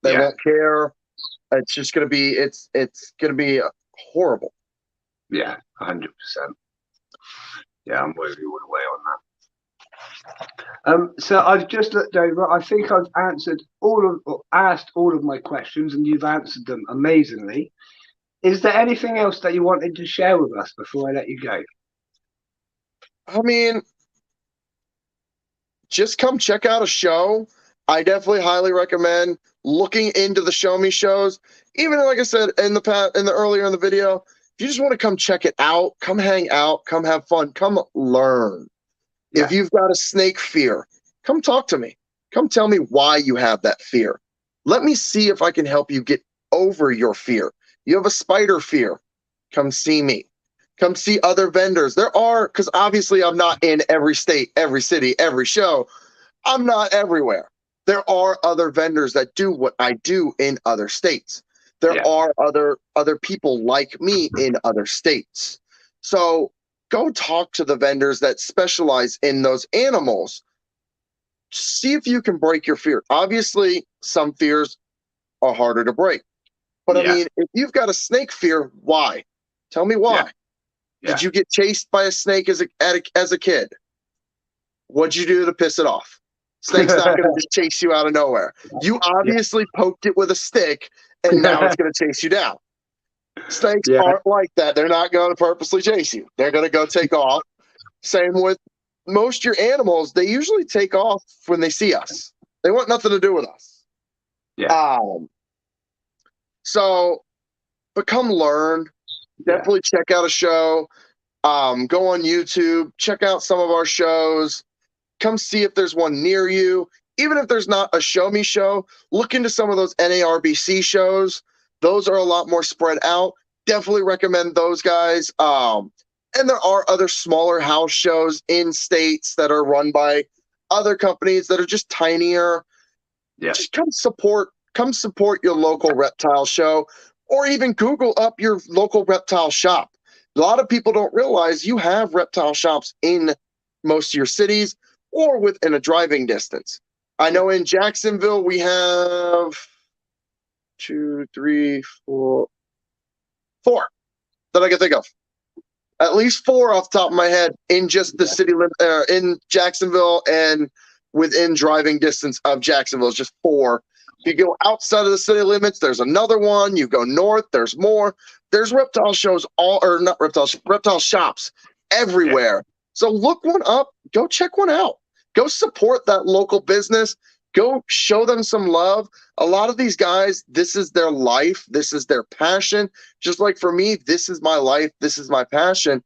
They won't care. It's just going to be, it's going to be horrible. Yeah, 100%. Yeah, I'm with you all the way on that. So I've just looked over. I think I've asked all of my questions, and you've answered them amazingly. Is there anything else that you wanted to share with us before I let you go? I mean, just come check out a show. I definitely highly recommend looking into the Show Me shows. Even like I said earlier in the video, if you just want to come check it out, come hang out, come have fun, come learn. If you've got a snake fear, come talk to me. Come tell me why you have that fear. Let me see if I can help you get over your fear. You have a spider fear, come see me. Come see other vendors. Because obviously I'm not in every state, every city, every show. I'm not everywhere. There are other vendors that do what I do in other states. There Yeah. are other people like me in other states. So go talk to the vendors that specialize in those animals. See if you can break your fear. Obviously, some fears are harder to break. But I Yeah. mean, if you've got a snake fear, why? Tell me Yeah. why. Yeah. Did you get chased by a snake as a kid? What'd you do to piss it off? Snake's not going to just chase you out of nowhere. You Yeah. obviously poked it with a stick, and now it's going to chase you down. Snakes Yeah. aren't like that. They're not going to purposely chase you. They're going to go take off. Same with most your animals. They usually take off when they see us. They want nothing to do with us. Yeah. So, but come learn. Yeah. Definitely check out a show. Go on YouTube. Check out some of our shows. Come see if there's one near you. Even if there's not a show me show, look into some of those NARBC shows. Those are a lot more spread out. Definitely recommend those guys. And there are other smaller house shows in states that are run by other companies that are just tinier. Yeah. Just come support your local reptile show, or even Google up your local reptile shop. A lot of people don't realize you have reptile shops in most of your cities or within a driving distance. I know in Jacksonville we have two, three, four that I can think of. At least four off the top of my head in just the city in Jacksonville, and within driving distance of Jacksonville is just four. If you go outside of the city limits, there's another one. You go north, there's more. There's reptile shows reptile shops everywhere. Yeah. So look one up, go check one out. Go support that local business. Go show them some love. A lot of these guys, this is their life. This is their passion. Just like for me, this is my life. This is my passion.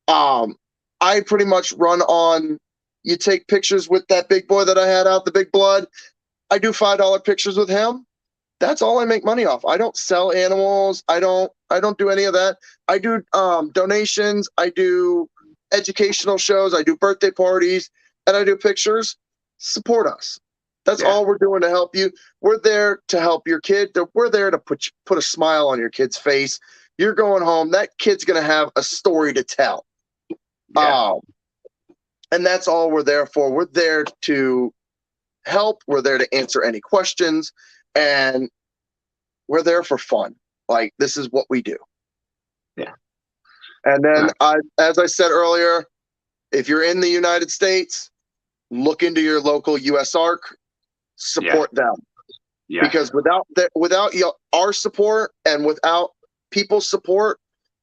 I pretty much run on, you take pictures with that big boy that I had out, the big blood. I do $5 pictures with him. That's all I make money off. I don't sell animals. I don't do any of that. I do donations. I do educational shows. I do birthday parties, and I do pictures. Support us. That's all we're doing to help you. We're there to help your kid. We're there to put a smile on your kid's face. You're going home. That kid's going to have a story to tell. Yeah. And that's all we're there for. We're there to help. We're there to answer any questions. And we're there for fun. Like, this is what we do. Yeah. And then, as I said earlier, if you're in the United States, look into your local US ARC. Support them. Yeah. Because without our support and without people's support,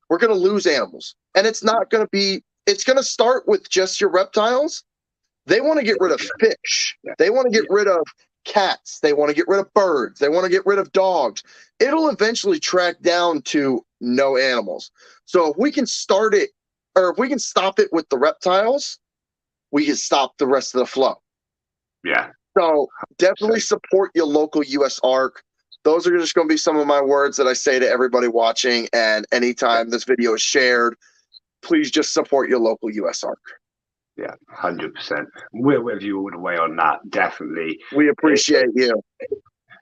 we're going to lose animals. And it's not going to be, it's going to start with just your reptiles. They want to get rid of fish. They want to get rid of cats. They want to get rid of birds. They want to get rid of dogs. It'll eventually track down to no animals. So if we can start it, or if we can stop it with the reptiles, we can stop the rest of the flow. Yeah. So definitely support your local US ARC. Those are just going to be some of my words that I say to everybody watching. And anytime this video is shared, please just support your local US ARC. Yeah, 100%. We're with you all the way on that, definitely. We appreciate you.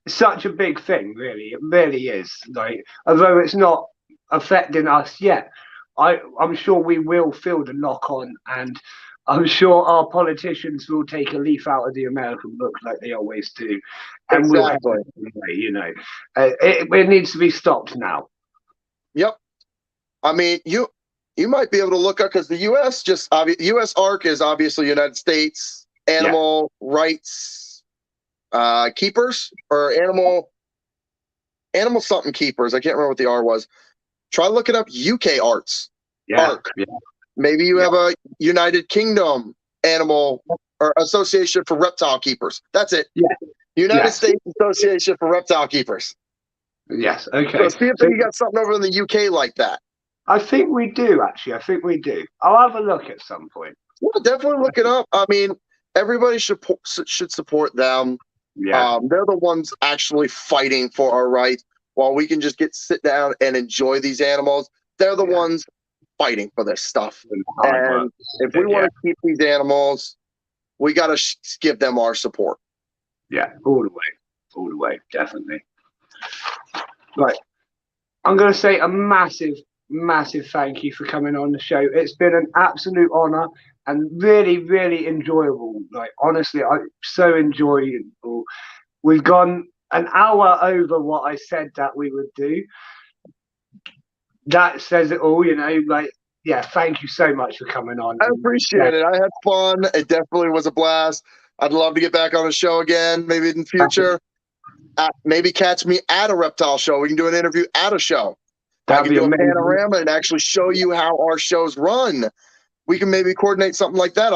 It's such a big thing, really. It really is. Like, although it's not affecting us yet, I'm sure we will feel the knock on, and I'm sure our politicians will take a leaf out of the American book like they always do. And exactly. It needs to be stopped now. Yep. I mean, you might be able to look up, because the US ARC is obviously United States animal rights keepers, or animal something keepers. I can't remember what the R was. Try looking up UK ARC. Maybe you have a United Kingdom animal or association for reptile keepers. That's it. United States Association for Reptile Keepers. Yes. Okay. So see if you got something over in the UK like that. I think we do, actually. I think we do. I'll have a look at some point. Yeah, definitely look it up. I mean, everybody should support them. Yeah. They're the ones actually fighting for our rights, while we can just sit down and enjoy these animals. They're the ones fighting for this stuff. And if we want to keep these animals, we got to give them our support. Yeah, all the way, definitely. Right. I'm going to say a massive, massive thank you for coming on the show. It's been an absolute honor and really, really enjoyable. Like, honestly, I so enjoyable. We've gone an hour over what I said that we would do. That says it all, you know, like, yeah, thank you so much for coming on. I appreciate it. I had fun. It definitely was a blast. I'd love to get back on the show again, maybe in the future. Maybe catch me at a reptile show. We can do an interview at a show. I can do a panorama and actually show you how our shows run. We can maybe coordinate something like that.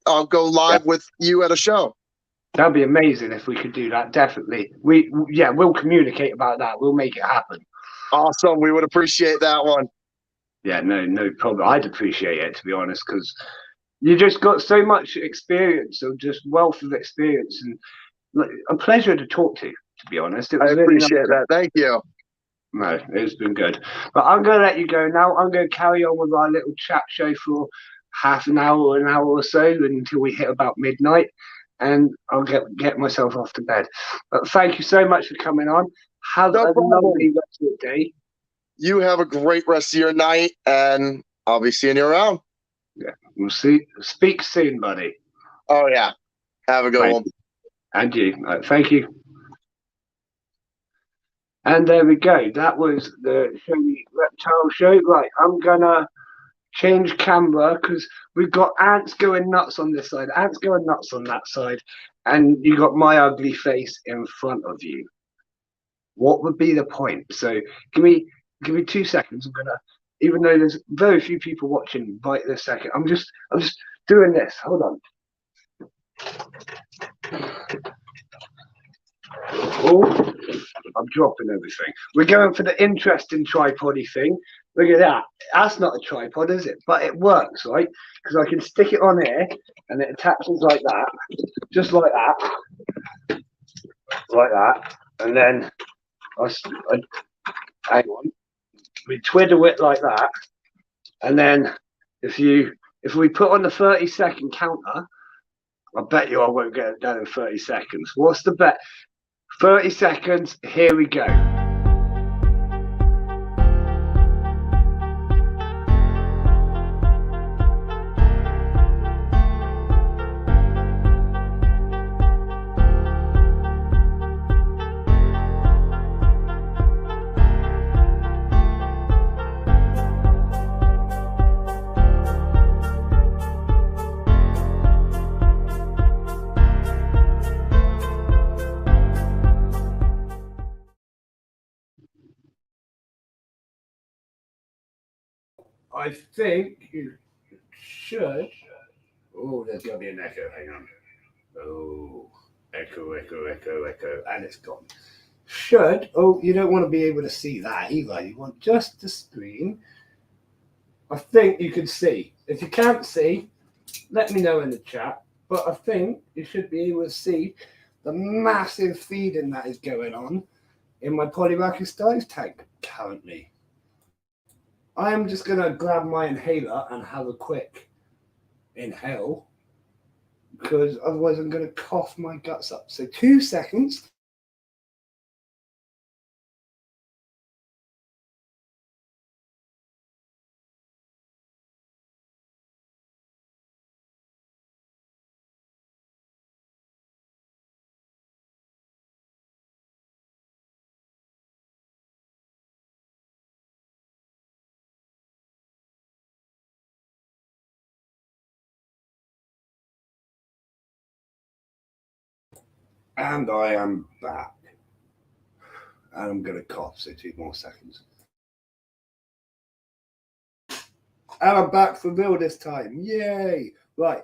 I'll go live with you at a show. That'd be amazing if we could do that. Definitely. We'll communicate about that. We'll make it happen. Awesome. We would appreciate that one. Yeah, no problem. I'd appreciate it, to be honest, because you just got so much experience, or just wealth of experience, and like, a pleasure to talk to be honest. I appreciate that. Thank you. No, it's been good. But I'm going to let you go now. I'm going to carry on with our little chat show for half an hour or so until we hit about midnight, and I'll get myself off to bed. But thank you so much for coming on. Have a lovely rest of the day. You have a great rest of your night, and I'll be seeing you around. Yeah, we'll speak soon, buddy. Oh, yeah. Have a good one. And you. Thank you. And there we go. That was the Show Me Reptile show. Right, I'm going to change camera because we've got ants going nuts on this side, ants going nuts on that side, and you got my ugly face in front of you. What would be the point? So give me 2 seconds. I'm gonna, even though there's very few people watching right this second, I'm just doing this. Hold on. Oh, I'm dropping everything. We're going for the interesting tripody thing. Look at that. That's not a tripod, is it? But it works, right? Because I can stick it on here and it attaches like that, just like that, and then hang on. We twiddle it like that, and then if we put on the 30-second counter, I bet you I won't get it done in 30 seconds. What's the bet? 30 seconds, here we go. I think you should. Oh, there's going to be an echo. Hang on. Oh, echo. And it's gone. Should. Oh, you don't want to be able to see that either. You want just the screen. I think you can see. If you can't see, let me know in the chat. But I think you should be able to see the massive feeding that is going on in my Polyrhacus tank currently. I am just going to grab my inhaler and have a quick inhale, because otherwise I'm going to cough my guts up. So 2 seconds. And I am back. And I'm going to cough, so 2 more seconds. And I'm back for real this time. Yay! Right.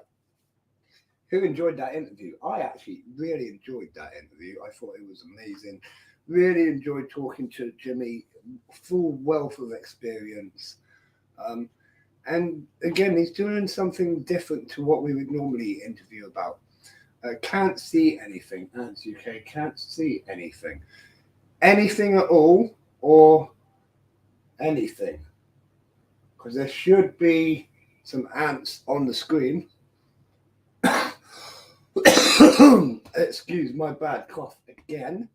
Who enjoyed that interview? I actually really enjoyed that interview. I thought it was amazing. Really enjoyed talking to Jimmy. Full wealth of experience. And again, he's doing something different to what we would normally interview about. Can't see anything. Ants UK can't see anything. Anything at all, or anything. Because there should be some ants on the screen. Excuse my bad cough again.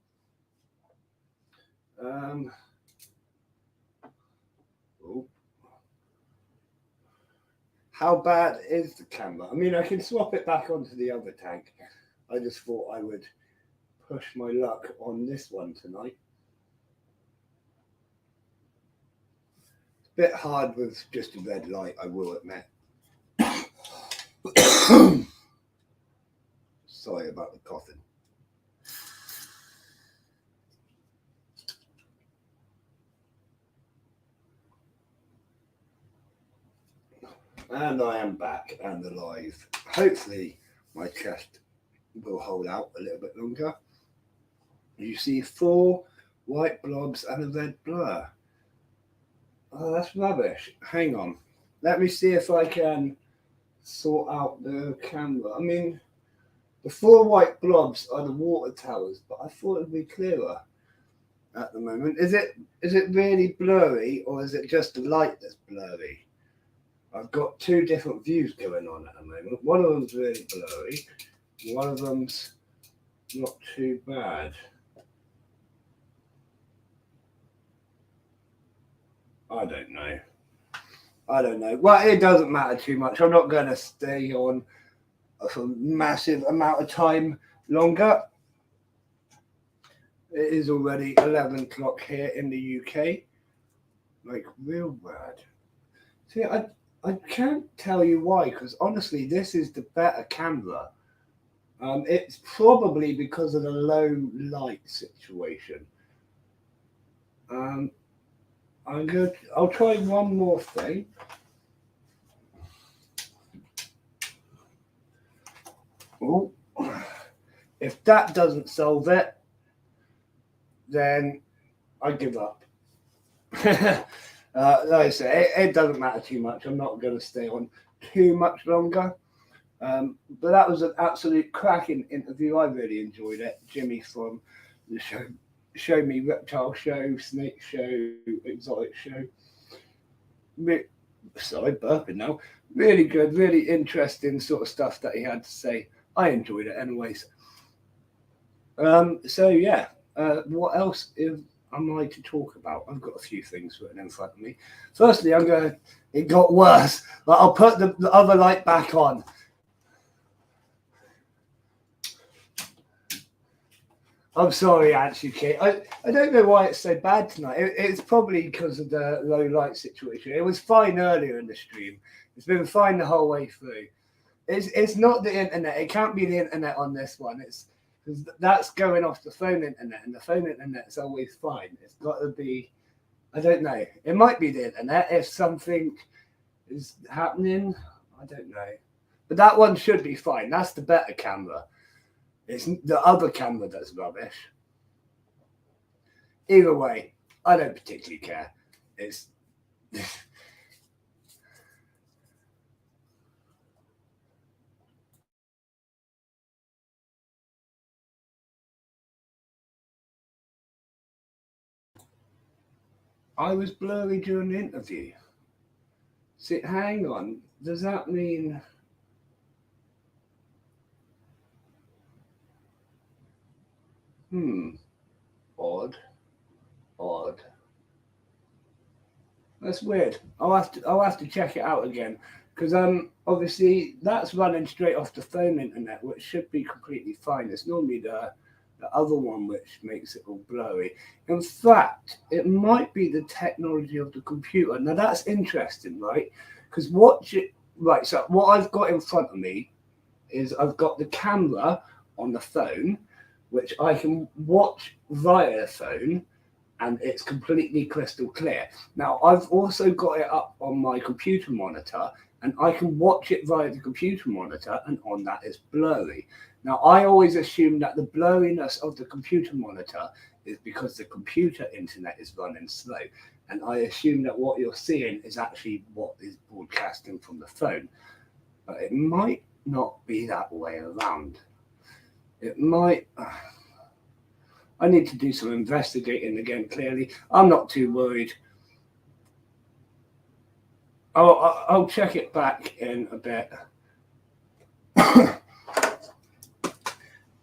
How bad is the camera? I mean, I can swap it back onto the other tank. I just thought I would push my luck on this one tonight. It's a bit hard with just a red light, I will admit. Sorry about the coughing. And I am back and alive. Hopefully my chest will hold out a little bit longer. You see 4 white blobs and a red blur. Oh, that's rubbish. Hang on. Let me see if I can sort out the camera. I mean, the 4 white blobs are the water towers, but I thought it'd be clearer at the moment. Is it really blurry, or is it just the light that's blurry? I've got 2 different views going on at the moment. One of them's really blurry. One of them's not too bad. I don't know. Well, it doesn't matter too much. I'm not going to stay on for a massive amount of time longer. It is already 11 o'clock here in the UK. Like, real bad. See, I can't tell you why, because honestly, this is the better camera. It's probably because of the low light situation. I'll try one more thing. Oh, if that doesn't solve it, then I give up. Like I say, it doesn't matter too much. I'm not going to stay on too much longer. But that was an absolute cracking interview. I really enjoyed it. Jimmy from the Show Me Reptile Show, Snake Show, Exotic Show. Sorry, burping now. Really good, really interesting sort of stuff that he had to say. I enjoyed it anyways. So yeah, what else am I to talk about? I've got a few things written in front of me. Firstly, it got worse, but I'll put the other light back on. I'm sorry, Aunt Kate. I don't know why it's so bad tonight. It's probably because of the low light situation. It was fine earlier in the stream. It's been fine the whole way through. It's not the internet. It can't be the internet on this one. It's because that's going off the phone internet, and the phone internet's always fine. It's got to be. I don't know. It might be the internet if something is happening. I don't know. But that one should be fine. That's the better camera. It's the other camera that's rubbish. Either way, I don't particularly care. It's I was blurry during the interview. See, hang on. Does that mean odd. That's weird. I'll have to check it out again, because obviously that's running straight off the phone internet, which should be completely fine. It's normally the other one which makes it all blurry. In fact, it might be the technology of the computer. Now that's interesting, right? Because so what I've got in front of me is I've got the camera on the phone, which I can watch via the phone, and it's completely crystal clear. Now, I've also got it up on my computer monitor, and I can watch it via the computer monitor, and on that it's blurry. Now, I always assume that the blurriness of the computer monitor is because the computer internet is running slow, and I assume that what you're seeing is actually what is broadcasting from the phone. But it might not be that way around. It might. I need to do some investigating again, clearly. I'm not too worried. I'll check it back in a bit.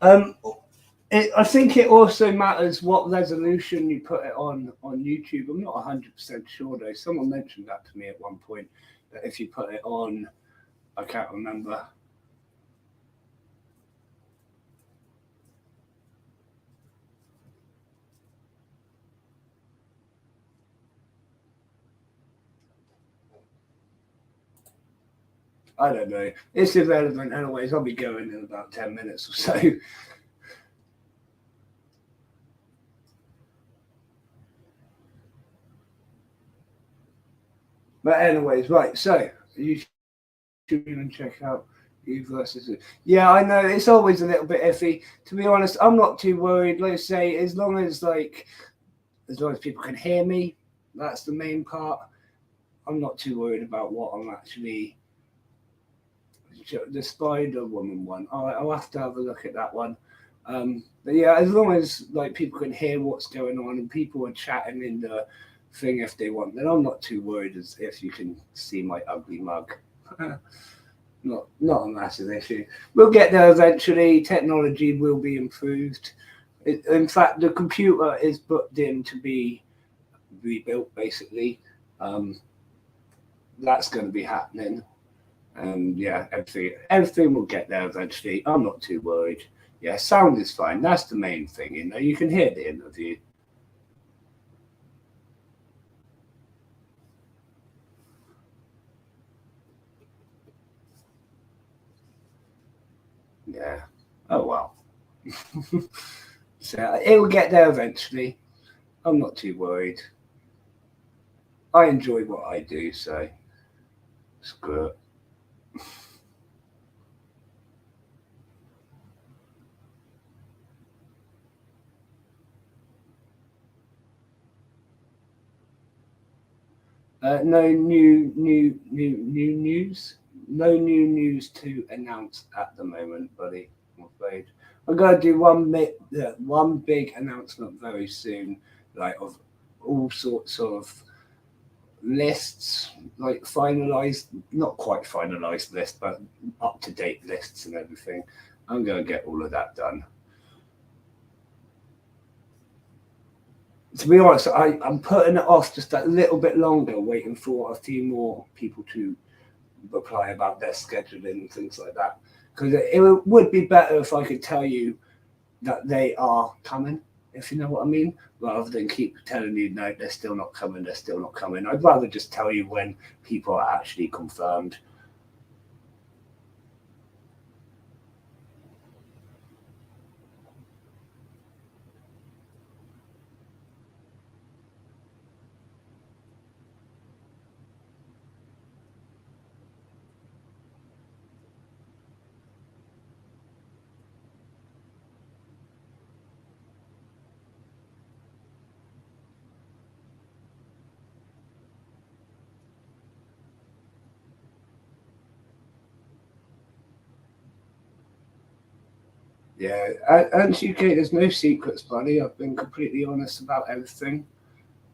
Um, I think it also matters what resolution you put it on YouTube. I'm not 100% sure though. Someone mentioned that to me at one point, that if you put it on, I can't remember. I don't know. It's irrelevant anyways. I'll be going in about 10 minutes or so. But anyways, right. So you should even check out you versus it. Yeah, I know it's always a little bit iffy. To be honest, I'm not too worried. Let's say as long as people can hear me, that's the main part. I'm not too worried about what I'm actually. The Spider Woman one. I'll have to have a look at that one. But yeah, as long as like people can hear what's going on and people are chatting in the thing if they want, then I'm not too worried as if you can see my ugly mug. Not a massive issue. We'll get there eventually. Technology will be improved. In fact, the computer is booked in to be rebuilt. Basically, that's going to be happening. And yeah, everything will get there eventually. I'm not too worried. Yeah, sound is fine. That's the main thing. You can hear the interview. Yeah. Oh well. So it will get there eventually. I'm not too worried. I enjoy what I do, so screw it. No new news. No new news to announce at the moment, buddy. I'm afraid. I'm gonna do one big announcement very soon, like of all sorts of lists, like finalized, not quite finalized list, but up to date lists and everything. I'm gonna get all of that done. To be honest, I'm putting it off just a little bit longer, waiting for a few more people to reply about their scheduling and things like that. Because it would be better if I could tell you that they are coming, if you know what I mean, rather than keep telling you, no, they're still not coming, they're still not coming. I'd rather just tell you when people are actually confirmed. Yeah, and UK, there's no secrets, buddy. I've been completely honest about everything.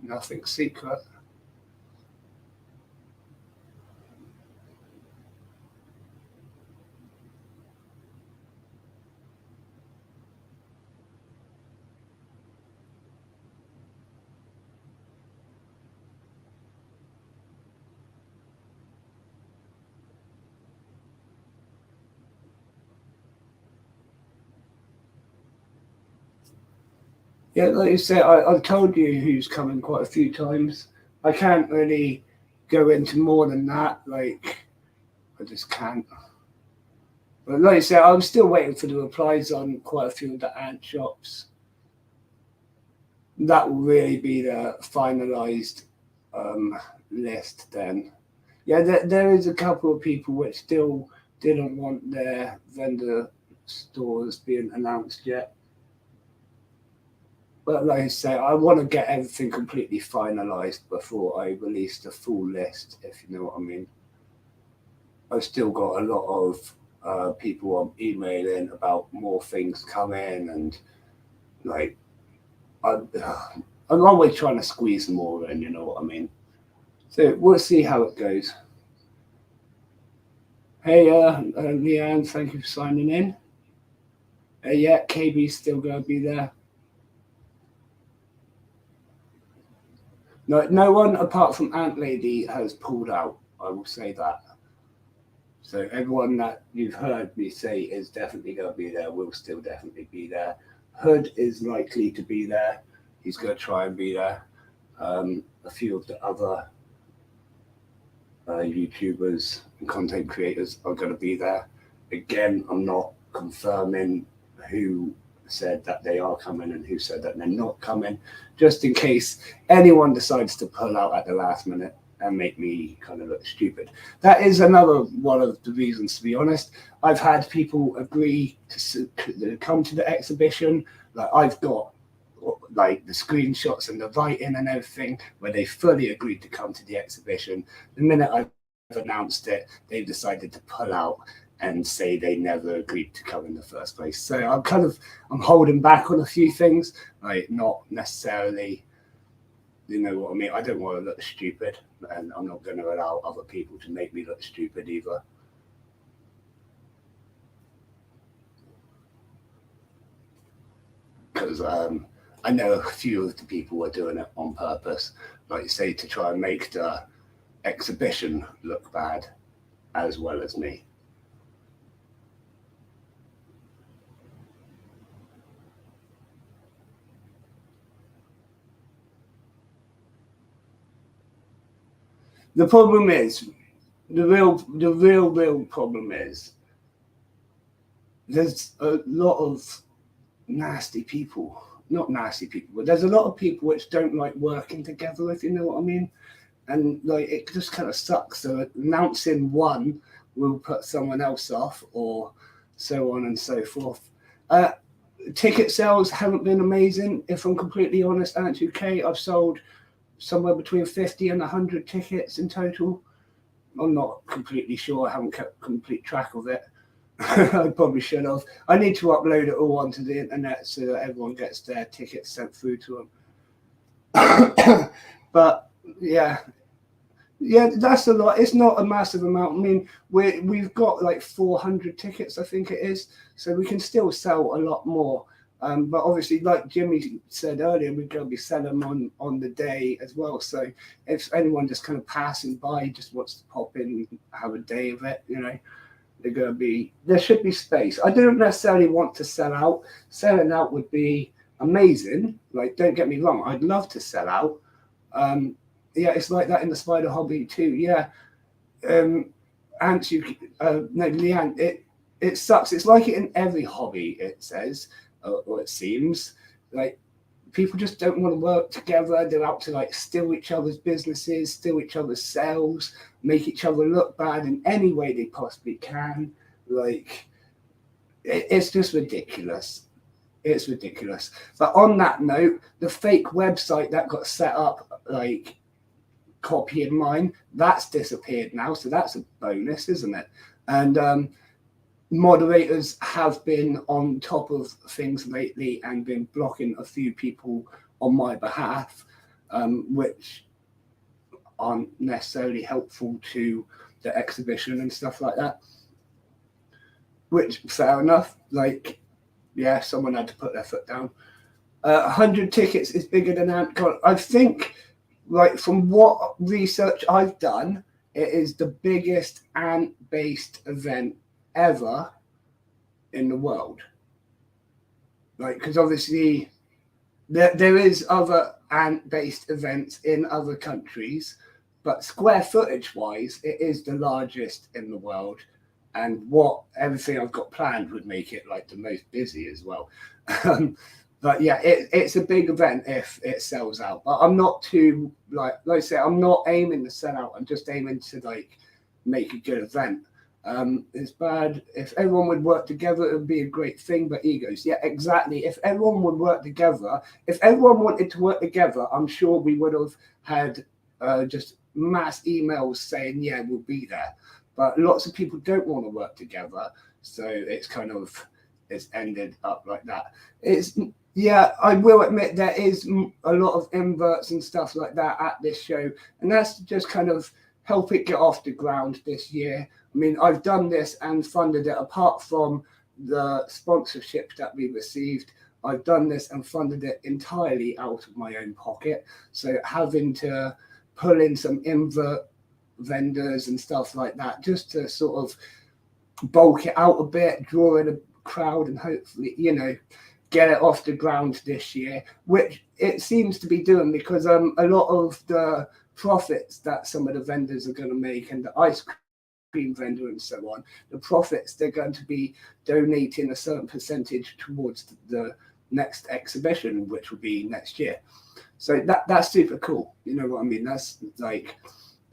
Nothing secret. Yeah, like you said, I've told you who's coming quite a few times. I can't really go into more than that. Like, I just can't. But like I said, I'm still waiting for the replies on quite a few of the ant shops. That will really be the finalised list then. Yeah, there is a couple of people which still didn't want their vendor stores being announced yet. But like I say, I want to get everything completely finalised before I release the full list, if you know what I mean. I've still got a lot of people on emailing about more things coming, and like I'm, I'm always trying to squeeze more in, you know what I mean. So we'll see how it goes. Hey, Leanne, thank you for signing in. Yeah, KB's still going to be there. No one apart from Ant Lady has pulled out. I will say that. So everyone that you've heard me say is definitely going to be there will still definitely be there. Hood is likely to be there. He's going to try and be there. A few of the other YouTubers and content creators are going to be there. Again, I'm not confirming who said that they are coming and who said that they're not coming, just in case anyone decides to pull out at the last minute and make me kind of look stupid. That is another one of the reasons, to be honest. I've had people agree to come to the exhibition. Like, I've got like the screenshots and the writing and everything where they fully agreed to come to the exhibition. The minute I've announced it, they've decided to pull out and say they never agreed to come in the first place. So I'm holding back on a few things, like not necessarily, you know what I mean? I don't want to look stupid, and I'm not going to allow other people to make me look stupid either. Because I know a few of the people are doing it on purpose, like you say, to try and make the exhibition look bad as well as me. The problem is, the real problem is, there's a lot of nasty people. Not nasty people, but there's a lot of people which don't like working together, if you know what I mean. And like, it just kind of sucks. So announcing one will put someone else off, or so on and so forth. Ticket sales haven't been amazing, if I'm completely honest. Ant UK, I've sold somewhere between 50 and 100 tickets in total. I'm not completely sure. I haven't kept complete track of it. I probably should have. I need to upload it all onto the internet so that everyone gets their tickets sent through to them. But yeah, that's a lot. It's not a massive amount. I mean, we've got like 400 tickets, I think it is, so we can still sell a lot more. But obviously, like Jimmy said earlier, we're going to be selling them on the day as well. So if anyone just kind of passing by just wants to pop in and have a day of it, you know, there should be space. I don't necessarily want to sell out. Selling out would be amazing. Like, don't get me wrong, I'd love to sell out. Yeah, it's like that in the spider hobby too. Yeah, Leanne, it sucks. It's like it in every hobby, it says, or it seems. Like, people just don't want to work together. They're out to like steal each other's businesses, steal each other's sales, make each other look bad in any way they possibly can. Like, it's just ridiculous. It's ridiculous. But on that note, the fake website that got set up, like copying mine, that's disappeared now. So that's a bonus, isn't it? And moderators have been on top of things lately and been blocking a few people on my behalf, which aren't necessarily helpful to the exhibition and stuff like that. Which, fair enough. Like, yeah, someone had to put their foot down. 100 tickets is bigger than AntCon. I think, like, from what research I've done, it is the biggest ant-based event ever in the world. Like, because obviously there is other ant-based events in other countries, but square footage wise, it is the largest in the world. And everything I've got planned would make it like the most busy as well. But yeah, it's a big event if it sells out. But I'm not too, like I say, I'm not aiming to sell out. I'm just aiming to like make a good event. It's bad. If everyone would work together, it would be a great thing. But egos, yeah, exactly. If everyone would work together, if everyone wanted to work together, I'm sure we would have had just mass emails saying, yeah, we'll be there. But lots of people don't want to work together. So it's ended up like that. Yeah, I will admit there is a lot of inverts and stuff like that at this show. And that's just kind of help it get off the ground this year. I mean, I've done this and funded it apart from the sponsorship that we received, I've done this and funded it entirely out of my own pocket. So having to pull in some invert vendors and stuff like that just to sort of bulk it out a bit, draw in a crowd, and hopefully, get it off the ground this year, which it seems to be doing, because a lot of the profits that some of the vendors are going to make, and the ice cream vendor and so on, the profits they're going to be donating a certain percentage towards the next exhibition, which will be next year. So that's super cool. You know what I mean? That's like,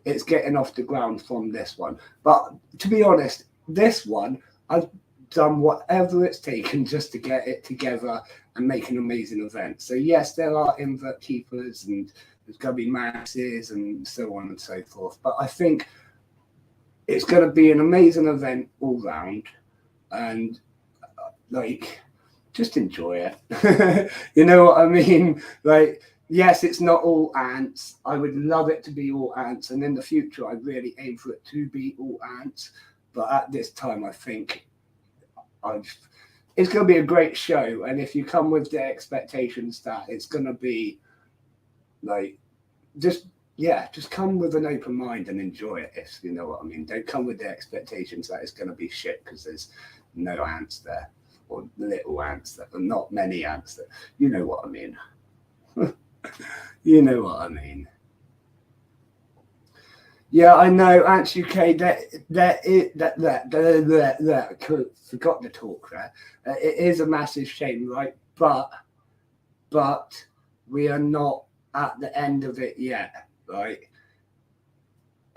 it's getting off the ground from this one. But to be honest, this one, I've done whatever it's taken just to get it together and make an amazing event. So yes, there are invert keepers and there's going to be masses and so on and so forth. But I think it's going to be an amazing event all round, and like, just enjoy it. You know what I mean? Like, yes, it's not all ants. I would love it to be all ants, and in the future, I really aim for it to be all ants. But at this time, I think it's going to be a great show. And if you come with the expectations that it's going to be like, just come with an open mind and enjoy it, if you know what I mean. Don't come with the expectations that it's going to be shit because there's no ants there, or little ants there, or not many ants there. You know what I mean. You know what I mean. Yeah, I know, Ants UK, forgot to talk there. It is a massive shame, right? But we are not at the end of it yet, right?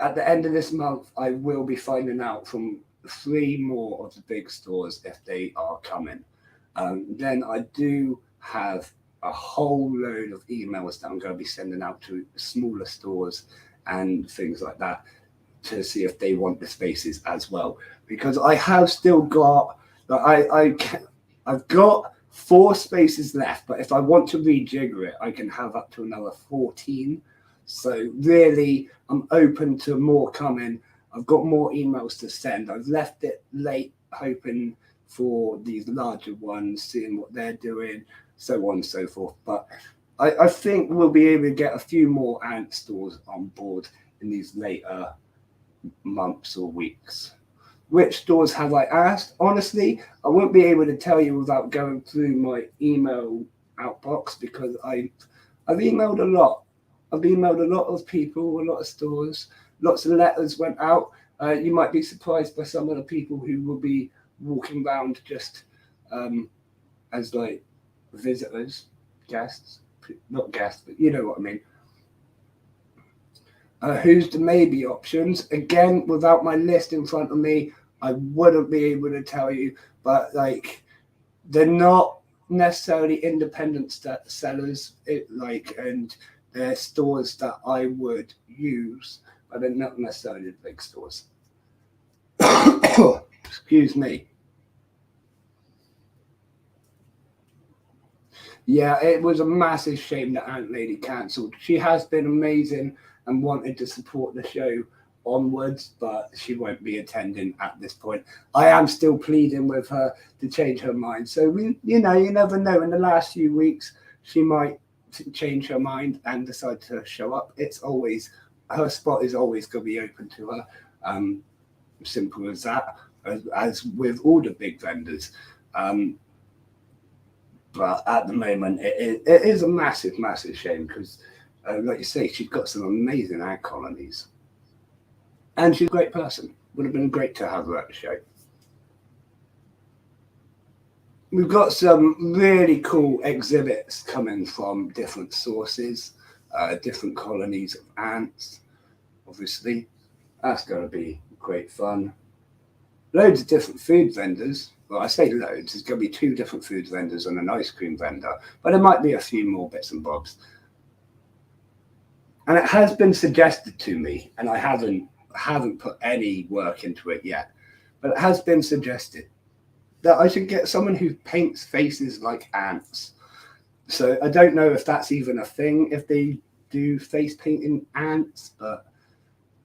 At the end of this month, I will be finding out from 3 more of the big stores if they are coming. Then I do have a whole load of emails that I'm going to be sending out to smaller stores and things like that to see if they want the spaces as well, because I have still got, I've got 4 spaces left, but if I want to rejigger it, I can have up to another 14. So really, I'm open to more coming. I've got more emails to send. I've left it late, hoping for these larger ones, seeing what they're doing, so on and so forth. But I think we'll be able to get a few more ant stores on board in these later months or weeks. Which stores have I asked? Honestly, I won't be able to tell you without going through my email outbox, because I've emailed a lot. I've emailed a lot of people, a lot of stores, lots of letters went out. You might be surprised by some of the people who will be walking around just as like visitors, guests, not guests, but you know what I mean. Who's the maybe options? Again, without my list in front of me, I wouldn't be able to tell you, but like, they're not necessarily independent sellers, and they're stores that I would use, but they're not necessarily the big stores. Excuse me. Yeah, it was a massive shame that Ant Lady cancelled. She has been amazing and wanted to support the show onwards, but she won't be attending at this point. I am still pleading with her to change her mind. So you never know. In the last few weeks, she might change her mind and decide to show up. It's always, her spot is always going to be open to her. Simple as that. As with all the big vendors. But at the moment, it is a massive, massive shame, because, like you say, she's got some amazing ant colonies. And she's a great person. Would have been great to have her at the show. We've got some really cool exhibits coming from different sources, different colonies of ants, obviously. That's going to be great fun. Loads of different food vendors. Well, I say loads. There's going to be 2 different food vendors and an ice cream vendor, but there might be a few more bits and bobs. And it has been suggested to me, and I haven't put any work into it yet, but it has been suggested that I should get someone who paints faces like ants. So I don't know if that's even a thing, if they do face painting ants, but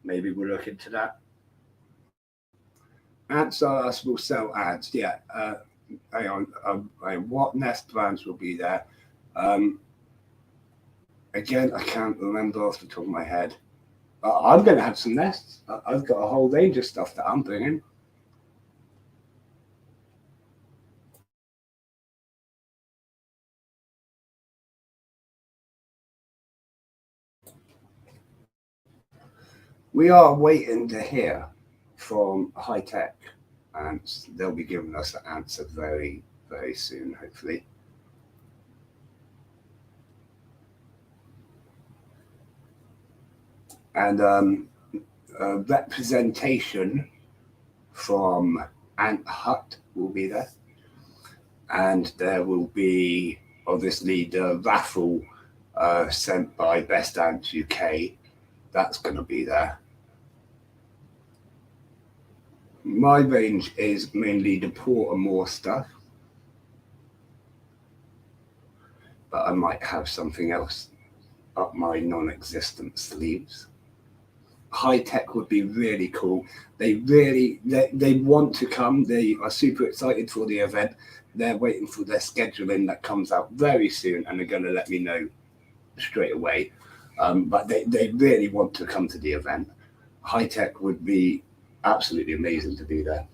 maybe we'll look into that. Ants R Us will sell ads, yeah. hang on, what nest brands will be there? Again, I can't remember off the top of my head. I'm going to have some nests. I've got a whole range of stuff that I'm bringing. We are waiting to hear from High Tech, and they'll be giving us an answer very, very soon, hopefully. And representation from Ant Hut will be there, and there will be obviously the raffle sent by Best Ant UK. That's going to be there. My range is mainly the Portamore stuff, but I might have something else up my non-existent sleeves. High Tech would be really cool. They want to come. They are super excited for the event. They're waiting for their scheduling that comes out very soon, and they're going to let me know straight away. But they really want to come to the event. High Tech would be absolutely amazing to be there.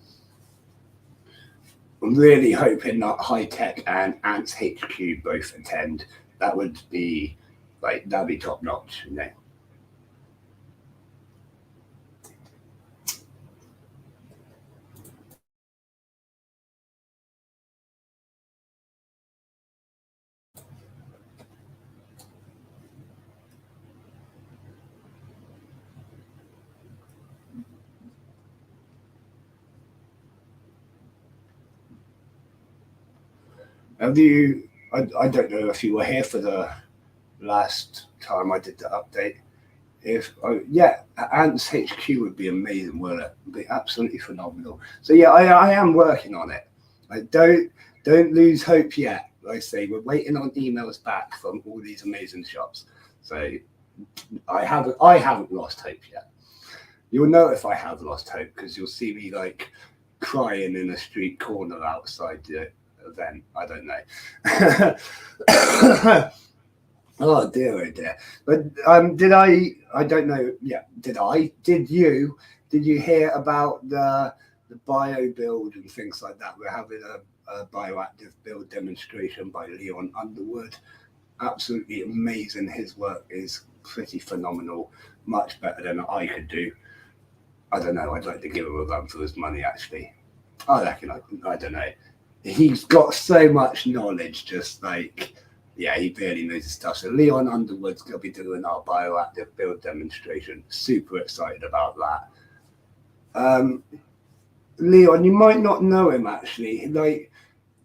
I'm really hoping that High Tech and Ants HQ both attend. That would be that'd be top notch, you know. Have you? I don't know if you were here for the last time I did the update. If yeah, Ants HQ would be amazing, wouldn't it? Would be absolutely phenomenal. So yeah, I am working on it. Like don't lose hope yet. Like I say, we're waiting on emails back from all these amazing shops. So I haven't lost hope yet. You'll know if I have lost hope because you'll see me like crying in a street corner outside the event. I don't know. Oh dear, oh dear. But did I don't know. Yeah, did you hear about the bio build and things like that? We're having a bioactive build demonstration by Leon Underwood. Absolutely amazing. His work is pretty phenomenal, much better than I could do. I don't know. I'd like to give him a run for his money, actually. I reckon I don't know. He's got so much knowledge, just like, yeah, he barely knows his stuff. So Leon Underwood's going to be doing our bioactive build demonstration. Super excited about that. Leon, you might not know him actually. Like,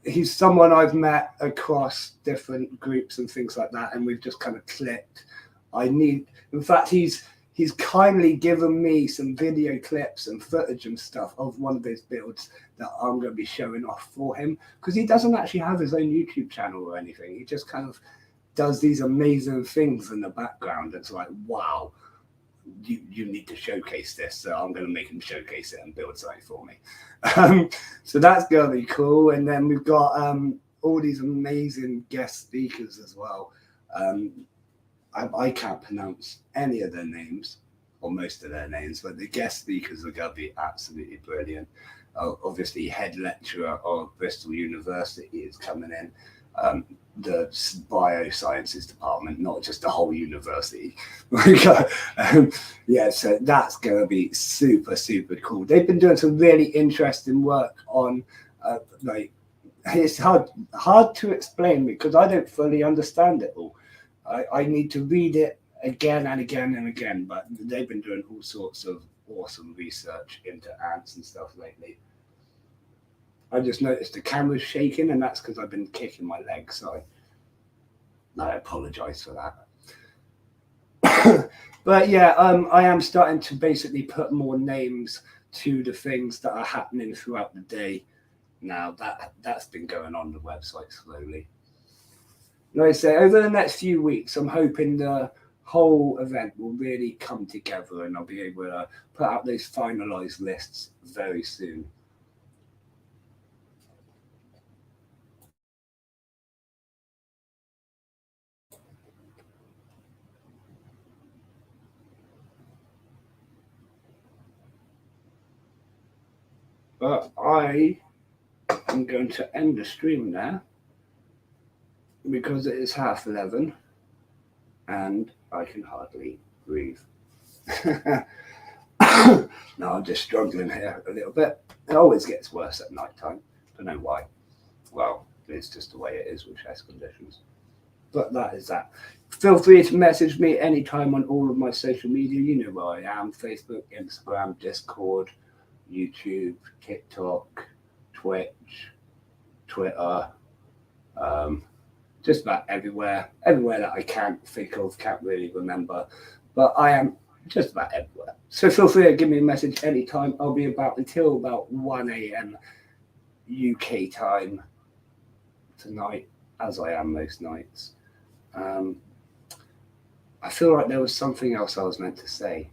he's someone I've met across different groups and things like that, and we've just kind of clicked. In fact, he's kindly given me some video clips and footage and stuff of one of his builds that I'm going to be showing off for him, because he doesn't actually have his own YouTube channel or anything. He just kind of does these amazing things in the background. It's like, wow, you need to showcase this. So I'm going to make him showcase it and build something for me. So that's going to be cool. And then we've got all these amazing guest speakers as well. I can't pronounce any of their names or most of their names, but the guest speakers are going to be absolutely brilliant. Obviously, head lecturer of Bristol University is coming in. The biosciences department, not just the whole university. Yeah, so that's going to be super, super cool. They've been doing some really interesting work on like, it's hard to explain because I don't fully understand it all. I need to read it again and again and again, but they've been doing all sorts of awesome research into ants and stuff lately. I just noticed the camera's shaking, and that's because I've been kicking my legs, so I apologize for that. But yeah, I am starting to basically put more names to the things that are happening throughout the day. Now that's been going on the website slowly. Like I say, over the next few weeks, I'm hoping the whole event will really come together and I'll be able to put out those finalized lists very soon. But I am going to end the stream now because it is 11:30 and I can hardly breathe. No, I'm just struggling here a little bit. It always gets worse at night time. Don't know why. Well, it's just the way it is with chest conditions. But that is that. Feel free to message me anytime on all of my social media. You know where I am: Facebook, Instagram, Discord, YouTube, TikTok, Twitch, Twitter, just about everywhere that I can't think of, can't really remember, but I am just about everywhere. So feel free to give me a message anytime. I'll be about until about 1 a.m. UK time tonight, as I am most nights. I feel like there was something else I was meant to say,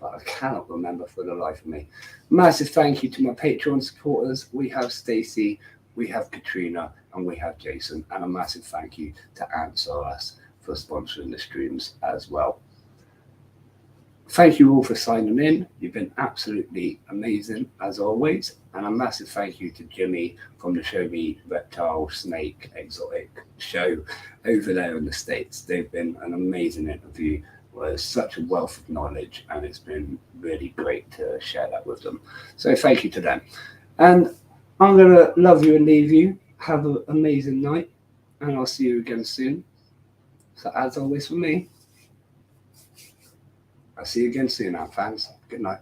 but I cannot remember for the life of me. Massive thank you to my Patreon supporters. We have Stacey, we have Katrina, and we have Jason. And a massive thank you to Answer Us for sponsoring the streams as well. Thank you all for signing in. You've been absolutely amazing as always. And a massive thank you to Jimmy from the Show Me Reptile Snake Exotic show over there in the States. They've been an amazing interview. There's such a wealth of knowledge, and it's been really great to share that with them. So thank you to them. And I'm going to love you and leave you. Have an amazing night, and I'll see you again soon. So as always for me, I'll see you again soon, fans. Good night.